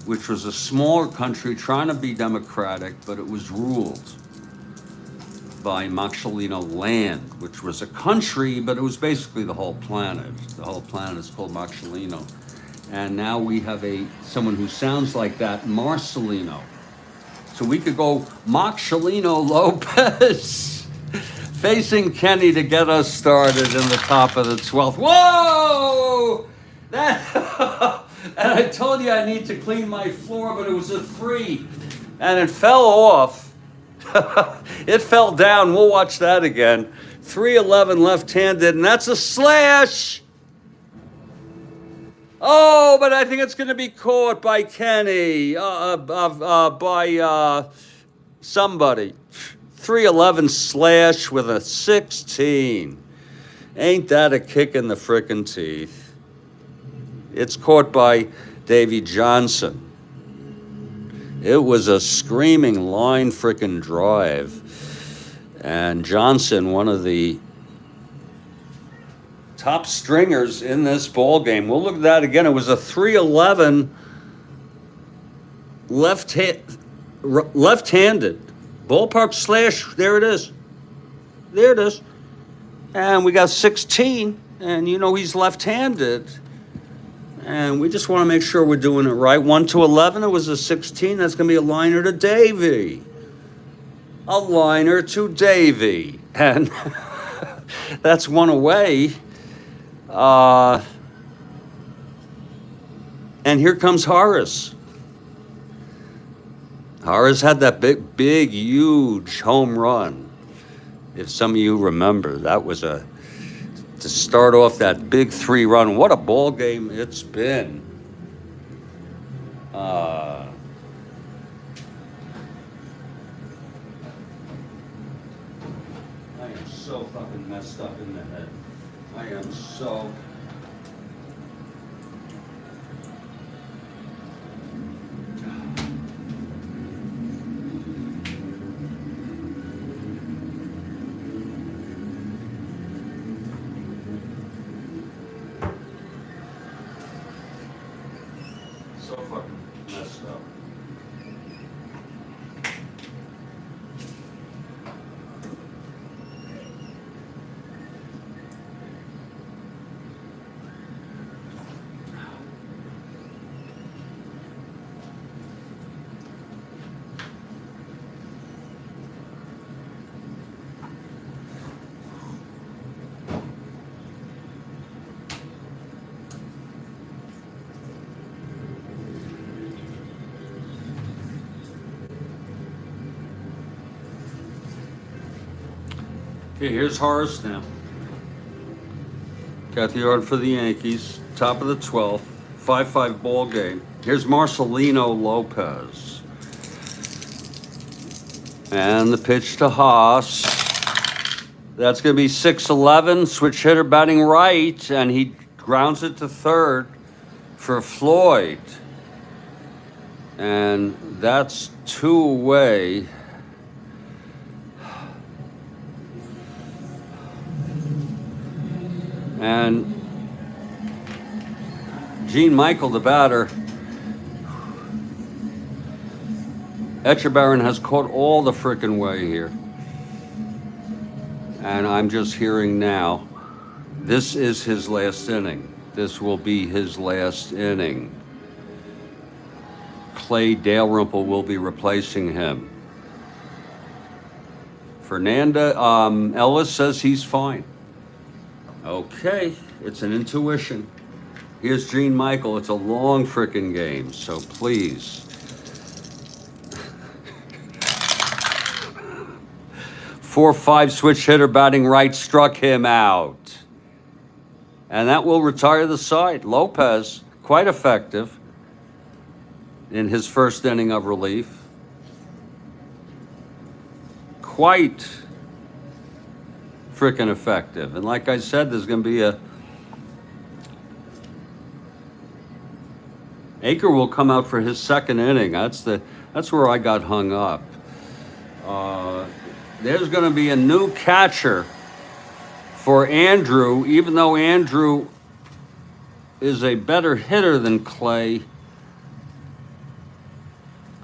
which was a smaller country trying to be democratic, but it was ruled by Machelino land, which was a country, but it was basically the whole planet. The whole planet is called Machelino. And now we have someone who sounds like that, Marcelino. So we could go Machelino Lopez facing Kenny to get us started in the top of the 12th. Whoa! And I told you I need to clean my floor, but it was a 3. And it fell off. It fell down. We'll watch that again. 3-11 left-handed, and that's a slash. Oh, but I think it's going to be caught by Kenny, by somebody. 3-11 slash with a 16. Ain't that a kick in the frickin' teeth? It's caught by Davy Johnson. It was a screaming line frickin' drive. And Johnson, one of the top stringers in this ball game. We'll look at that again. It was a 3-11 left-handed ballpark slash. There it is. There it is. And we got 16, and you know he's left-handed. And we just want to make sure we're doing it right. 1-11, it was a 16. That's going to be a liner to Davy. A liner to Davy. And that's one away. And here comes Horace. Horace had that big, huge home run. If some of you remember, that was to start off that big 3-run. What a ball game it's been. I am so fucking messed up in the head. I am so... so fucking messed up. Okay, here's Horace now. Got the yard for the Yankees. Top of the 12th. 5-5 ball game. Here's Marcelino Lopez. And the pitch to Haas. That's going to be 6-11. Switch hitter batting right. And he grounds it to third for Floyd. And that's 2 away. And Gene Michael, the batter, Etchebarren has caught all the frickin' way here. And I'm just hearing now, this is his last inning. This will be his last inning. Clay Dalrymple will be replacing him. Ellis says he's fine. Okay, it's an intuition. Here's Gene Michael. It's a long frickin' game, so please. 4-5 switch hitter batting right struck him out. And that will retire the side. Lopez, quite effective in his first inning of relief. Quite frickin' effective. And like I said, there's going to be Aker will come out for his second inning. That's where I got hung up. There's going to be a new catcher for Andrew, even though Andrew is a better hitter than Clay.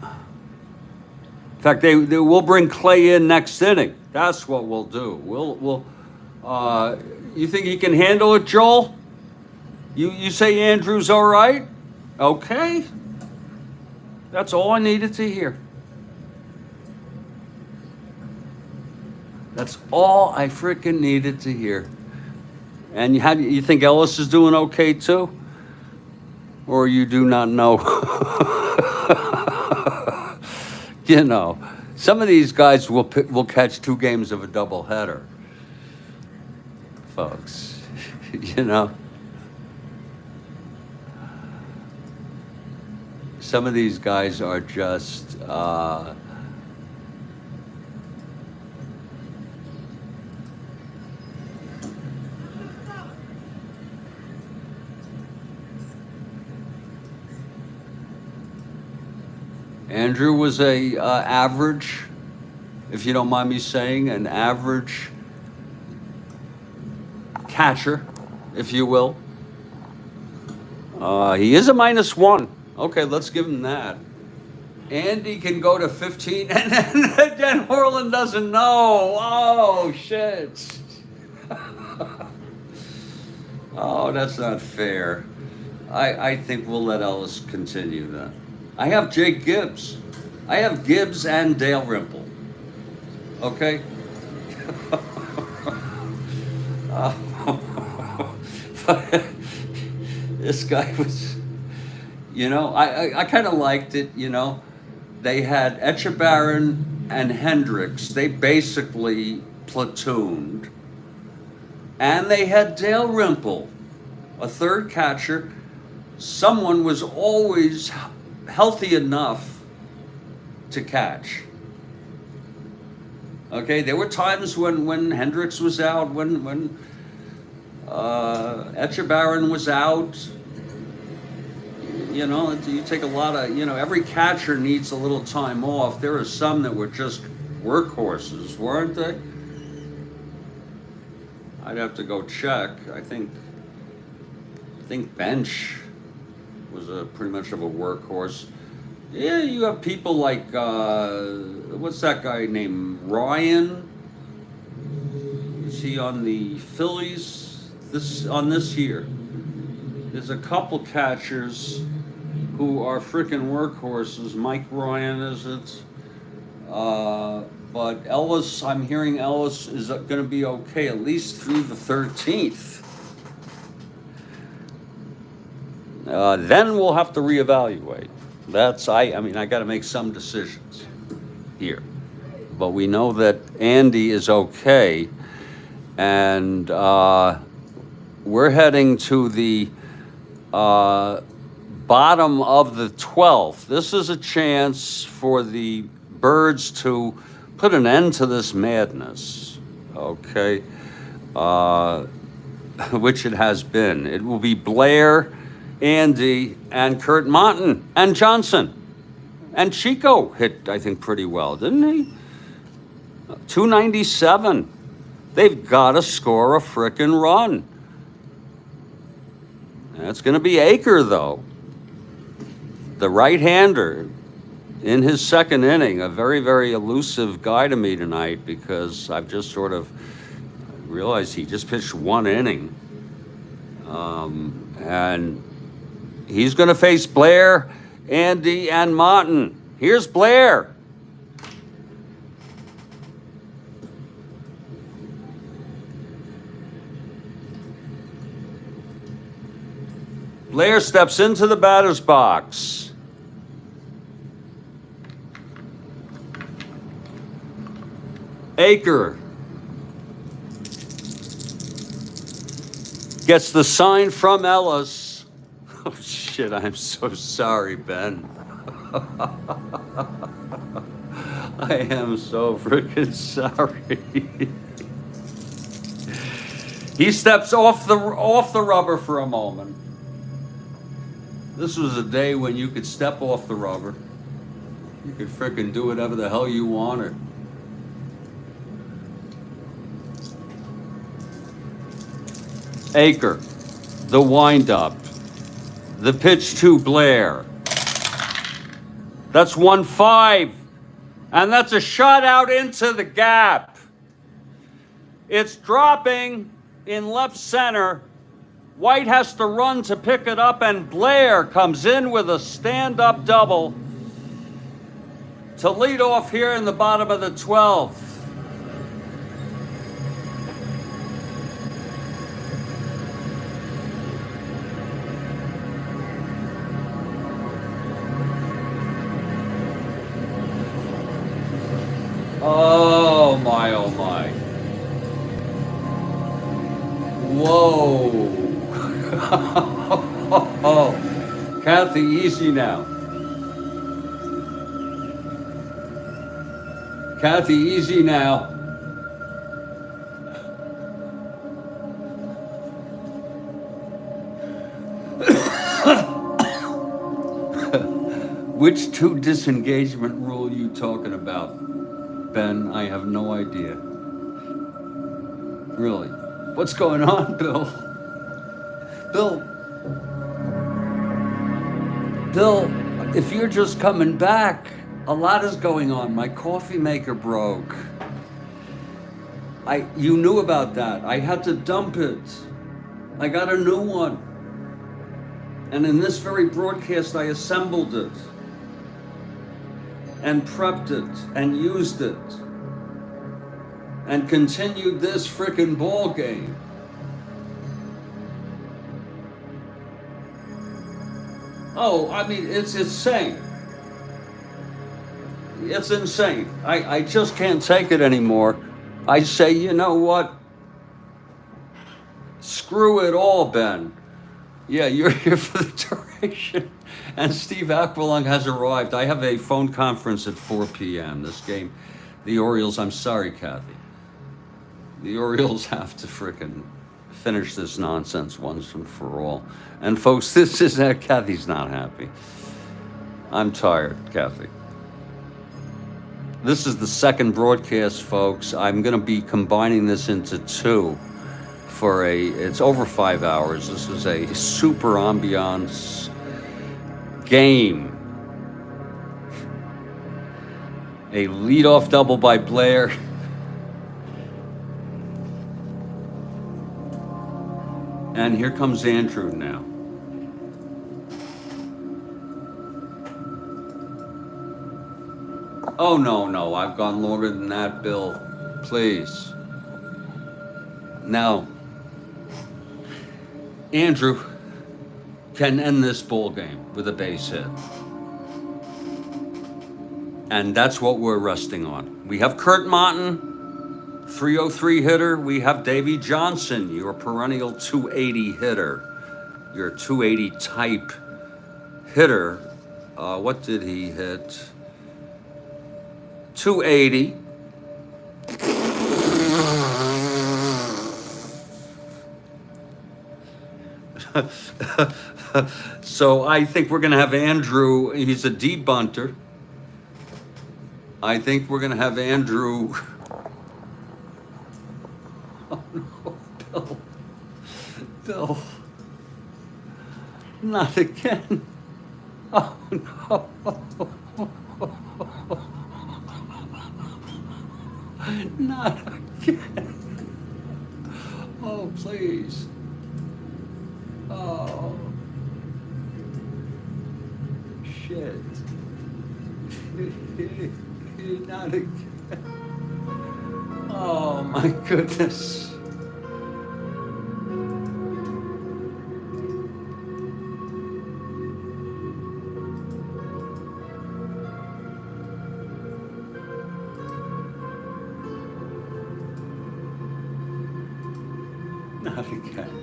In fact, they will bring Clay in next inning. That's what we'll do. You think he can handle it, Joel? You say Andrew's all right? Okay. That's all I needed to hear. That's all I freaking needed to hear. And you think Ellis is doing okay too? Or you do not know? You know, some of these guys will catch 2 games of a doubleheader, folks. You know, some of these guys are just. Andrew was a average, if you don't mind me saying, an average catcher, if you will. He is a -1. Okay, let's give him that. Andy can go to 15, and then Orland doesn't know. Oh, shit. Oh, that's not fair. I think we'll let Ellis continue then. I have Jake Gibbs. I have Gibbs and Dalrymple. Okay? This guy was, you know, I kind of liked it, you know. They had Etchebarren and Hendricks. They basically platooned. And they had Dalrymple, a third catcher. Someone was always healthy enough to catch. Okay, there were times when Hendricks was out, when Etchebarren was out. You know, you take a lot of, you know, every catcher needs a little time off. There are some that were just workhorses, weren't they? I'd have to go check. I think Bench was pretty much of a workhorse. Yeah, you have people like, what's that guy named Ryan? Is he on the Phillies this year? There's a couple catchers who are frickin' workhorses. Mike Ryan, is it? But Ellis, I'm hearing Ellis is going to be okay at least through the 13th. Then we'll have to reevaluate. I mean, I got to make some decisions here. But we know that Andy is okay. And we're heading to the bottom of the 12th. This is a chance for the Birds to put an end to this madness, okay? Which it has been. It will be Blair, Andy, and Kurt Monton, and Johnson. And Chico hit, I think, pretty well, didn't he? 297. They've got to score a frickin' run. That's going to be Aker, though. The right-hander in his second inning, a very, very elusive guy to me tonight, because I've just sort of realized he just pitched one inning. And he's going to face Blair, Andy, and Martin. Here's Blair. Blair steps into the batter's box. Aker gets the sign from Ellis. Oh, shit, I'm so sorry, Ben. I am so freaking sorry. He steps off the rubber for a moment. This was a day when you could step off the rubber. You could frickin' do whatever the hell you wanted. Aker, the windup, the pitch to Blair. That's 1-5, and that's a shot out into the gap. It's dropping in left center. White has to run to pick it up, and Blair comes in with a stand-up double to lead off here in the bottom of the 12th. Oh my, oh my. Whoa. Oh, Kathy, easy now. Kathy, easy now. Which two disengagement rule you talking about, Ben? I have no idea. Really? What's going on, Bill? Bill, if you're just coming back, a lot is going on. My coffee maker broke. You knew about that. I had to dump it. I got a new one. And in this very broadcast, I assembled it and prepped it and used it and continued this frickin' ball game. Oh, I mean, it's insane. It's insane. I just can't take it anymore. I say, you know what? Screw it all, Ben. Yeah, you're here for the duration. And Steve Aquilung has arrived. I have a phone conference at 4 p.m. This game, the Orioles, I'm sorry, Kathy. The Orioles have to frickin' finish this nonsense once and for all. And folks, this is Kathy's not happy. I'm tired, Kathy. This is the second broadcast, folks. I'm gonna be combining this into two for it's over 5 hours. This is a super ambiance game. A leadoff double by Blair. And here comes Andrew now. Oh, no, I've gone longer than that, Bill. Please. Now, Andrew can end this ball game with a base hit. And that's what we're resting on. We have Kurt Martin, 303 hitter. We have Davey Johnson, your perennial 280 hitter, your 280 type hitter. What did he hit? 280. So I think we're going to have Andrew. He's a debunter. I think we're gonna have Andrew. Oh no, Bill. Bill. Not again. Oh no. Not again. Oh, please. Oh. Shit. Not again. Oh my goodness. Not again.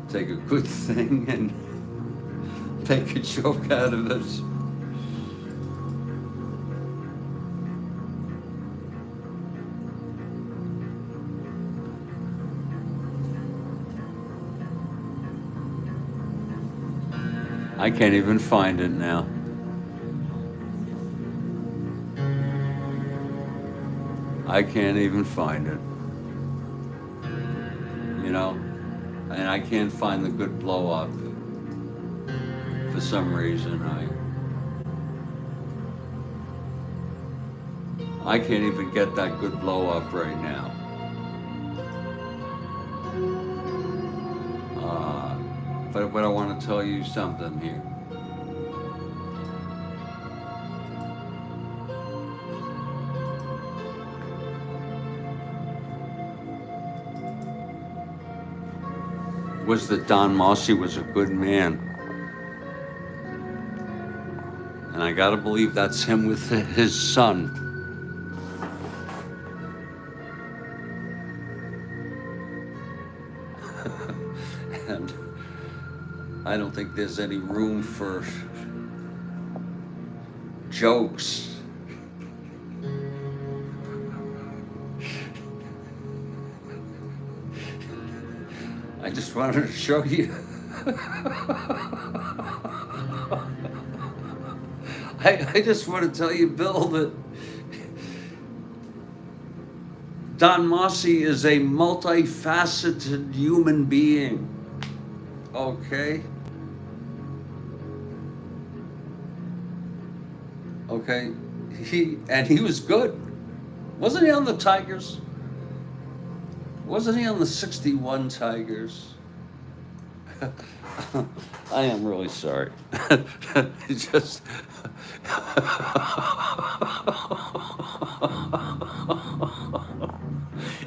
Take a good thing and make a joke out of it. I can't even find it now. I can't even find it. You know? And I can't find the good blow up. For some reason, I can't even get that good blow up right now. But I want to tell you something here. Was that Don Mossy was a good man. And I gotta believe that's him with his son. And I don't think there's any room for jokes. I just wanted to show you. I just want to tell you, Bill, that Don Mossy is a multifaceted human being. Okay? Okay? He was good. Wasn't he on the Tigers? Wasn't he on the 61 Tigers? I am really sorry. It's just...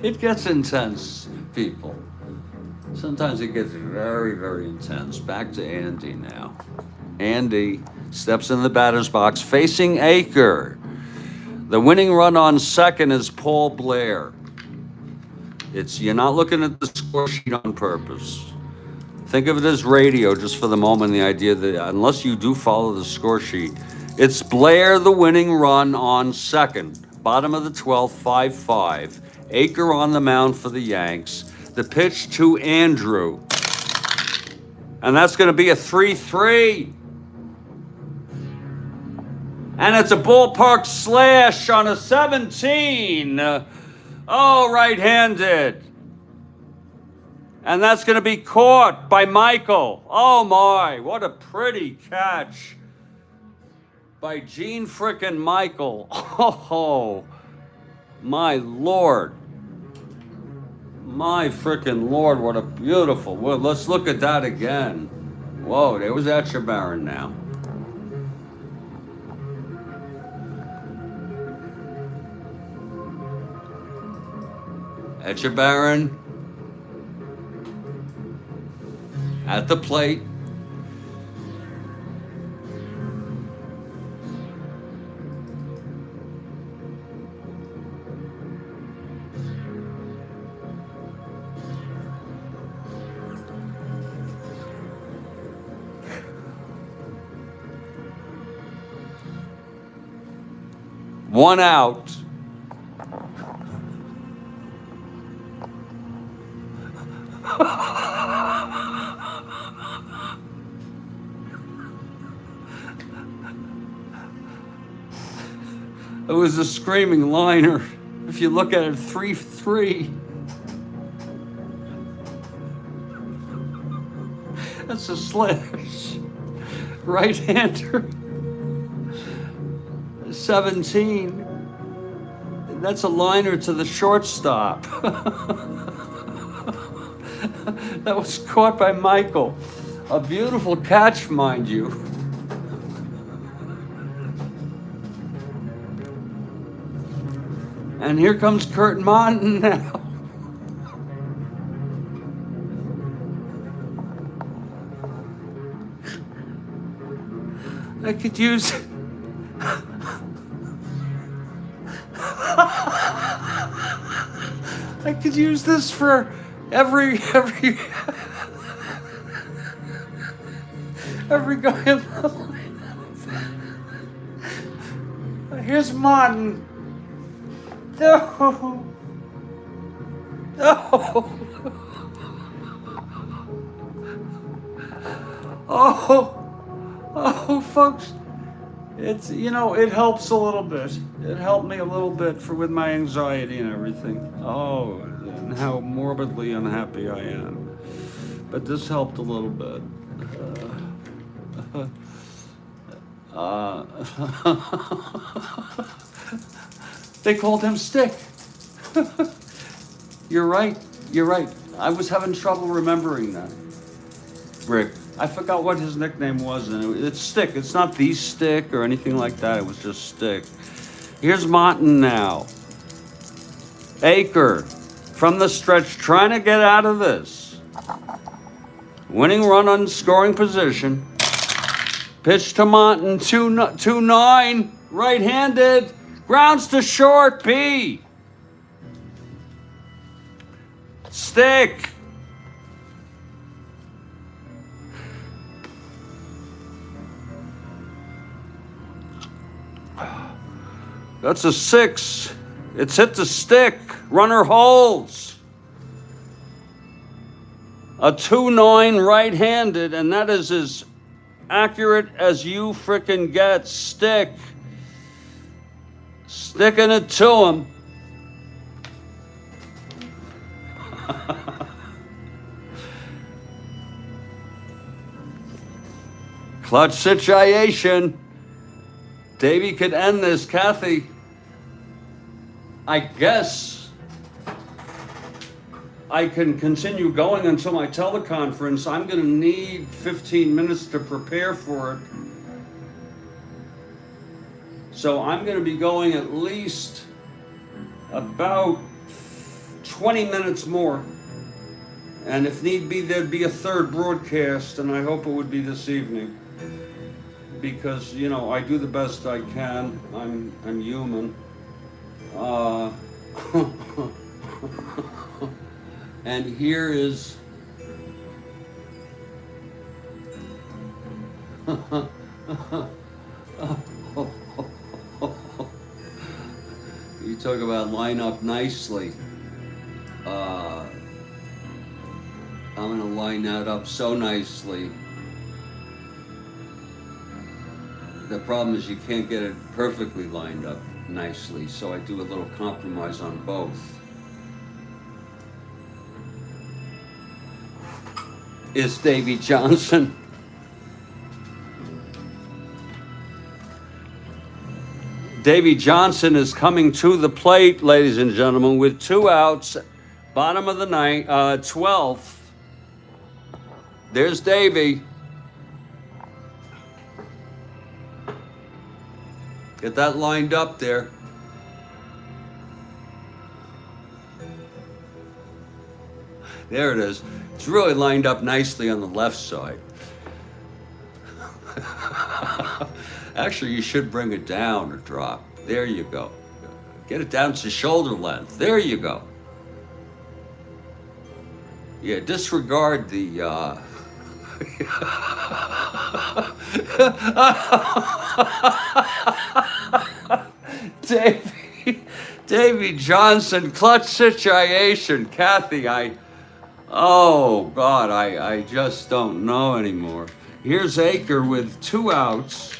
It gets intense, people. Sometimes it gets very, very intense. Back to Andy now. Andy steps in the batter's box facing Aker. The winning run on second is Paul Blair. You're not looking at the score sheet on purpose. Think of it as radio just for the moment, the idea that unless you do follow the score sheet, it's Blair the winning run on second. Bottom of the 12th, 5-5. Aker on the mound for the Yanks. The pitch to Andrew. And that's going to be a 3-3. And it's a ballpark slash on a 17. Oh, right-handed. And that's going to be caught by Michael. Oh, my. What a pretty catch by Gene frickin' Michael. Oh, my Lord. My frickin' Lord, what a beautiful... Well, let's look at that again. Whoa, there was Etchebarren now. Etchebarren at the plate. 1 out. It was a screaming liner. If you look at it, 3-3. That's a slash. Right-hander. 17. That's a liner to the shortstop. That was caught by Michael. A beautiful catch, mind you. And here comes Kurt Martin now. I could use... I could use this for every guy in the line. Here's Martin. No. No. Oh, folks. It's, you know, it helps a little bit. It helped me a little bit with my anxiety and everything. Oh, and how morbidly unhappy I am. But this helped a little bit. They called him Stick. You're right. You're right. I was having trouble remembering that. Rick. I forgot what his nickname was, and it's Stick. It's not the Stick or anything like that. It was just Stick. Here's Martin now. Aker from the stretch, trying to get out of this. Winning run on scoring position. Pitch to Martin, 2-9, right-handed. Grounds to short, P. Stick. That's a 6. It's hit the stick. Runner holds. A 2-9 right-handed, and that is as accurate as you frickin' get. Stick. Sticking it to him. Clutch situation. Davey could end this. Kathy, I guess I can continue going until my teleconference. I'm going to need 15 minutes to prepare for it. So I'm going to be going at least about 20 minutes more. And if need be, there'd be a third broadcast, and I hope it would be this evening. Because, you know, I do the best I can. I'm human. And here is you talk about line up nicely. I'm gonna line that up so nicely. The problem is you can't get it perfectly lined up nicely, so I do a little compromise on both. Is Davey Johnson. Davey Johnson is coming to the plate, ladies and gentlemen, with 2 outs, bottom of the ninth, 12th. There's Davey. Get that lined up there. There it is. It's really lined up nicely on the left side. Actually, you should bring it down or drop. There you go. Get it down to shoulder length. There you go. Yeah, disregard the Davy Johnson, clutch situation. Kathy, oh God, I just don't know anymore. Here's Aker with 2 outs.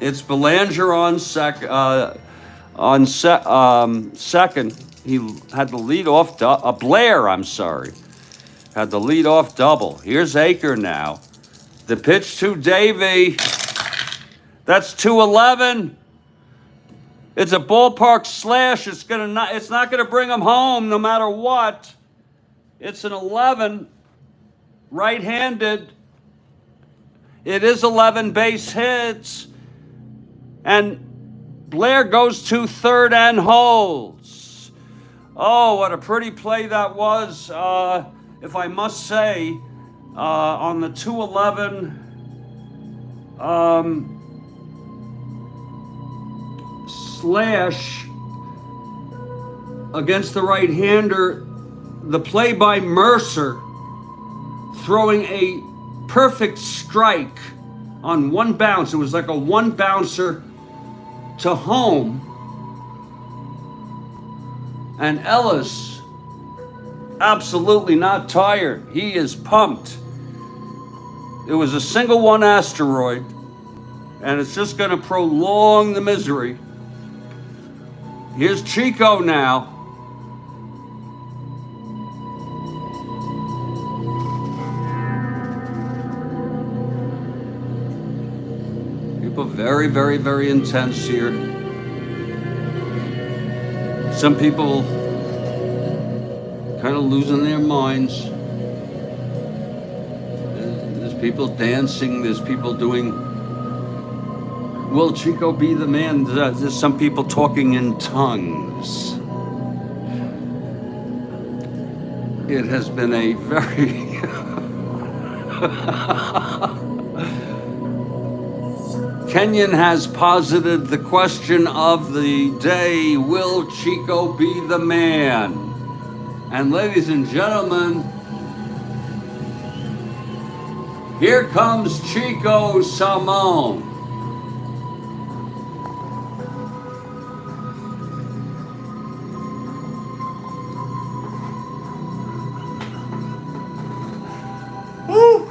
It's Belanger on second. He had the lead off. Blair, I'm sorry, had the lead off double. Here's Aker now. The pitch to Davy. That's 211. It's a ballpark slash. It's not gonna bring him home no matter what. It's an 11, right-handed. It is 11 base hits. And Blair goes to third and holds. Oh, what a pretty play that was, if I must say, on the 211 slash against the right-hander. The play by Mercer, throwing a perfect strike on one bounce. It was like a one bouncer to home. And Ellis, absolutely not tired. He is pumped. It was a single one asteroid, and it's just going to prolong the misery. Here's Chico now. People very, very, very intense here. Some people kind of losing their minds. There's people dancing. There's people doing, will Chico be the man? There's some people talking in tongues. It has been a very... Kenyon has posited the question of the day, will Chico be the man? And ladies and gentlemen, here comes Chico Salmon. Woo!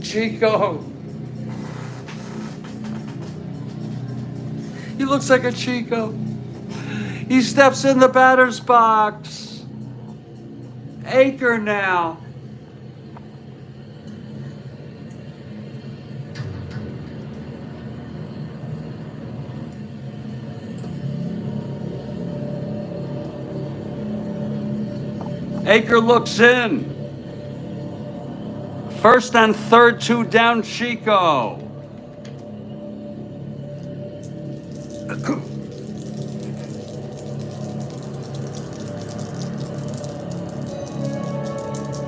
Chico. He looks like a Chico. He steps in the batter's box. Aker now. Aker looks in. First and third, 2 down, Chico.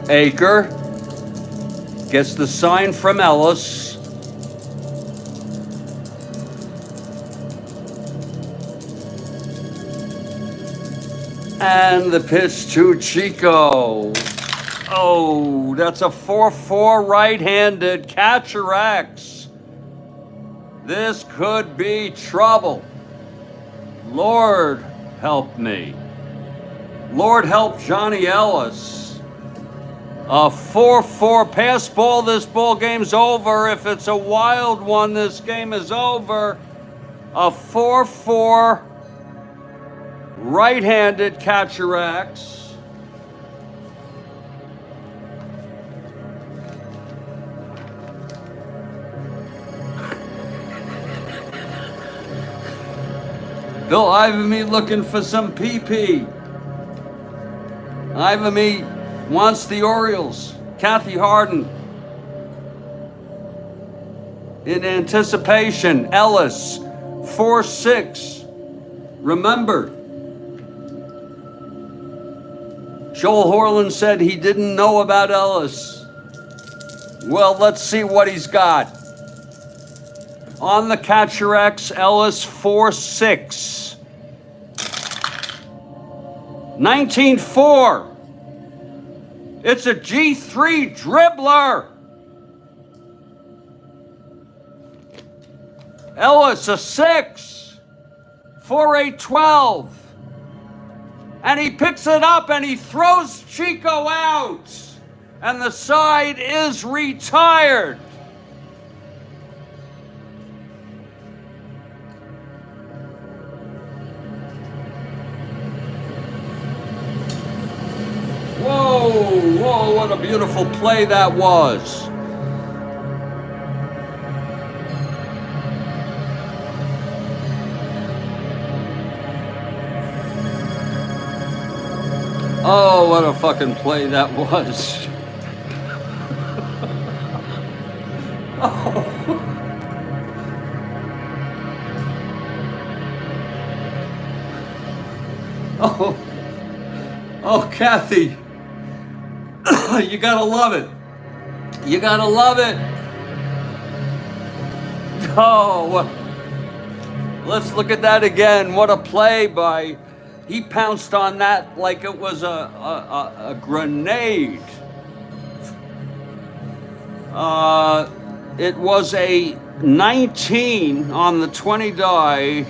Aker gets the sign from Ellis. And the pitch to Chico. Oh, that's a 4-4 right-handed catcher X. This could be trouble. Lord help me. Lord help Johnny Ellis. A 4-4 pass ball, this ball game's over. If it's a wild one, this game is over. A 4-4 right-handed catcher X. Bill Ivamy looking for some PP. Ivamy wants the Orioles. Kathy Harden in anticipation. Ellis, 4-6. Remember, Joel Horland said he didn't know about Ellis. Well, let's see what he's got. On the catcher X, Ellis, 4-6. 19-4. It's a G3 dribbler. Ellis, a 6. 4-8-12. And he picks it up and he throws Chico out. And the side is retired. Whoa, whoa, what a beautiful play that was. Oh, what a fucking play that was. Oh, oh, Kathy. You gotta love it. You gotta love it. Oh, let's look at that again. What a play by, he pounced on that like it was a grenade. It was a 19 on the 20 die.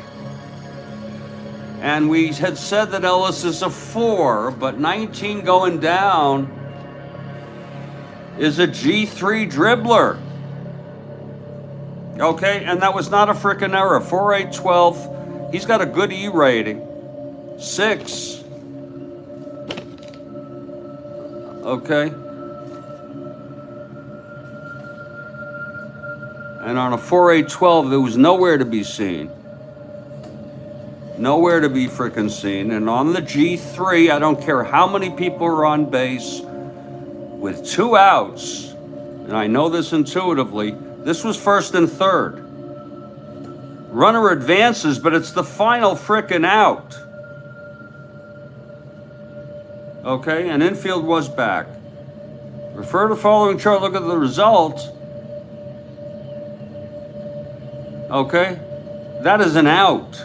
And we had said that Ellis is a 4, but 19 going down is a G3 dribbler. Okay, and that was not a frickin' error. 4-8-12. He's got a good E rating. 6. Okay. And on a 4-8-12, it was nowhere to be seen. Nowhere to be frickin' seen. And on the G3, I don't care how many people are on base, with 2 outs, and I know this intuitively, this was first and third. Runner advances, but it's the final frickin' out. Okay, and infield was back. Refer to following chart, look at the result. Okay, that is an out.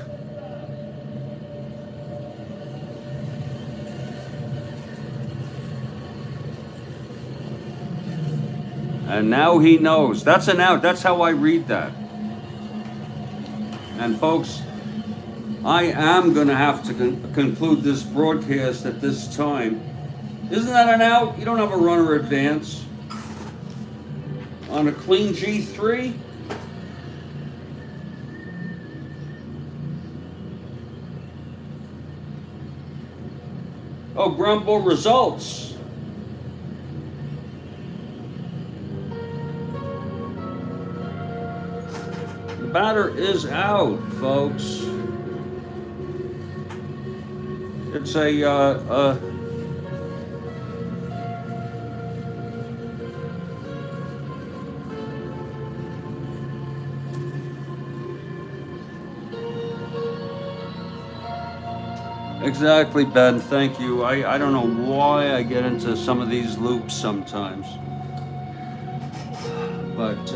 And now he knows. That's an out. That's how I read that. And folks, I am going to have to conclude this broadcast at this time. Isn't that an out? You don't have a runner advance on a clean G3. Oh, Grumble results. Batter is out, folks. It's exactly, Ben. Thank you. I don't know why I get into some of these loops sometimes, but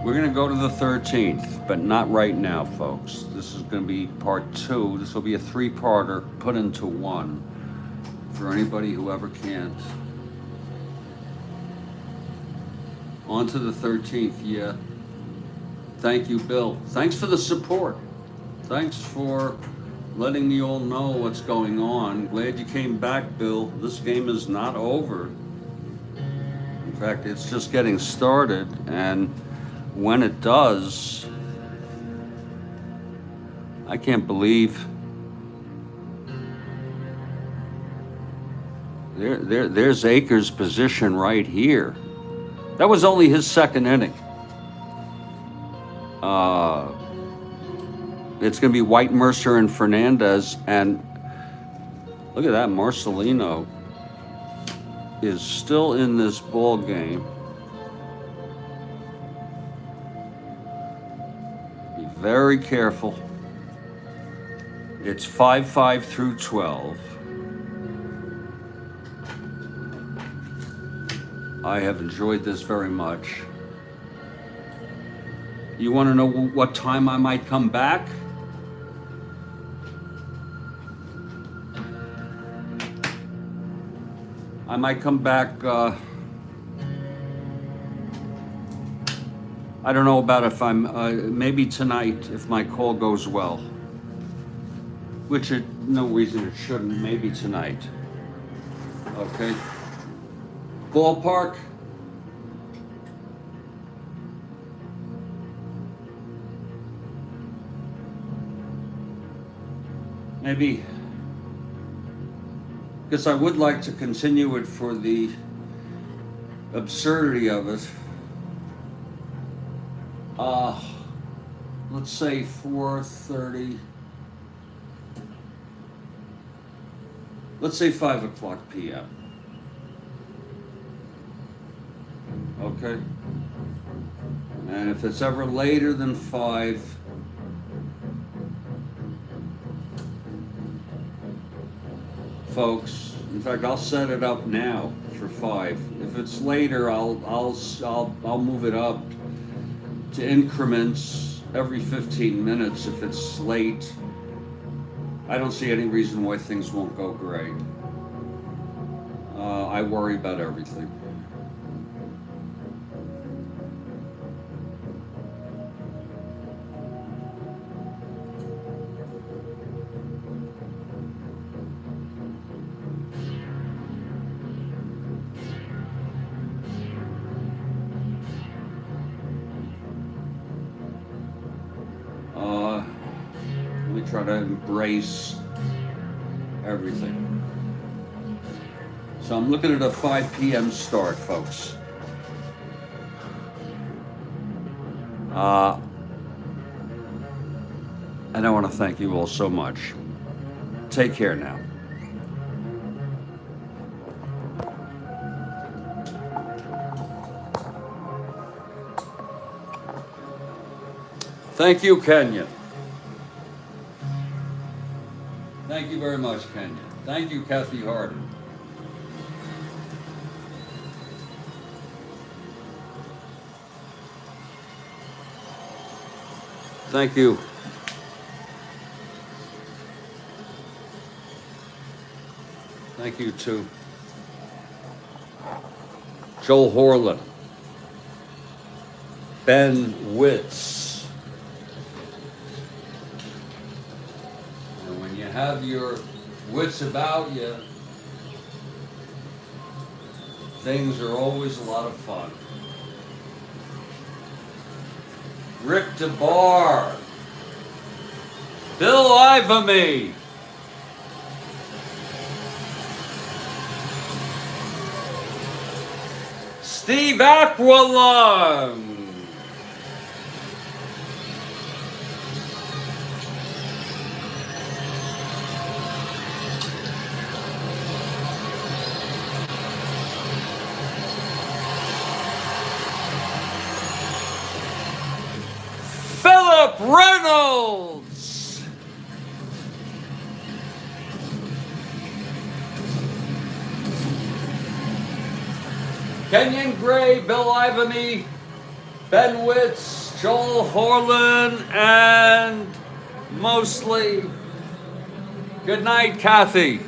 we're going to go to the 13th, but not right now, folks. This is going to be part 2. This will be a 3-parter put into 1 for anybody who ever can't. On to the 13th, yeah. Thank you, Bill. Thanks for the support. Thanks for letting me all know what's going on. Glad you came back, Bill. This game is not over. In fact, it's just getting started, and when it does, I can't believe there's Akers' position right here. That was only his second inning. It's going to be White, Mercer, and Fernandez, and look at that, Marcelino is still in this ball game. Very careful. It's 5-5 through 12. I have enjoyed this very much. You want to know what time I might come back? I might come back, I don't know about if I'm, maybe tonight if my call goes well. Which no reason it shouldn't, maybe tonight. Okay. Ballpark? Maybe, because I would like to continue it for the absurdity of it. Let's say 4:30. Let's say 5 o'clock p.m. Okay? And if it's ever later than 5, folks, in fact, I'll set it up now for 5. If it's later, I'll move it up to increments every 15 minutes if it's late. I don't see any reason why things won't go great. I worry about everything. Let me try to embrace everything. So I'm looking at a 5 p.m. start, folks. And I want to thank you all so much. Take care now. Thank you, Kenya. Thank you very much, Kenya. Thank you, Kathy Harden. Thank you. Thank you to Joel Horlin, Ben Witz. And when you have your wits about you, things are always a lot of fun. Rick DeBar, Bill Ivamy, Steve Aquilon, Philip Reynolds, Kenyon Gray, Bill Ivamy, Ben Witz, Joel Horlin, and mostly good night, Kathy.